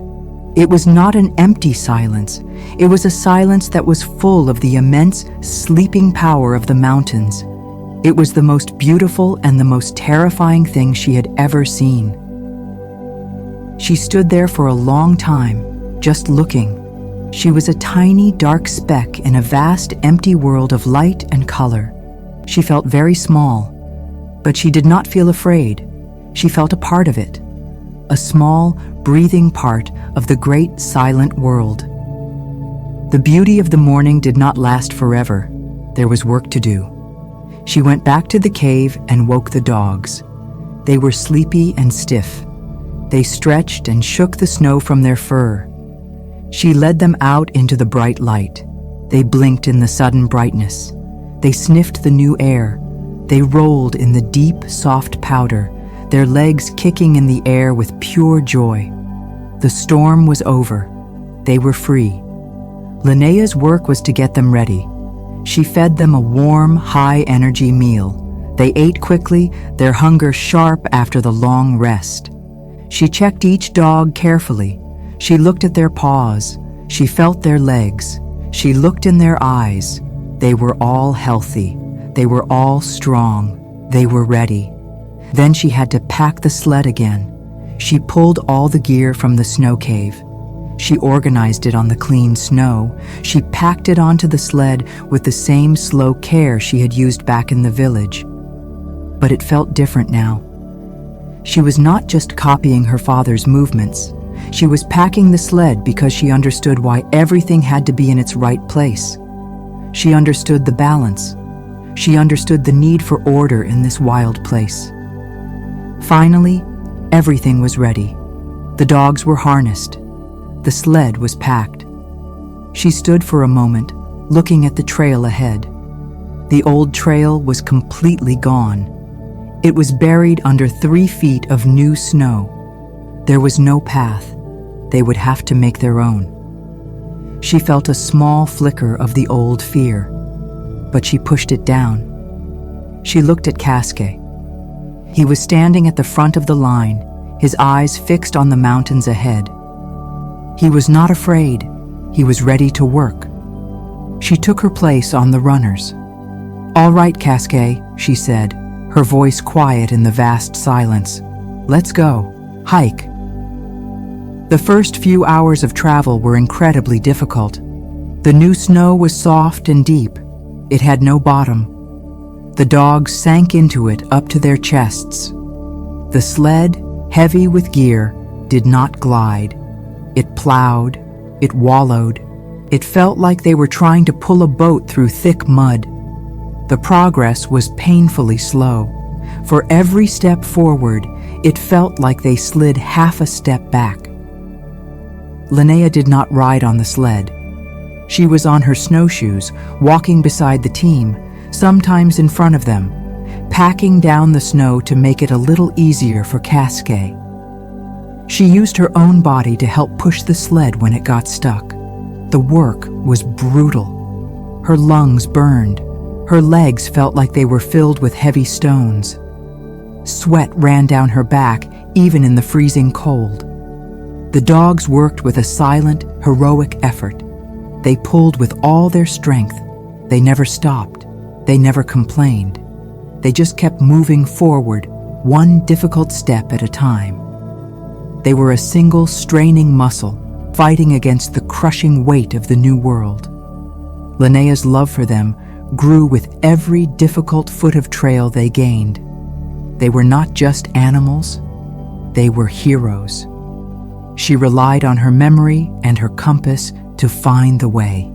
It was not an empty silence. It was a silence that was full of the immense, sleeping power of the mountains. It was the most beautiful and the most terrifying thing she had ever seen. She stood there for a long time, just looking. She was a tiny, dark speck in a vast, empty world of light and color. She felt very small, but she did not feel afraid. She felt a part of it, a small, breathing part of the great, silent world. The beauty of the morning did not last forever. There was work to do. She went back to the cave and woke the dogs. They were sleepy and stiff. They stretched and shook the snow from their fur. She led them out into the bright light. They blinked in the sudden brightness. They sniffed the new air. They rolled in the deep, soft powder, their legs kicking in the air with pure joy. The storm was over. They were free. Linnea's work was to get them ready. She fed them a warm, high-energy meal. They ate quickly, their hunger sharp after the long rest. She checked each dog carefully. She looked at their paws. She felt their legs. She looked in their eyes. They were all healthy. They were all strong. They were ready. Then she had to pack the sled again. She pulled all the gear from the snow cave. She organized it on the clean snow. She packed it onto the sled with the same slow care she had used back in the village. But it felt different now. She was not just copying her father's movements. She was packing the sled because she understood why everything had to be in its right place. She understood the balance. She understood the need for order in this wild place. Finally, everything was ready. The dogs were harnessed. The sled was packed. She stood for a moment, looking at the trail ahead. The old trail was completely gone. It was buried under 3 feet of new snow. There was no path. They would have to make their own. She felt a small flicker of the old fear, but she pushed it down. She looked at Kaskae. He was standing at the front of the line, his eyes fixed on the mountains ahead. He was not afraid. He was ready to work. She took her place on the runners. "All right, Kaskae," she said, her voice quiet in the vast silence. "Let's go. Hike." The first few hours of travel were incredibly difficult. The new snow was soft and deep. It had no bottom. The dogs sank into it up to their chests. The sled, heavy with gear, did not glide. It plowed, it wallowed. It felt like they were trying to pull a boat through thick mud. The progress was painfully slow. For every step forward, it felt like they slid half a step back. Linnea did not ride on the sled. She was on her snowshoes, walking beside the team, sometimes in front of them, packing down the snow to make it a little easier for Kaskae. She used her own body to help push the sled when it got stuck. The work was brutal. Her lungs burned. Her legs felt like they were filled with heavy stones. Sweat ran down her back, even in the freezing cold. The dogs worked with a silent, heroic effort. They pulled with all their strength. They never stopped. They never complained. They just kept moving forward, one difficult step at a time. They were a single straining muscle, fighting against the crushing weight of the new world. Linnea's love for them grew with every difficult foot of trail they gained. They were not just animals, they were heroes. She relied on her memory and her compass to find the way.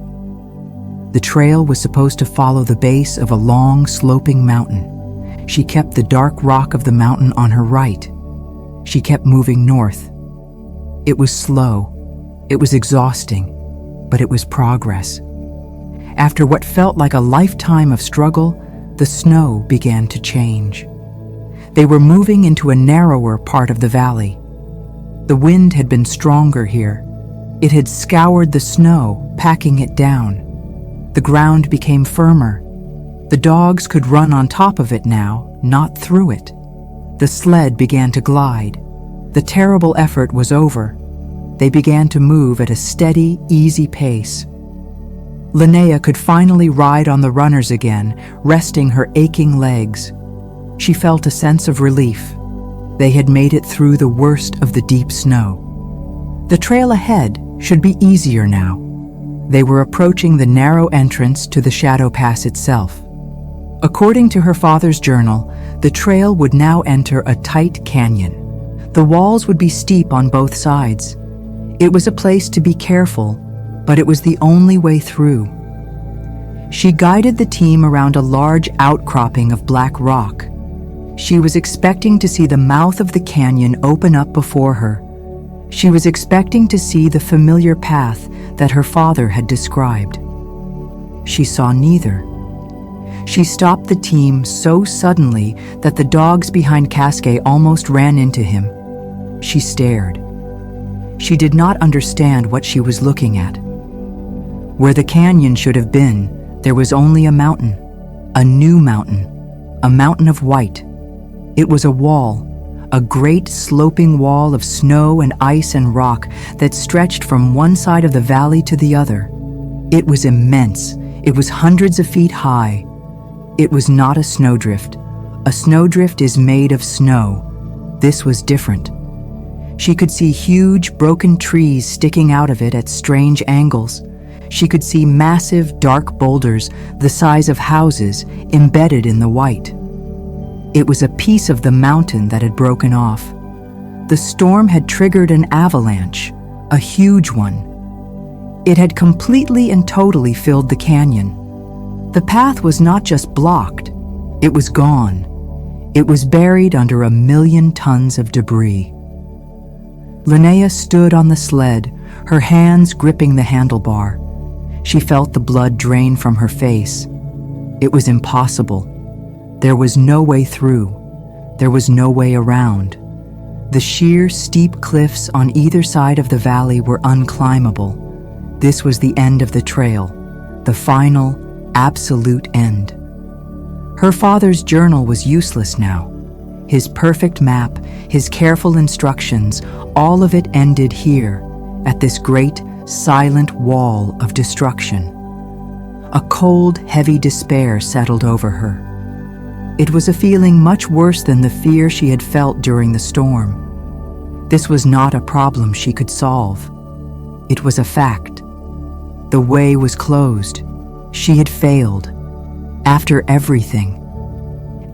The trail was supposed to follow the base of a long, sloping mountain. She kept the dark rock of the mountain on her right. She kept moving north. It was slow, it was exhausting, but it was progress. After what felt like a lifetime of struggle, the snow began to change. They were moving into a narrower part of the valley. The wind had been stronger here. It had scoured the snow, packing it down. The ground became firmer. The dogs could run on top of it now, not through it. The sled began to glide. The terrible effort was over. They began to move at a steady, easy pace. Linnea could finally ride on the runners again, resting her aching legs. She felt a sense of relief. They had made it through the worst of the deep snow. The trail ahead should be easier now. They were approaching the narrow entrance to the Shadow Pass itself. According to her father's journal, the trail would now enter a tight canyon. The walls would be steep on both sides. It was a place to be careful, but it was the only way through. She guided the team around a large outcropping of black rock. She was expecting to see the mouth of the canyon open up before her. She was expecting to see the familiar path that her father had described. She saw neither. She stopped the team so suddenly that the dogs behind Kaskae almost ran into him. She stared. She did not understand what she was looking at. Where the canyon should have been, there was only a mountain, a new mountain, a mountain of white. It was a wall, a great sloping wall of snow and ice and rock that stretched from one side of the valley to the other. It was immense. It was hundreds of feet high. It was not a snowdrift. A snowdrift is made of snow. This was different. She could see huge, broken trees sticking out of it at strange angles. She could see massive, dark boulders the size of houses embedded in the white. It was a piece of the mountain that had broken off. The storm had triggered an avalanche, a huge one. It had completely and totally filled the canyon. The path was not just blocked, it was gone. It was buried under 1,000,000 tons of debris. Linnea stood on the sled, her hands gripping the handlebar. She felt the blood drain from her face. It was impossible. There was no way through. There was no way around. The sheer, steep cliffs on either side of the valley were unclimbable. This was the end of the trail, the final, absolute end. Her father's journal was useless now. His perfect map, his careful instructions, all of it ended here, at this great, silent wall of destruction. A cold, heavy despair settled over her. It was a feeling much worse than the fear she had felt during the storm. This was not a problem she could solve. It was a fact. The way was closed. She had failed. After everything.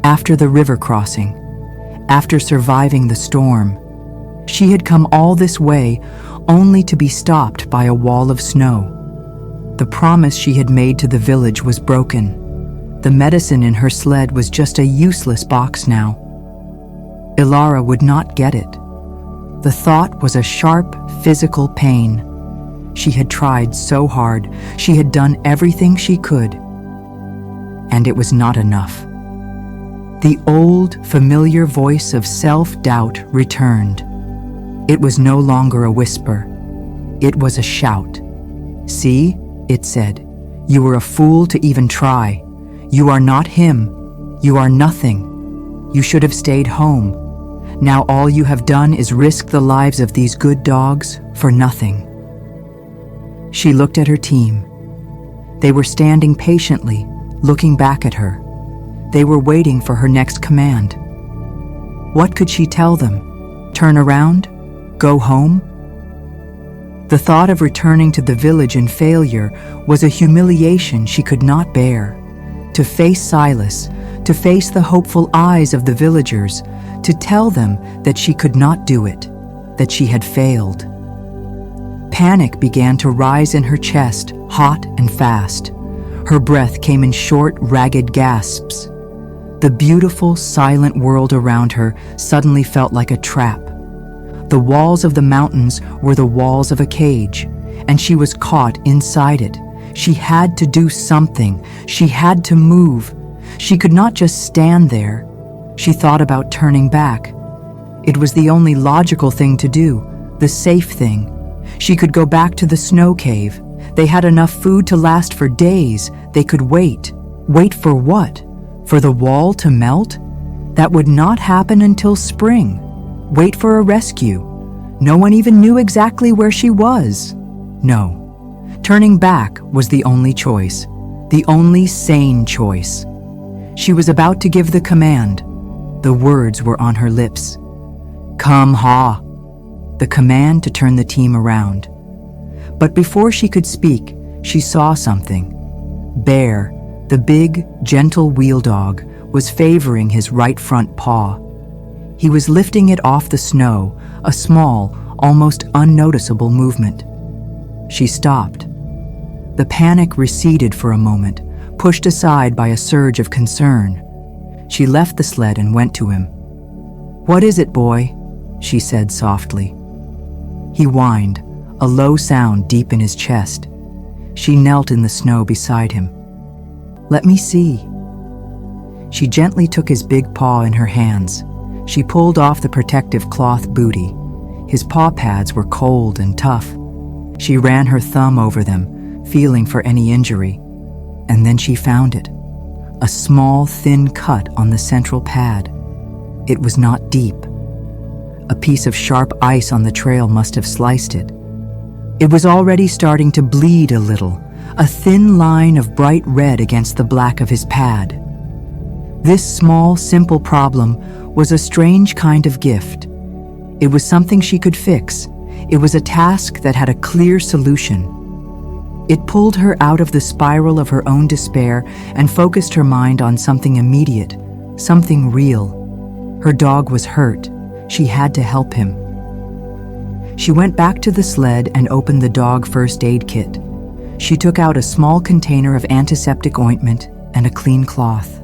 After the river crossing. After surviving the storm. She had come all this way only to be stopped by a wall of snow. The promise she had made to the village was broken. The medicine in her sled was just a useless box now. Ilara would not get it. The thought was a sharp, physical pain. She had tried so hard. She had done everything she could. And it was not enough. The old, familiar voice of self-doubt returned. It was no longer a whisper. It was a shout. "See," it said, "you were a fool to even try. You are not him. You are nothing. You should have stayed home. Now all you have done is risk the lives of these good dogs for nothing." She looked at her team. They were standing patiently, looking back at her. They were waiting for her next command. What could she tell them? Turn around? Go home? The thought of returning to the village in failure was a humiliation she could not bear. To face Silas, to face the hopeful eyes of the villagers, to tell them that she could not do it, that she had failed. Panic began to rise in her chest, hot and fast. Her breath came in short, ragged gasps. The beautiful, silent world around her suddenly felt like a trap. The walls of the mountains were the walls of a cage, and she was caught inside it. She had to do something. She had to move. She could not just stand there. She thought about turning back. It was the only logical thing to do, the safe thing. She could go back to the snow cave. They had enough food to last for days. They could wait. Wait for what? For the wall to melt? That would not happen until spring. Wait for a rescue. No one even knew exactly where she was. No. Turning back was the only choice. The only sane choice. She was about to give the command. The words were on her lips. "Come, ha!" The command to turn the team around. But before she could speak, she saw something. Bear, the big, gentle wheel dog, was favoring his right front paw. He was lifting it off the snow, a small, almost unnoticeable movement. She stopped. The panic receded for a moment, pushed aside by a surge of concern. She left the sled and went to him. "What is it, boy?" she said softly. He whined, a low sound deep in his chest. She knelt in the snow beside him. "Let me see." She gently took his big paw in her hands. She pulled off the protective cloth bootie. His paw pads were cold and tough. She ran her thumb over them, feeling for any injury. And then she found it. A small, thin cut on the central pad. It was not deep. A piece of sharp ice on the trail must have sliced it. It was already starting to bleed a little, a thin line of bright red against the black of his pad. This small, simple problem was a strange kind of gift. It was something she could fix. It was a task that had a clear solution. It pulled her out of the spiral of her own despair and focused her mind on something immediate, something real. Her dog was hurt. She had to help him. She went back to the sled and opened the dog first aid kit. She took out a small container of antiseptic ointment and a clean cloth.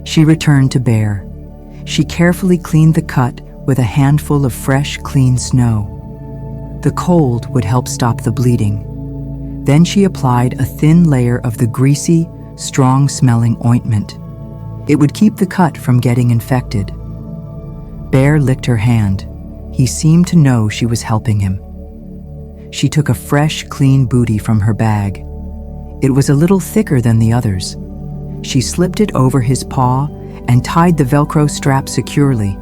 She returned to Bear. She carefully cleaned the cut with a handful of fresh, clean snow. The cold would help stop the bleeding. Then she applied a thin layer of the greasy, strong-smelling ointment. It would keep the cut from getting infected. Bear licked her hand. He seemed to know she was helping him. She took a fresh, clean bootie from her bag. It was a little thicker than the others. She slipped it over his paw and tied the Velcro strap securely.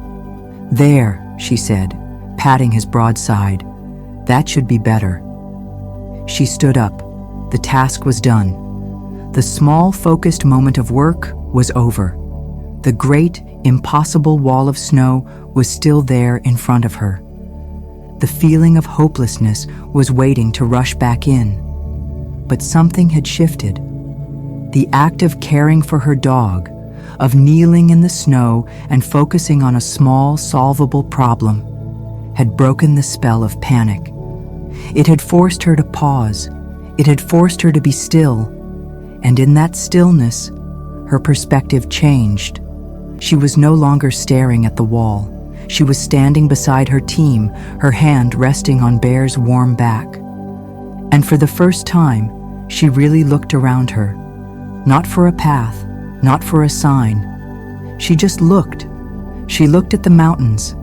"There," she said, patting his broad side. "That should be better." She stood up. The task was done. The small, focused moment of work was over. The great, impossible wall of snow was still there in front of her. The feeling of hopelessness was waiting to rush back in. But something had shifted. The act of caring for her dog, of kneeling in the snow and focusing on a small, solvable problem, had broken the spell of panic. It had forced her to pause. It had forced her to be still. And in that stillness, her perspective changed. She was no longer staring at the wall. She was standing beside her team, her hand resting on Bear's warm back. And for the first time, she really looked around her. Not for a path, not for a sign. She just looked. She looked at the mountains,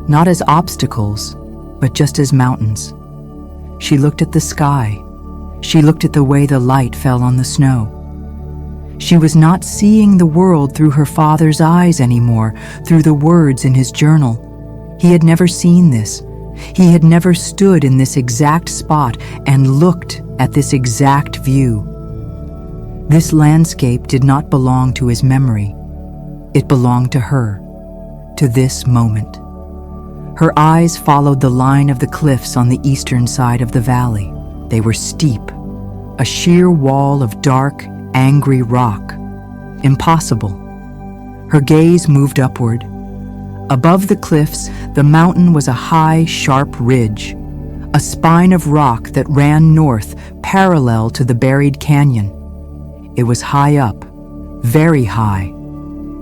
not as obstacles, but just as mountains. She looked at the sky. She looked at the way the light fell on the snow. She was not seeing the world through her father's eyes anymore, through the words in his journal. He had never seen this. He had never stood in this exact spot and looked at this exact view. This landscape did not belong to his memory. It belonged to her, to this moment. Her eyes followed the line of the cliffs on the eastern side of the valley. They were steep, a sheer wall of dark, angry rock. Impossible. Her gaze moved upward. Above the cliffs, the mountain was a high, sharp ridge, a spine of rock that ran north, parallel to the buried canyon. It was high up, very high.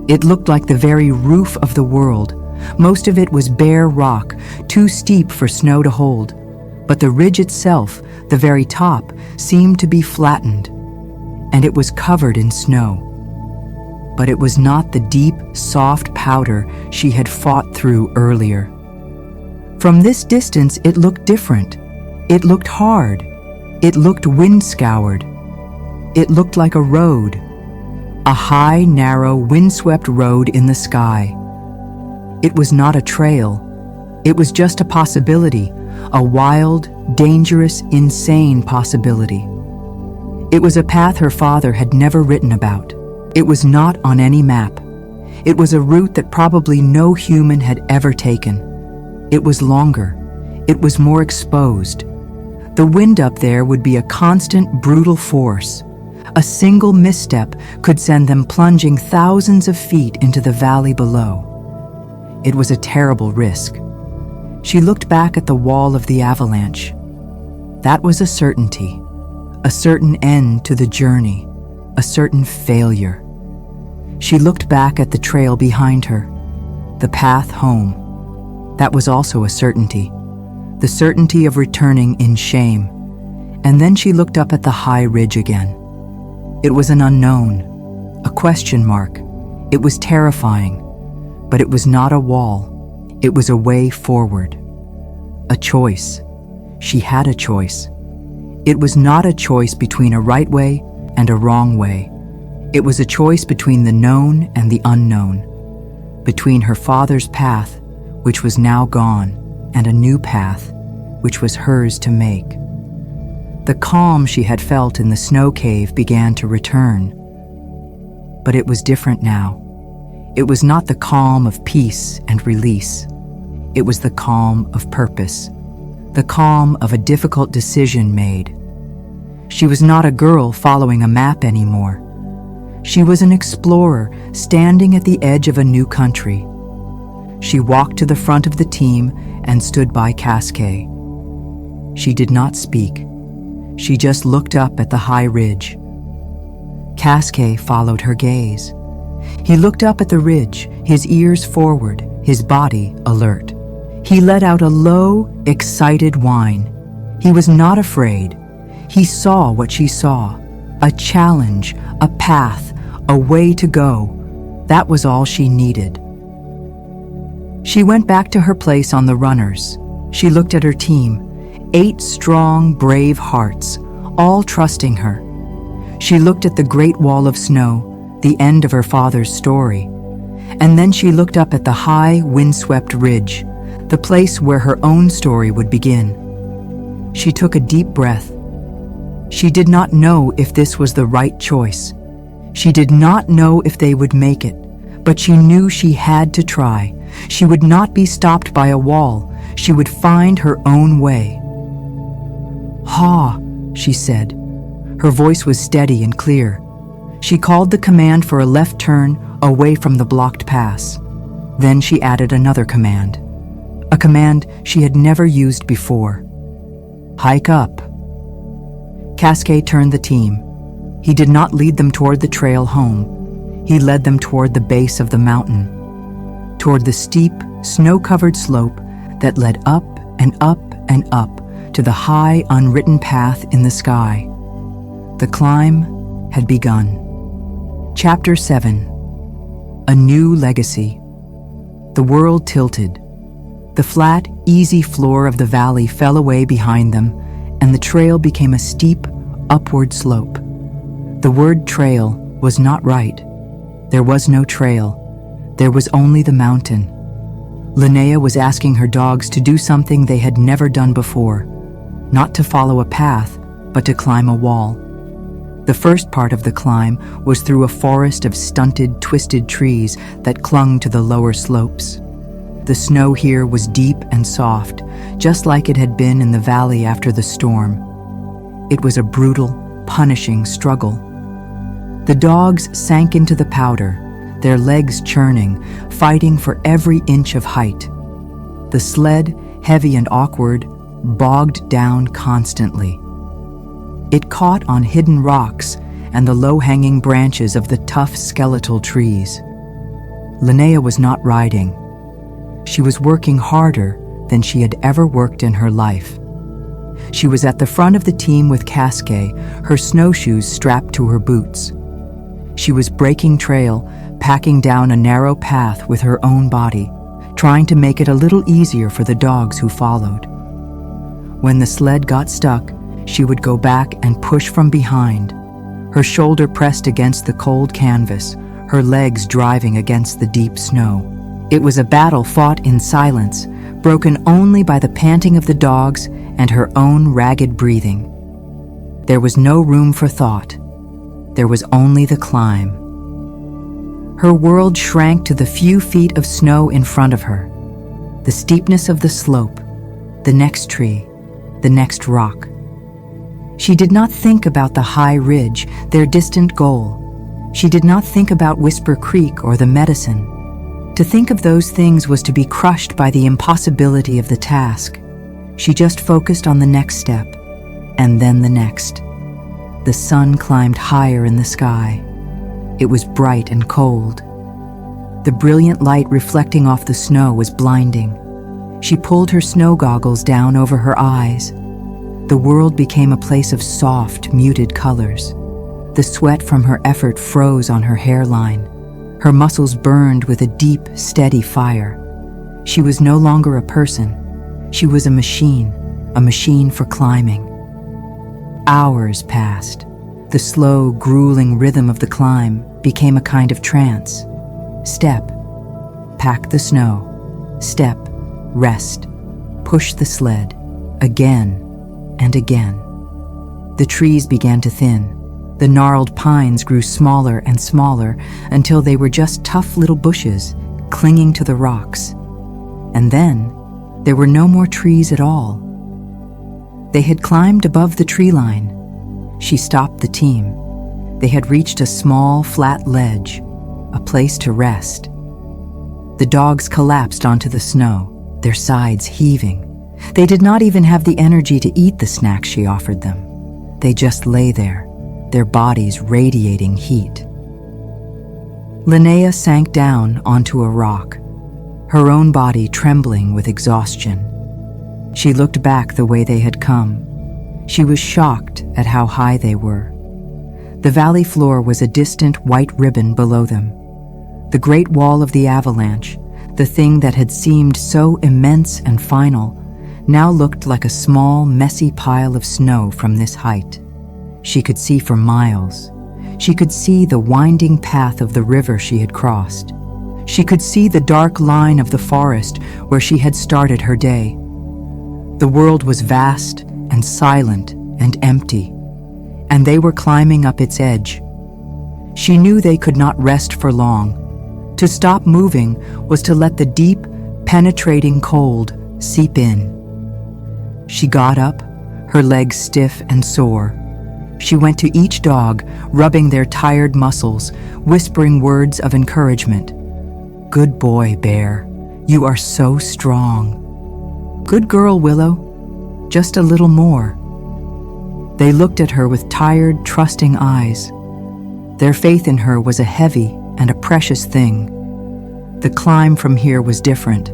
It looked like the very roof of the world. Most of it was bare rock, too steep for snow to hold. But the ridge itself, the very top, seemed to be flattened, and it was covered in snow. But it was not the deep, soft powder she had fought through earlier. From this distance, it looked different. It looked hard. It looked wind-scoured. It looked like a road, a high, narrow, windswept road in the sky. It was not a trail. It was just a possibility, a wild, dangerous, insane possibility. It was a path her father had never written about. It was not on any map. It was a route that probably no human had ever taken. It was longer. It was more exposed. The wind up there would be a constant, brutal force. A single misstep could send them plunging thousands of feet into the valley below. It was a terrible risk. She looked back at the wall of the avalanche. That was a certainty, a certain end to the journey, a certain failure. She looked back at the trail behind her, the path home. That was also a certainty, the certainty of returning in shame. And then she looked up at the high ridge again. It was an unknown, a question mark. It was terrifying, but it was not a wall. It was a way forward, a choice. She had a choice. It was not a choice between a right way and a wrong way. It was a choice between the known and the unknown, between her father's path, which was now gone, and a new path, which was hers to make. The calm she had felt in the snow cave began to return. But it was different now. It was not the calm of peace and release. It was the calm of purpose, the calm of a difficult decision made. She was not a girl following a map anymore. She was an explorer standing at the edge of a new country. She walked to the front of the team and stood by Kaskae. She did not speak. She just looked up at the high ridge. Kaskae followed her gaze. He looked up at the ridge, his ears forward, his body alert. He let out a low, excited whine. He was not afraid. He saw what she saw. A challenge, a path, a way to go. That was all she needed. She went back to her place on the runners. She looked at her team, 8 strong, brave hearts, all trusting her. She looked at the great wall of snow, the end of her father's story. And then she looked up at the high, windswept ridge, the place where her own story would begin. She took a deep breath. She did not know if this was the right choice. She did not know if they would make it, but she knew she had to try. She would not be stopped by a wall. She would find her own way. "Ha," she said. Her voice was steady and clear. She called the command for a left turn away from the blocked pass. Then she added another command, a command she had never used before. "Hike up." Kaskae turned the team. He did not lead them toward the trail home. He led them toward the base of the mountain, toward the steep, snow-covered slope that led up and up and up to the high, unwritten path in the sky. The climb had begun. Chapter 7. A New Legacy. The world tilted. The flat, easy floor of the valley fell away behind them, and the trail became a steep, upward slope. The word trail was not right. There was no trail. There was only the mountain. Linnea was asking her dogs to do something they had never done before, not to follow a path, but to climb a wall. The first part of the climb was through a forest of stunted, twisted trees that clung to the lower slopes. The snow here was deep and soft, just like it had been in the valley after the storm. It was a brutal, punishing struggle. The dogs sank into the powder, their legs churning, fighting for every inch of height. The sled, heavy and awkward, bogged down constantly. It caught on hidden rocks and the low-hanging branches of the tough skeletal trees. Linnea was not riding. She was working harder than she had ever worked in her life. She was at the front of the team with Kaskae, her snowshoes strapped to her boots. She was breaking trail, packing down a narrow path with her own body, trying to make it a little easier for the dogs who followed. When the sled got stuck, she would go back and push from behind, her shoulder pressed against the cold canvas, her legs driving against the deep snow. It was a battle fought in silence, broken only by the panting of the dogs and her own ragged breathing. There was no room for thought. There was only the climb. Her world shrank to the few feet of snow in front of her, the steepness of the slope, the next tree, the next rock. She did not think about the high ridge, their distant goal. She did not think about Whisper Creek or the medicine. To think of those things was to be crushed by the impossibility of the task. She just focused on the next step, and then the next. The sun climbed higher in the sky. It was bright and cold. The brilliant light reflecting off the snow was blinding. She pulled her snow goggles down over her eyes. The world became a place of soft, muted colors. The sweat from her effort froze on her hairline. Her muscles burned with a deep, steady fire. She was no longer a person. She was a machine for climbing. Hours passed. The slow, grueling rhythm of the climb became a kind of trance. Step, pack the snow. Step, rest, push the sled. Again and again. The trees began to thin. The gnarled pines grew smaller and smaller until they were just tough little bushes clinging to the rocks. And then there were no more trees at all. They had climbed above the tree line. She stopped the team. They had reached a small, flat ledge, a place to rest. The dogs collapsed onto the snow, their sides heaving. They did not even have the energy to eat the snacks she offered them. They just lay there, their bodies radiating heat. Linnea sank down onto a rock, her own body trembling with exhaustion. She looked back the way they had come. She was shocked at how high they were. The valley floor was a distant white ribbon below them. The great wall of the avalanche, the thing that had seemed so immense and final, now looked like a small, messy pile of snow from this height. She could see for miles. She could see the winding path of the river she had crossed. She could see the dark line of the forest where she had started her day. The world was vast and silent and empty, and they were climbing up its edge. She knew they could not rest for long. To stop moving was to let the deep, penetrating cold seep in. She got up, her legs stiff and sore. She went to each dog, rubbing their tired muscles, whispering words of encouragement. "Good boy, Bear. You are so strong. Good girl, Willow. Just a little more." They looked at her with tired, trusting eyes. Their faith in her was a heavy and a precious thing. The climb from here was different.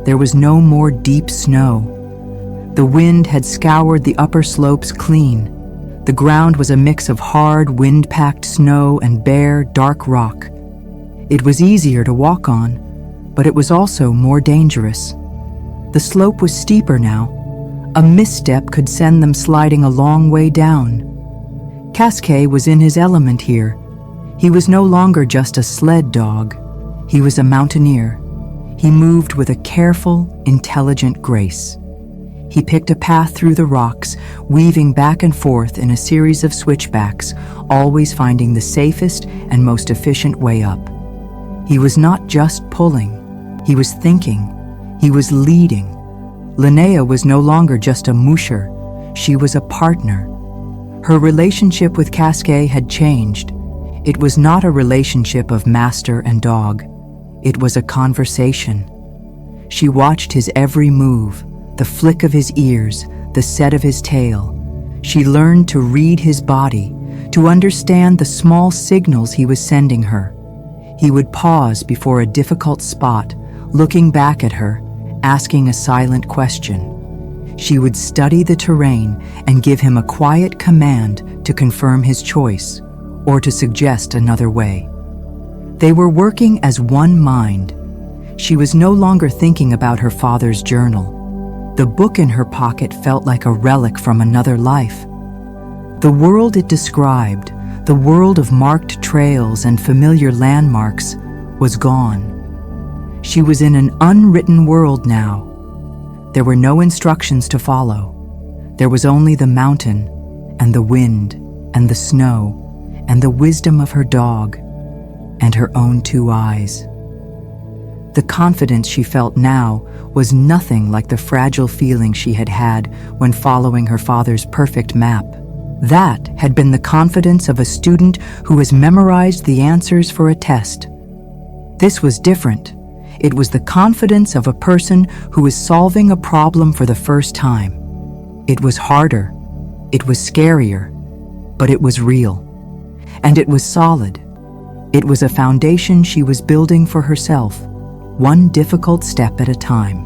There was no more deep snow. The wind had scoured the upper slopes clean. The ground was a mix of hard, wind-packed snow and bare, dark rock. It was easier to walk on, but it was also more dangerous. The slope was steeper now. A misstep could send them sliding a long way down. Kaskae was in his element here. He was no longer just a sled dog. He was a mountaineer. He moved with a careful, intelligent grace. He picked a path through the rocks, weaving back and forth in a series of switchbacks, always finding the safest and most efficient way up. He was not just pulling. He was thinking. He was leading. Linnea was no longer just a musher. She was a partner. Her relationship with Kaskae had changed. It was not a relationship of master and dog. It was a conversation. She watched his every move, the flick of his ears, the set of his tail. She learned to read his body, to understand the small signals he was sending her. He would pause before a difficult spot, looking back at her, asking a silent question. She would study the terrain and give him a quiet command to confirm his choice or to suggest another way. They were working as one mind. She was no longer thinking about her father's journal. The book in her pocket felt like a relic from another life. The world it described, the world of marked trails and familiar landmarks, was gone. She was in an unwritten world now. There were no instructions to follow. There was only the mountain and the wind and the snow and the wisdom of her dog and her own 2 eyes. The confidence she felt now was nothing like the fragile feeling she had had when following her father's perfect map. That had been the confidence of a student who has memorized the answers for a test. This was different. It was the confidence of a person who is solving a problem for the first time. It was harder. It was scarier. But it was real. And it was solid. It was a foundation she was building for herself, one difficult step at a time.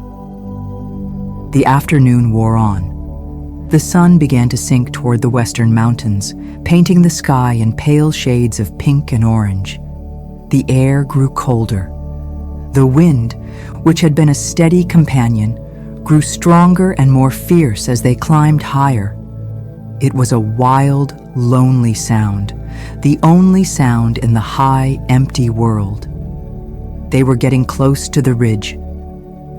The afternoon wore on. The sun began to sink toward the western mountains, painting the sky in pale shades of pink and orange. The air grew colder. The wind, which had been a steady companion, grew stronger and more fierce as they climbed higher. It was a wild, lonely sound, the only sound in the high, empty world. They were getting close to the ridge.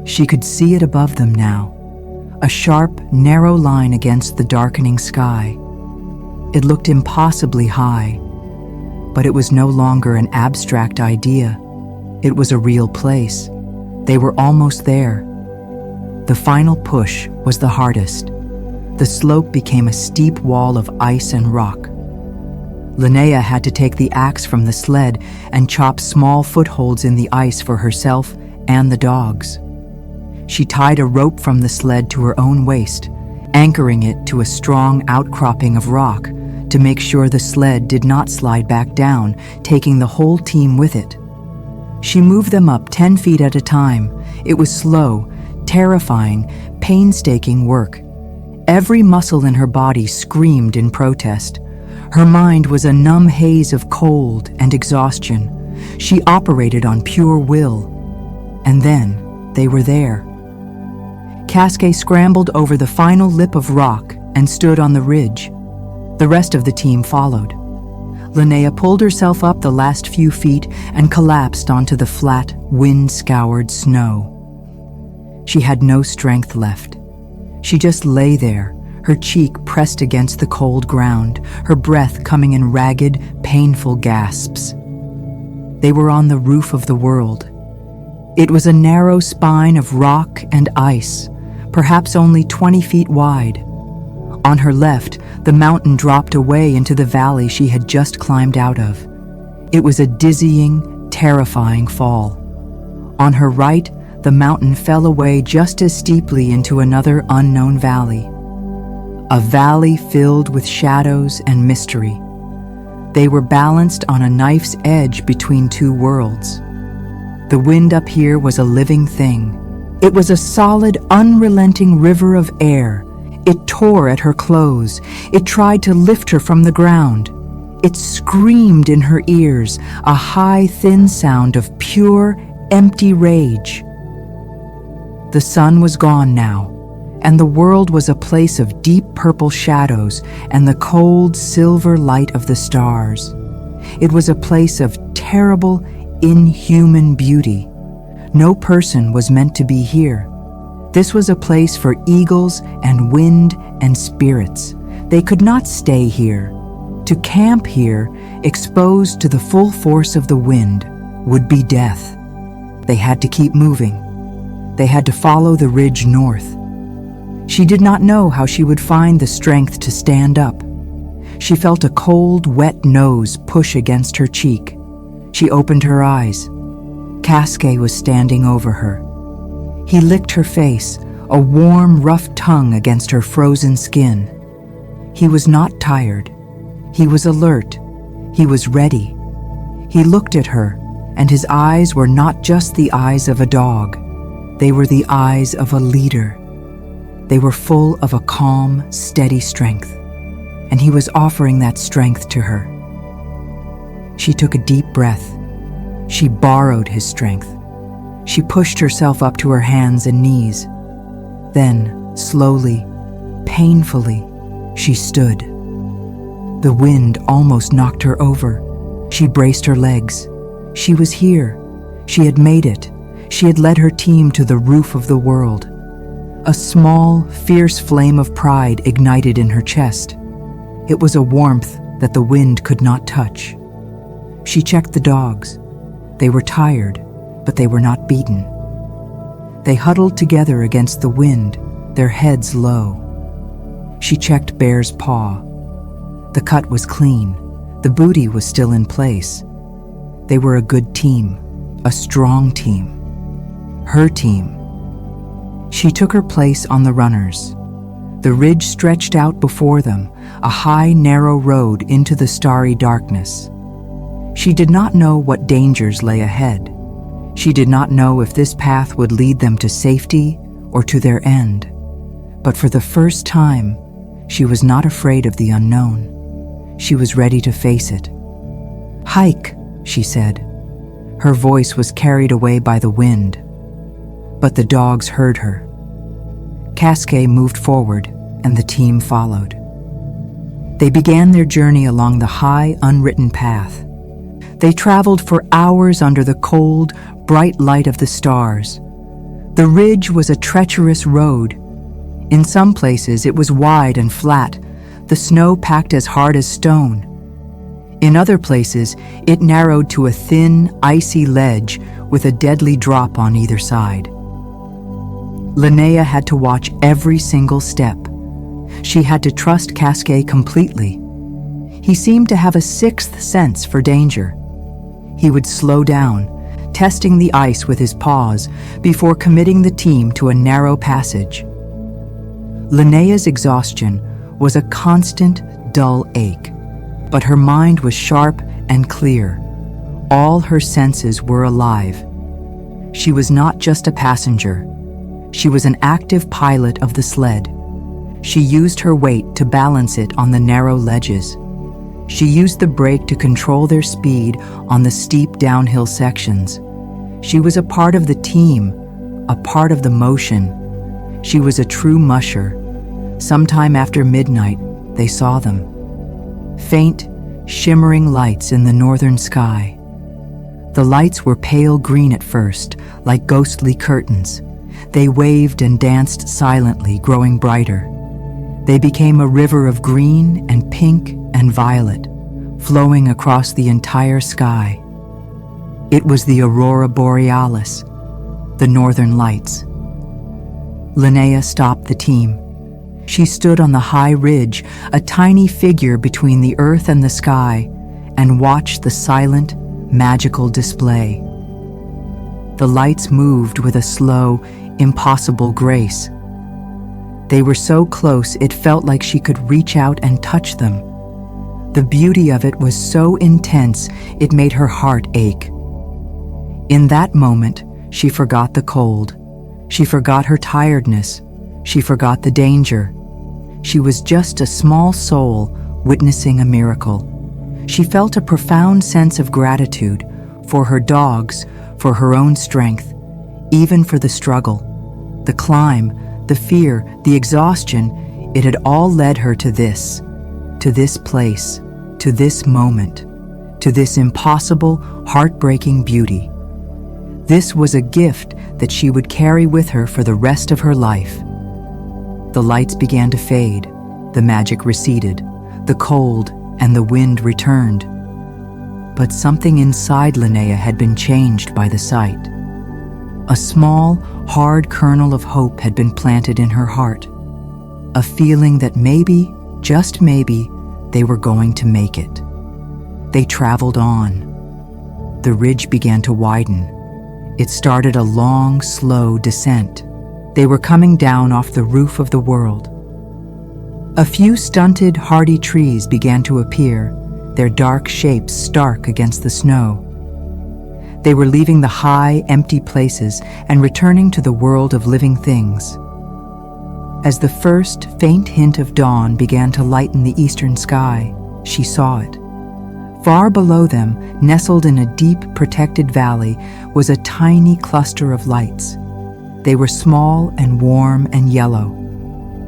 She could see it above them now, a sharp, narrow line against the darkening sky. It looked impossibly high, but it was no longer an abstract idea. It was a real place. They were almost there. The final push was the hardest. The slope became a steep wall of ice and rock. Linnea had to take the axe from the sled and chop small footholds in the ice for herself and the dogs. She tied a rope from the sled to her own waist, anchoring it to a strong outcropping of rock to make sure the sled did not slide back down, taking the whole team with it. She moved them up 10 feet at a time. It was slow, terrifying, painstaking work. Every muscle in her body screamed in protest. Her mind was a numb haze of cold and exhaustion. She operated on pure will. And then they were there. Kaskae scrambled over the final lip of rock and stood on the ridge. The rest of the team followed. Linnea pulled herself up the last few feet and collapsed onto the flat, wind-scoured snow. She had no strength left. She just lay there, her cheek pressed against the cold ground, her breath coming in ragged, painful gasps. They were on the roof of the world. It was a narrow spine of rock and ice, perhaps only 20 feet wide. On her left, the mountain dropped away into the valley she had just climbed out of. It was a dizzying, terrifying fall. On her right, the mountain fell away just as steeply into another unknown valley. A valley filled with shadows and mystery. They were balanced on a knife's edge between two worlds. The wind up here was a living thing. It was a solid, unrelenting river of air. It tore at her clothes. It tried to lift her from the ground. It screamed in her ears, a high, thin sound of pure, empty rage. The sun was gone now, and the world was a place of deep purple shadows and the cold silver light of the stars. It was a place of terrible, inhuman beauty. No person was meant to be here. This was a place for eagles and wind and spirits. They could not stay here. To camp here, exposed to the full force of the wind, would be death. They had to keep moving. They had to follow the ridge north. She did not know how she would find the strength to stand up. She felt a cold, wet nose push against her cheek. She opened her eyes. Kaskae was standing over her. He licked her face, a warm, rough tongue against her frozen skin. He was not tired. He was alert. He was ready. He looked at her, and his eyes were not just the eyes of a dog. They were the eyes of a leader. They were full of a calm, steady strength, and he was offering that strength to her. She took a deep breath. She borrowed his strength. She pushed herself up to her hands and knees. Then, slowly, painfully, she stood. The wind almost knocked her over. She braced her legs. She was here. She had made it. She had led her team to the roof of the world. A small, fierce flame of pride ignited in her chest. It was a warmth that the wind could not touch. She checked the dogs. They were tired, but they were not beaten. They huddled together against the wind, their heads low. She checked Bear's paw. The cut was clean. The booty was still in place. They were a good team, a strong team. Her team. She took her place on the runners. The ridge stretched out before them, a high, narrow road into the starry darkness. She did not know what dangers lay ahead. She did not know if this path would lead them to safety or to their end. But for the first time, she was not afraid of the unknown. She was ready to face it. "Hike," she said. Her voice was carried away by the wind. But the dogs heard her. Kaskae moved forward, and the team followed. They began their journey along the high, unwritten path. They traveled for hours under the cold, bright light of the stars. The ridge was a treacherous road. In some places, it was wide and flat, the snow packed as hard as stone. In other places, it narrowed to a thin, icy ledge with a deadly drop on either side. Linnea had to watch every single step. She had to trust Kaskae completely. He seemed to have a sixth sense for danger. He would slow down, testing the ice with his paws before committing the team to a narrow passage. Linnea's exhaustion was a constant, dull ache, but her mind was sharp and clear. All her senses were alive. She was not just a passenger. She was an active pilot of the sled. She used her weight to balance it on the narrow ledges. She used the brake to control their speed on the steep downhill sections. She was a part of the team, a part of the motion. She was a true musher. Sometime after midnight, they saw them. Faint, shimmering lights in the northern sky. The lights were pale green at first, like ghostly curtains. They waved and danced silently, growing brighter. They became a river of green and pink and violet, flowing across the entire sky. It was the aurora borealis, the northern lights. Linnea stopped the team. She stood on the high ridge, a tiny figure between the earth and the sky, and watched the silent, magical display. The lights moved with a slow, impossible grace. They were so close it felt like she could reach out and touch them. The beauty of it was so intense it made her heart ache. In that moment, she forgot the cold. She forgot her tiredness. She forgot the danger. She was just a small soul witnessing a miracle. She felt a profound sense of gratitude for her dogs, for her own strength, even for the struggle. The climb, the fear, the exhaustion, it had all led her to this place, to this moment, to this impossible, heartbreaking beauty. This was a gift that she would carry with her for the rest of her life. The lights began to fade, the magic receded, the cold and the wind returned. But something inside Linnea had been changed by the sight. A small, hard kernel of hope had been planted in her heart, a feeling that maybe, just maybe, they were going to make it. They traveled on. The ridge began to widen. It started a long, slow descent. They were coming down off the roof of the world. A few stunted, hardy trees began to appear, their dark shapes stark against the snow. They were leaving the high, empty places and returning to the world of living things. As the first faint hint of dawn began to lighten the eastern sky, she saw it. Far below them, nestled in a deep, protected valley, was a tiny cluster of lights. They were small and warm and yellow.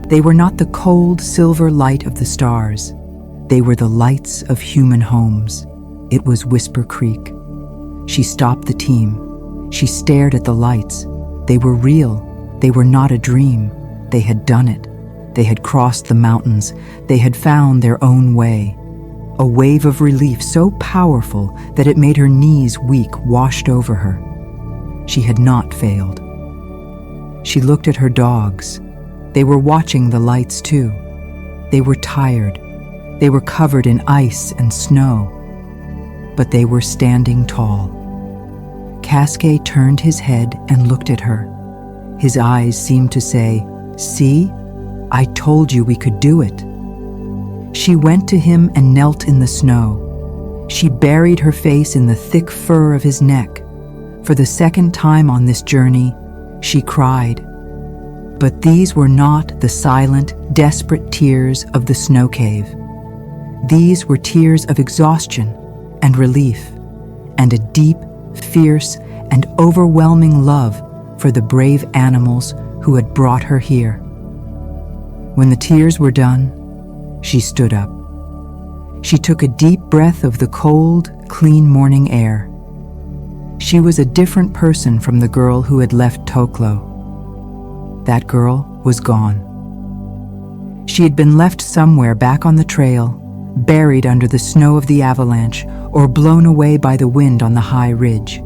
They were not the cold, silver light of the stars. They were the lights of human homes. It was Whisper Creek. She stopped the team. She stared at the lights. They were real. They were not a dream. They had done it. They had crossed the mountains. They had found their own way. A wave of relief so powerful that it made her knees weak washed over her. She had not failed. She looked at her dogs. They were watching the lights too. They were tired. They were covered in ice and snow. But they were standing tall. Kaskae turned his head and looked at her. His eyes seemed to say, "See? I told you we could do it." She went to him and knelt in the snow. She buried her face in the thick fur of his neck. For the second time on this journey, she cried. But these were not the silent, desperate tears of the snow cave. These were tears of exhaustion and relief, and a deep, fierce, and overwhelming love for the brave animals who had brought her here. When the tears were done, she stood up. She took a deep breath of the cold, clean morning air. She was a different person from the girl who had left Toklo. That girl was gone. She had been left somewhere back on the trail, buried under the snow of the avalanche, or blown away by the wind on the high ridge.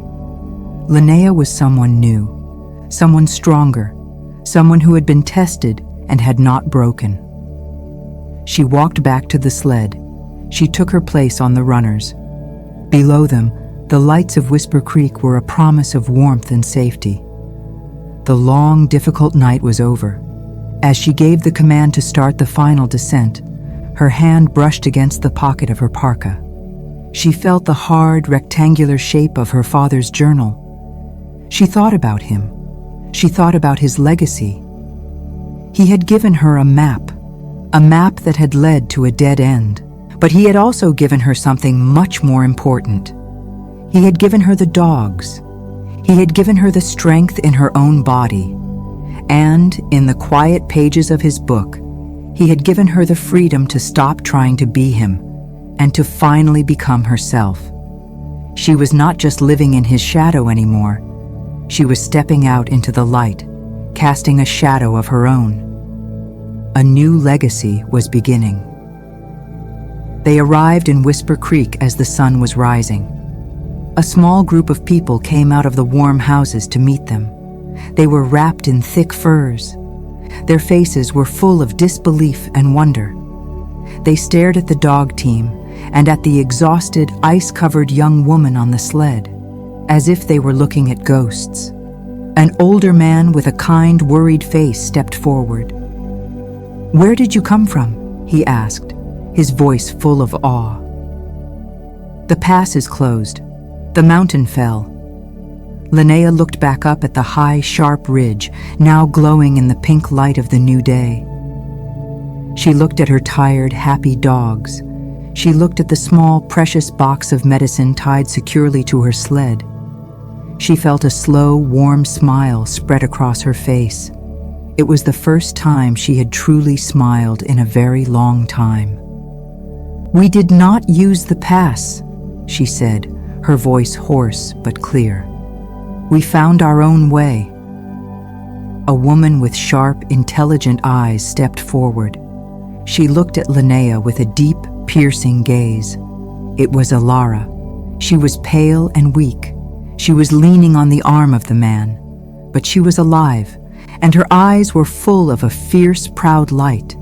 Linnea was someone new, someone stronger, someone who had been tested and had not broken. She walked back to the sled. She took her place on the runners. Below them, the lights of Whisper Creek were a promise of warmth and safety. The long, difficult night was over. As she gave the command to start the final descent, her hand brushed against the pocket of her parka. She felt the hard, rectangular shape of her father's journal. She thought about him. She thought about his legacy. He had given her a map that had led to a dead end. But he had also given her something much more important. He had given her the dogs. He had given her the strength in her own body. And, in the quiet pages of his book, he had given her the freedom to stop trying to be him and to finally become herself. She was not just living in his shadow anymore. She was stepping out into the light, casting a shadow of her own. A new legacy was beginning. They arrived in Whisper Creek as the sun was rising. A small group of people came out of the warm houses to meet them. They were wrapped in thick furs. Their faces were full of disbelief and wonder. They stared at the dog team and at the exhausted, ice-covered young woman on the sled, as if they were looking at ghosts. An older man with a kind, worried face stepped forward. "Where did you come from?" he asked, his voice full of awe. "The pass is closed. The mountain fell." Linnea looked back up at the high, sharp ridge, now glowing in the pink light of the new day. She looked at her tired, happy dogs. She looked at the small, precious box of medicine tied securely to her sled. She felt a slow, warm smile spread across her face. It was the first time she had truly smiled in a very long time. "We did not use the pass," she said, her voice hoarse but clear. "We found our own way." A woman with sharp, intelligent eyes stepped forward. She looked at Linnea with a deep, piercing gaze. It was Alara. She was pale and weak. She was leaning on the arm of the man, but she was alive, and her eyes were full of a fierce, proud light.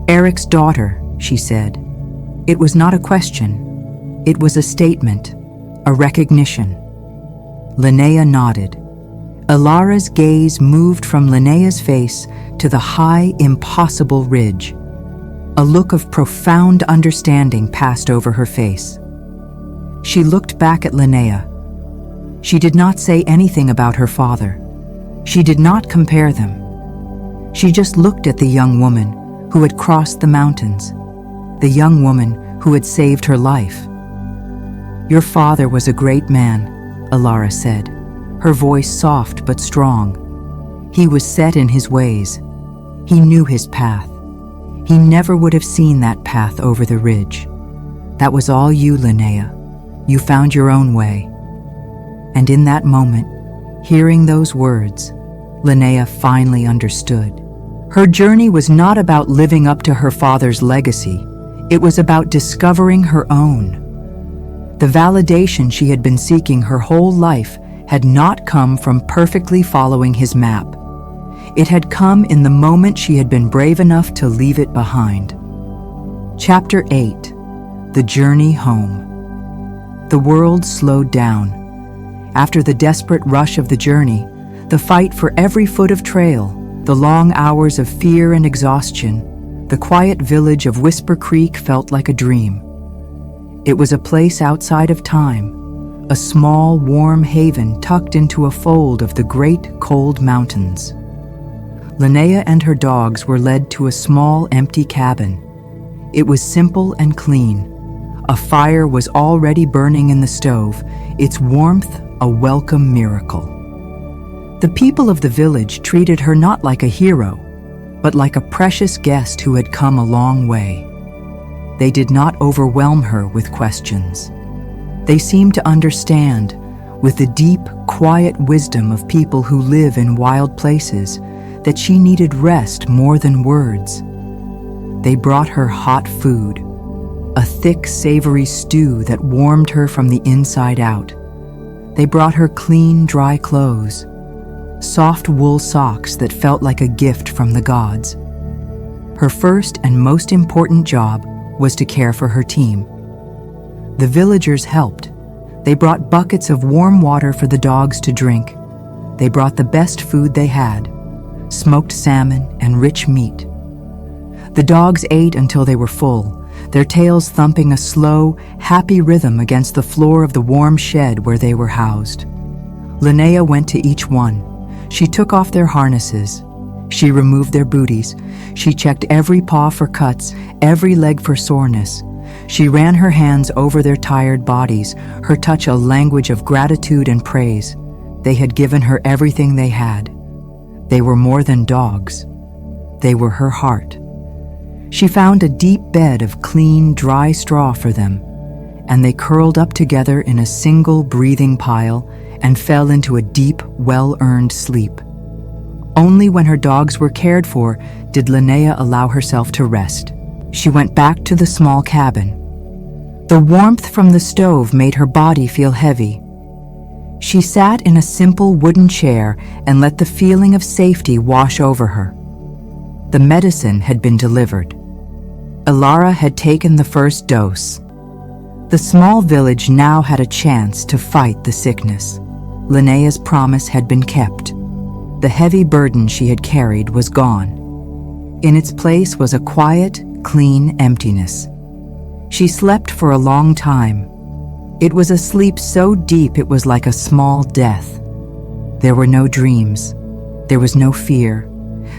"Eric's daughter," she said. It was not a question. It was a statement, a recognition. Linnea nodded. Alara's gaze moved from Linnea's face to the high, impossible ridge. A look of profound understanding passed over her face. She looked back at Linnea. She did not say anything about her father. She did not compare them. She just looked at the young woman who had crossed the mountains, the young woman who had saved her life. "Your father was a great man," Alara said, her voice soft but strong. "He was set in his ways. He knew his path. He never would have seen that path over the ridge. That was all you, Linnea. You found your own way." And in that moment, hearing those words, Linnea finally understood. Her journey was not about living up to her father's legacy. It was about discovering her own. The validation she had been seeking her whole life had not come from perfectly following his map. It had come in the moment she had been brave enough to leave it behind. Chapter 8. The Journey Home. The world slowed down. After the desperate rush of the journey, the fight for every foot of trail, the long hours of fear and exhaustion, the quiet village of Whisper Creek felt like a dream. It was a place outside of time, a small, warm haven tucked into a fold of the great, cold mountains. Linnea and her dogs were led to a small, empty cabin. It was simple and clean. A fire was already burning in the stove, its warmth a welcome miracle. The people of the village treated her not like a hero, but like a precious guest who had come a long way. They did not overwhelm her with questions. They seemed to understand, with the deep, quiet wisdom of people who live in wild places, that she needed rest more than words. They brought her hot food, a thick, savory stew that warmed her from the inside out. They brought her clean, dry clothes, soft wool socks that felt like a gift from the gods. Her first and most important job was to care for her team. The villagers helped. They brought buckets of warm water for the dogs to drink. They brought the best food they had, smoked salmon and rich meat. The dogs ate until they were full, their tails thumping a slow, happy rhythm against the floor of the warm shed where they were housed. Linnea went to each one. She took off their harnesses. She removed their booties. She checked every paw for cuts, every leg for soreness. She ran her hands over their tired bodies, her touch a language of gratitude and praise. They had given her everything they had. They were more than dogs. They were her heart. She found a deep bed of clean, dry straw for them, and they curled up together in a single breathing pile and fell into a deep, well-earned sleep. Only when her dogs were cared for did Linnea allow herself to rest. She went back to the small cabin. The warmth from the stove made her body feel heavy. She sat in a simple wooden chair and let the feeling of safety wash over her. The medicine had been delivered. Alara had taken the first dose. The small village now had a chance to fight the sickness. Linnea's promise had been kept. The heavy burden she had carried was gone. In its place was a quiet, clean emptiness. She slept for a long time. It was a sleep so deep it was like a small death. There were no dreams. There was no fear.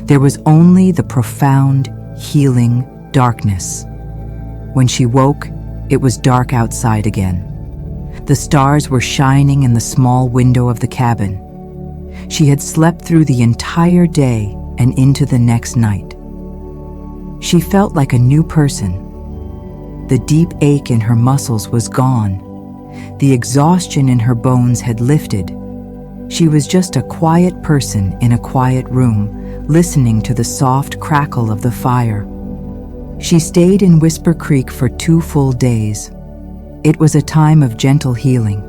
There was only the profound, healing darkness. When she woke, it was dark outside again. The stars were shining in the small window of the cabin. She had slept through the entire day and into the next night. She felt like a new person. The deep ache in her muscles was gone. The exhaustion in her bones had lifted. She was just a quiet person in a quiet room, listening to the soft crackle of the fire. She stayed in Whisper Creek for 2 full days. It was a time of gentle healing.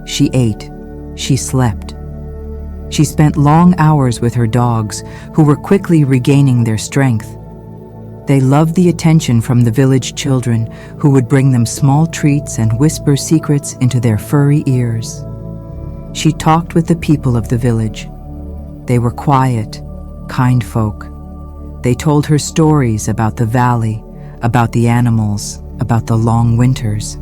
She ate. She slept. She spent long hours with her dogs, who were quickly regaining their strength. They loved the attention from the village children, who would bring them small treats and whisper secrets into their furry ears. She talked with the people of the village. They were quiet, kind folk. They told her stories about the valley, about the animals, about the long winters.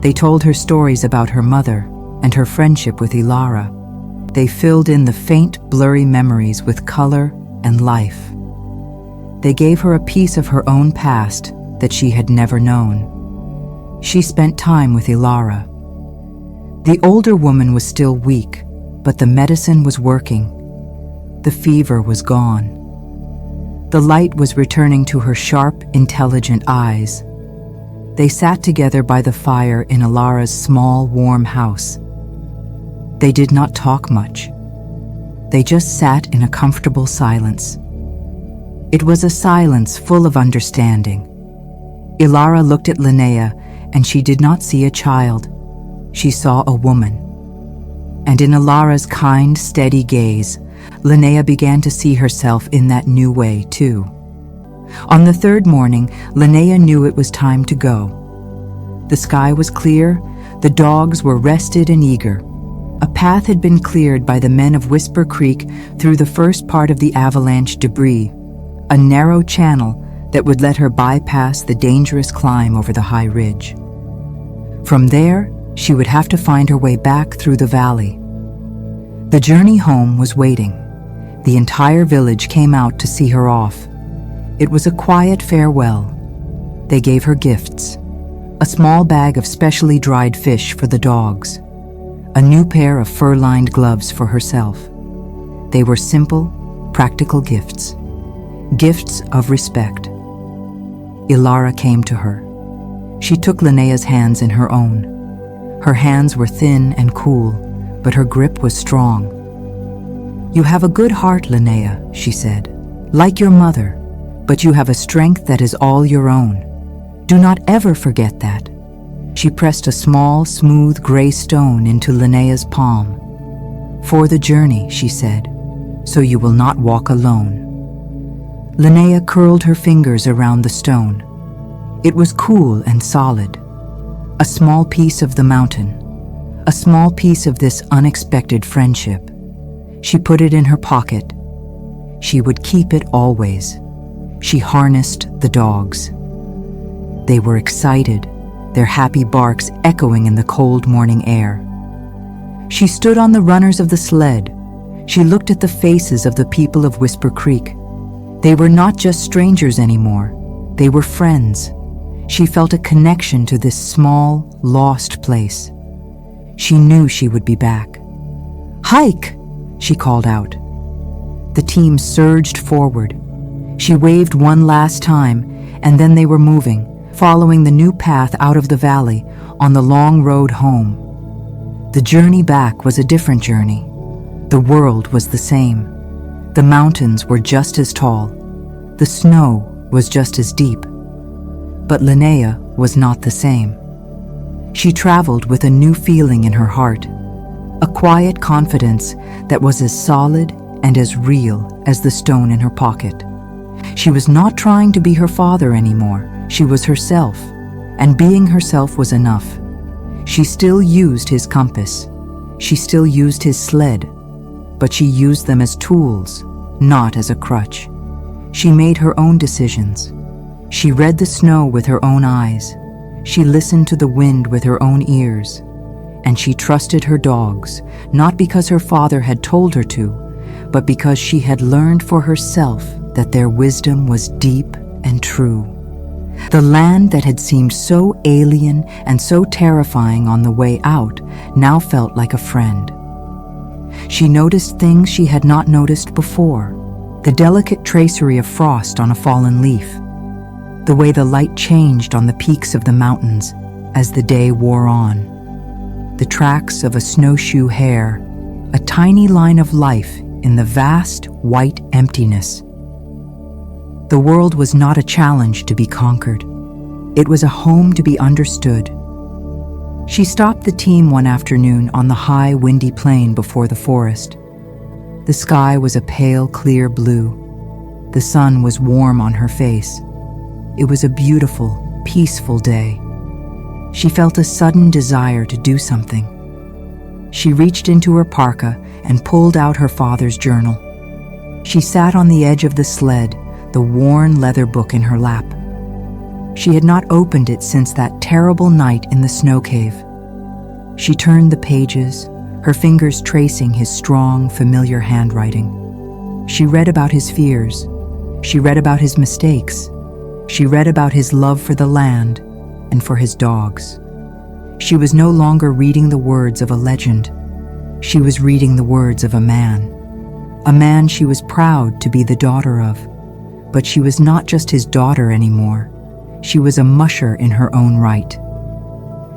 They told her stories about her mother and her friendship with Ilara. They filled in the faint, blurry memories with color and life. They gave her a piece of her own past that she had never known. She spent time with Ilara. The older woman was still weak, but the medicine was working. The fever was gone. The light was returning to her sharp, intelligent eyes. They sat together by the fire in Ilara's small, warm house. They did not talk much. They just sat in a comfortable silence. It was a silence full of understanding. Ilara looked at Linnea, and she did not see a child. She saw a woman. And in Ilara's kind, steady gaze, Linnea began to see herself in that new way, too. On the 3rd morning, Linnea knew it was time to go. The sky was clear, the dogs were rested and eager. A path had been cleared by the men of Whisper Creek through the first part of the avalanche debris, a narrow channel that would let her bypass the dangerous climb over the high ridge. From there, she would have to find her way back through the valley. The journey home was waiting. The entire village came out to see her off. It was a quiet farewell. They gave her gifts: a small bag of specially dried fish for the dogs, a new pair of fur-lined gloves for herself. They were simple, practical gifts. Gifts of respect. Ilara came to her. She took Linnea's hands in her own. Her hands were thin and cool, but her grip was strong. "You have a good heart, Linnea," she said, "like your mother, but you have a strength that is all your own. Do not ever forget that." She pressed a small, smooth gray stone into Linnea's palm. "For the journey," she said, "so you will not walk alone." Linnea curled her fingers around the stone. It was cool and solid. A small piece of the mountain. A small piece of this unexpected friendship. She put it in her pocket. She would keep it always. She harnessed the dogs. They were excited, their happy barks echoing in the cold morning air. She stood on the runners of the sled. She looked at the faces of the people of Whisper Creek. They were not just strangers anymore. They were friends. She felt a connection to this small, lost place. She knew she would be back. "Hike!" she called out. The team surged forward. She waved one last time, and then they were moving, following the new path out of the valley on the long road home. The journey back was a different journey. The world was the same. The mountains were just as tall. The snow was just as deep. But Linnea was not the same. She traveled with a new feeling in her heart, a quiet confidence that was as solid and as real as the stone in her pocket. She was not trying to be her father anymore. She was herself, and being herself was enough. She still used his compass. She still used his sled, but she used them as tools, not as a crutch. She made her own decisions. She read the snow with her own eyes. She listened to the wind with her own ears, and she trusted her dogs, not because her father had told her to, but because she had learned for herself that their wisdom was deep and true. The land that had seemed so alien and so terrifying on the way out now felt like a friend. She noticed things she had not noticed before, the delicate tracery of frost on a fallen leaf, the way the light changed on the peaks of the mountains as the day wore on, the tracks of a snowshoe hare, a tiny line of life in the vast white emptiness. The world was not a challenge to be conquered. It was a home to be understood. She stopped the team one afternoon on the high, windy plain before the forest. The sky was a pale, clear blue. The sun was warm on her face. It was a beautiful, peaceful day. She felt a sudden desire to do something. She reached into her parka and pulled out her father's journal. She sat on the edge of the sled, the worn leather book in her lap. She had not opened it since that terrible night in the snow cave. She turned the pages, her fingers tracing his strong, familiar handwriting. She read about his fears. She read about his mistakes. She read about his love for the land and for his dogs. She was no longer reading the words of a legend. She was reading the words of a man she was proud to be the daughter of. But she was not just his daughter anymore. She was a musher in her own right.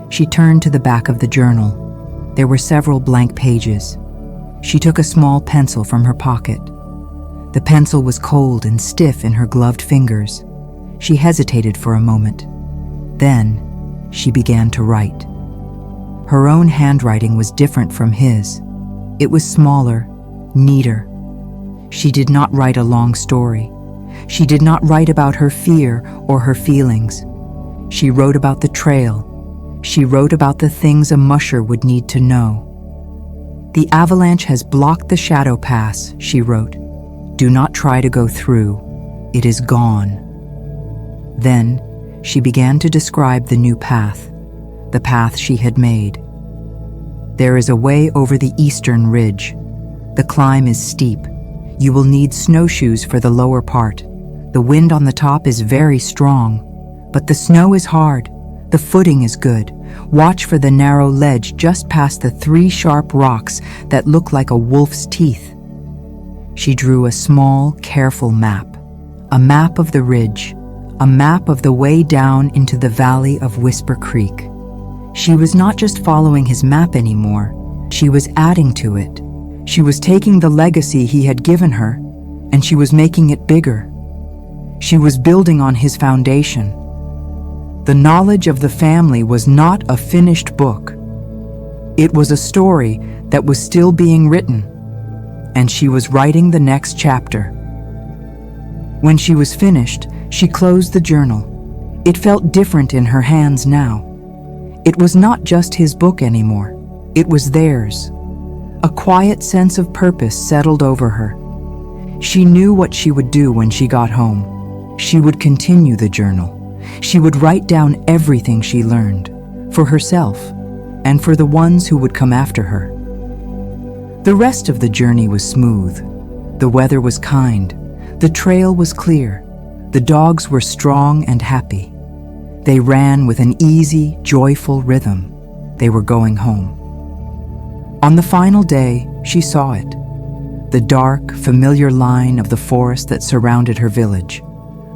She turned to the back of the journal. There were several blank pages. She took a small pencil from her pocket. The pencil was cold and stiff in her gloved fingers. She hesitated for a moment. Then, she began to write. Her own handwriting was different from his. It was smaller, neater. She did not write a long story. She did not write about her fear or her feelings. She wrote about the trail. She wrote about the things a musher would need to know. "The avalanche has blocked the shadow pass," she wrote. "Do not try to go through. It is gone." Then, she began to describe the new path, the path she had made. "There is a way over the eastern ridge. The climb is steep. You will need snowshoes for the lower part. The wind on the top is very strong, but the snow is hard. The footing is good. Watch for the narrow ledge just past the 3 sharp rocks that look like a wolf's teeth." She drew a small, careful map, a map of the ridge, a map of the way down into the valley of Whisper Creek. She was not just following his map anymore. She was adding to it. She was taking the legacy he had given her, and she was making it bigger. She was building on his foundation. The knowledge of the family was not a finished book. It was a story that was still being written, and she was writing the next chapter. When she was finished, she closed the journal. It felt different in her hands now. It was not just his book anymore. It was theirs. A quiet sense of purpose settled over her. She knew what she would do when she got home. She would continue the journal. She would write down everything she learned, for herself and for the ones who would come after her. The rest of the journey was smooth. The weather was kind. The trail was clear. The dogs were strong and happy. They ran with an easy, joyful rhythm. They were going home. On the final day, she saw it. The dark, familiar line of the forest that surrounded her village.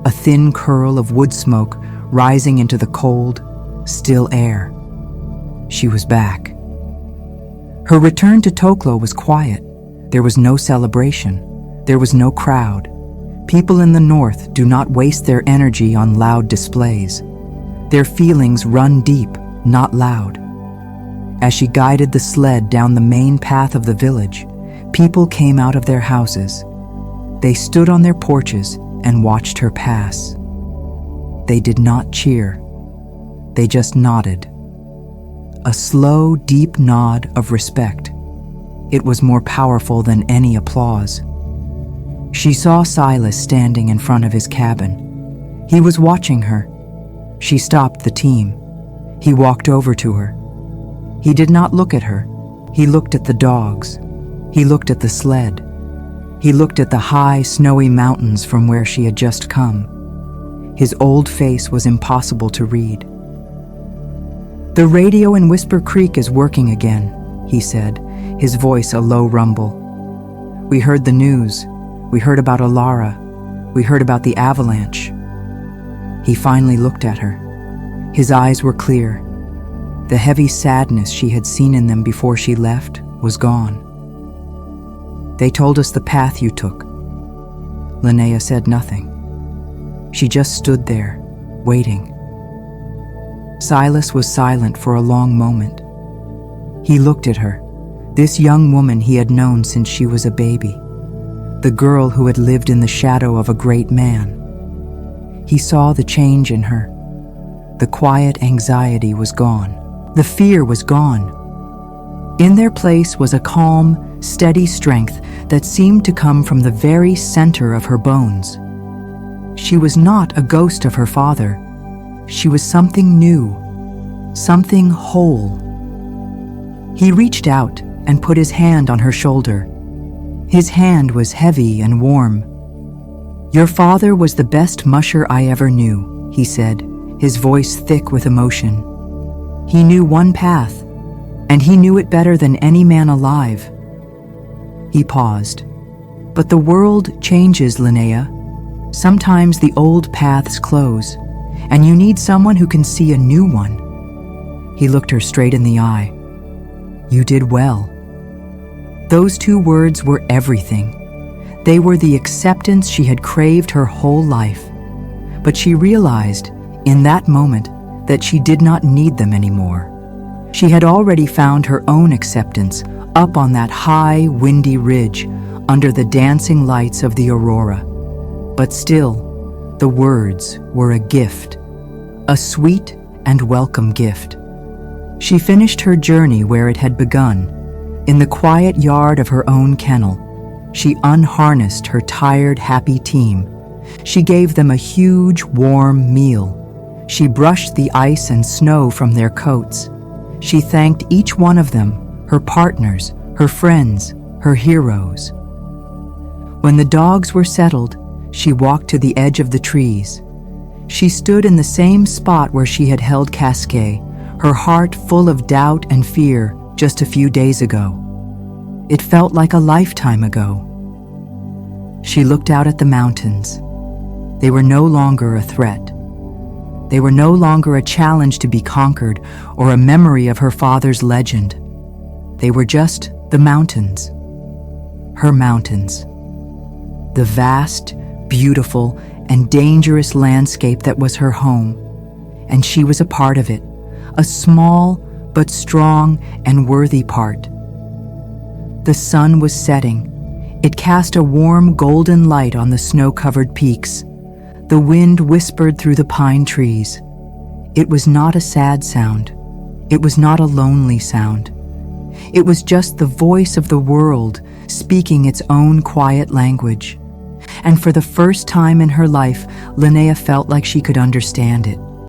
A thin curl of wood smoke rising into the cold, still air. She was back. Her return to Toklo was quiet. There was no celebration. There was no crowd. People in the north do not waste their energy on loud displays. Their feelings run deep, not loud. As she guided the sled down the main path of the village, people came out of their houses. They stood on their porches and watched her pass. They did not cheer. They just nodded. A slow, deep nod of respect. It was more powerful than any applause. She saw Silas standing in front of his cabin. He was watching her. She stopped the team. He walked over to her. He did not look at her. He looked at the dogs. He looked at the sled. He looked at the high, snowy mountains from where she had just come. His old face was impossible to read. "The radio in Whisper Creek is working again," he said, his voice a low rumble. "We heard the news. We heard about Alara. We heard about the avalanche." He finally looked at her. His eyes were clear. The heavy sadness she had seen in them before she left was gone. "They told us the path you took." Linnea said nothing. She just stood there, waiting. Silas was silent for a long moment. He looked at her, this young woman he had known since she was a baby, the girl who had lived in the shadow of a great man. He saw the change in her. The quiet anxiety was gone. The fear was gone. In their place was a calm, steady strength that seemed to come from the very center of her bones. She was not a ghost of her father. She was something new, something whole. He reached out and put his hand on her shoulder. His hand was heavy and warm. "Your father was the best musher I ever knew," he said, his voice thick with emotion. "He knew one path, and he knew it better than any man alive." He paused. "But the world changes, Linnea. Sometimes the old paths close, and you need someone who can see a new one." He looked her straight in the eye. "You did well." Those two words were everything. They were the acceptance she had craved her whole life. But she realized, in that moment, that she did not need them anymore. She had already found her own acceptance up on that high, windy ridge under the dancing lights of the aurora. But still, the words were a gift, a sweet and welcome gift. She finished her journey where it had begun, in the quiet yard of her own kennel. She unharnessed her tired, happy team. She gave them a huge, warm meal. She brushed the ice and snow from their coats. She thanked each one of them, her partners, her friends, her heroes. When the dogs were settled, she walked to the edge of the trees. She stood in the same spot where she had held Kaskae, her heart full of doubt and fear just a few days ago. It felt like a lifetime ago. She looked out at the mountains. They were no longer a threat. They were no longer a challenge to be conquered or a memory of her father's legend. They were just the mountains. Her mountains. The vast, beautiful, and dangerous landscape that was her home. And she was a part of it, a small but strong and worthy part. The sun was setting. It cast a warm golden light on the snow-covered peaks. The wind whispered through the pine trees. It was not a sad sound. It was not a lonely sound. It was just the voice of the world speaking its own quiet language. And for the first time in her life, Linnea felt like she could understand it.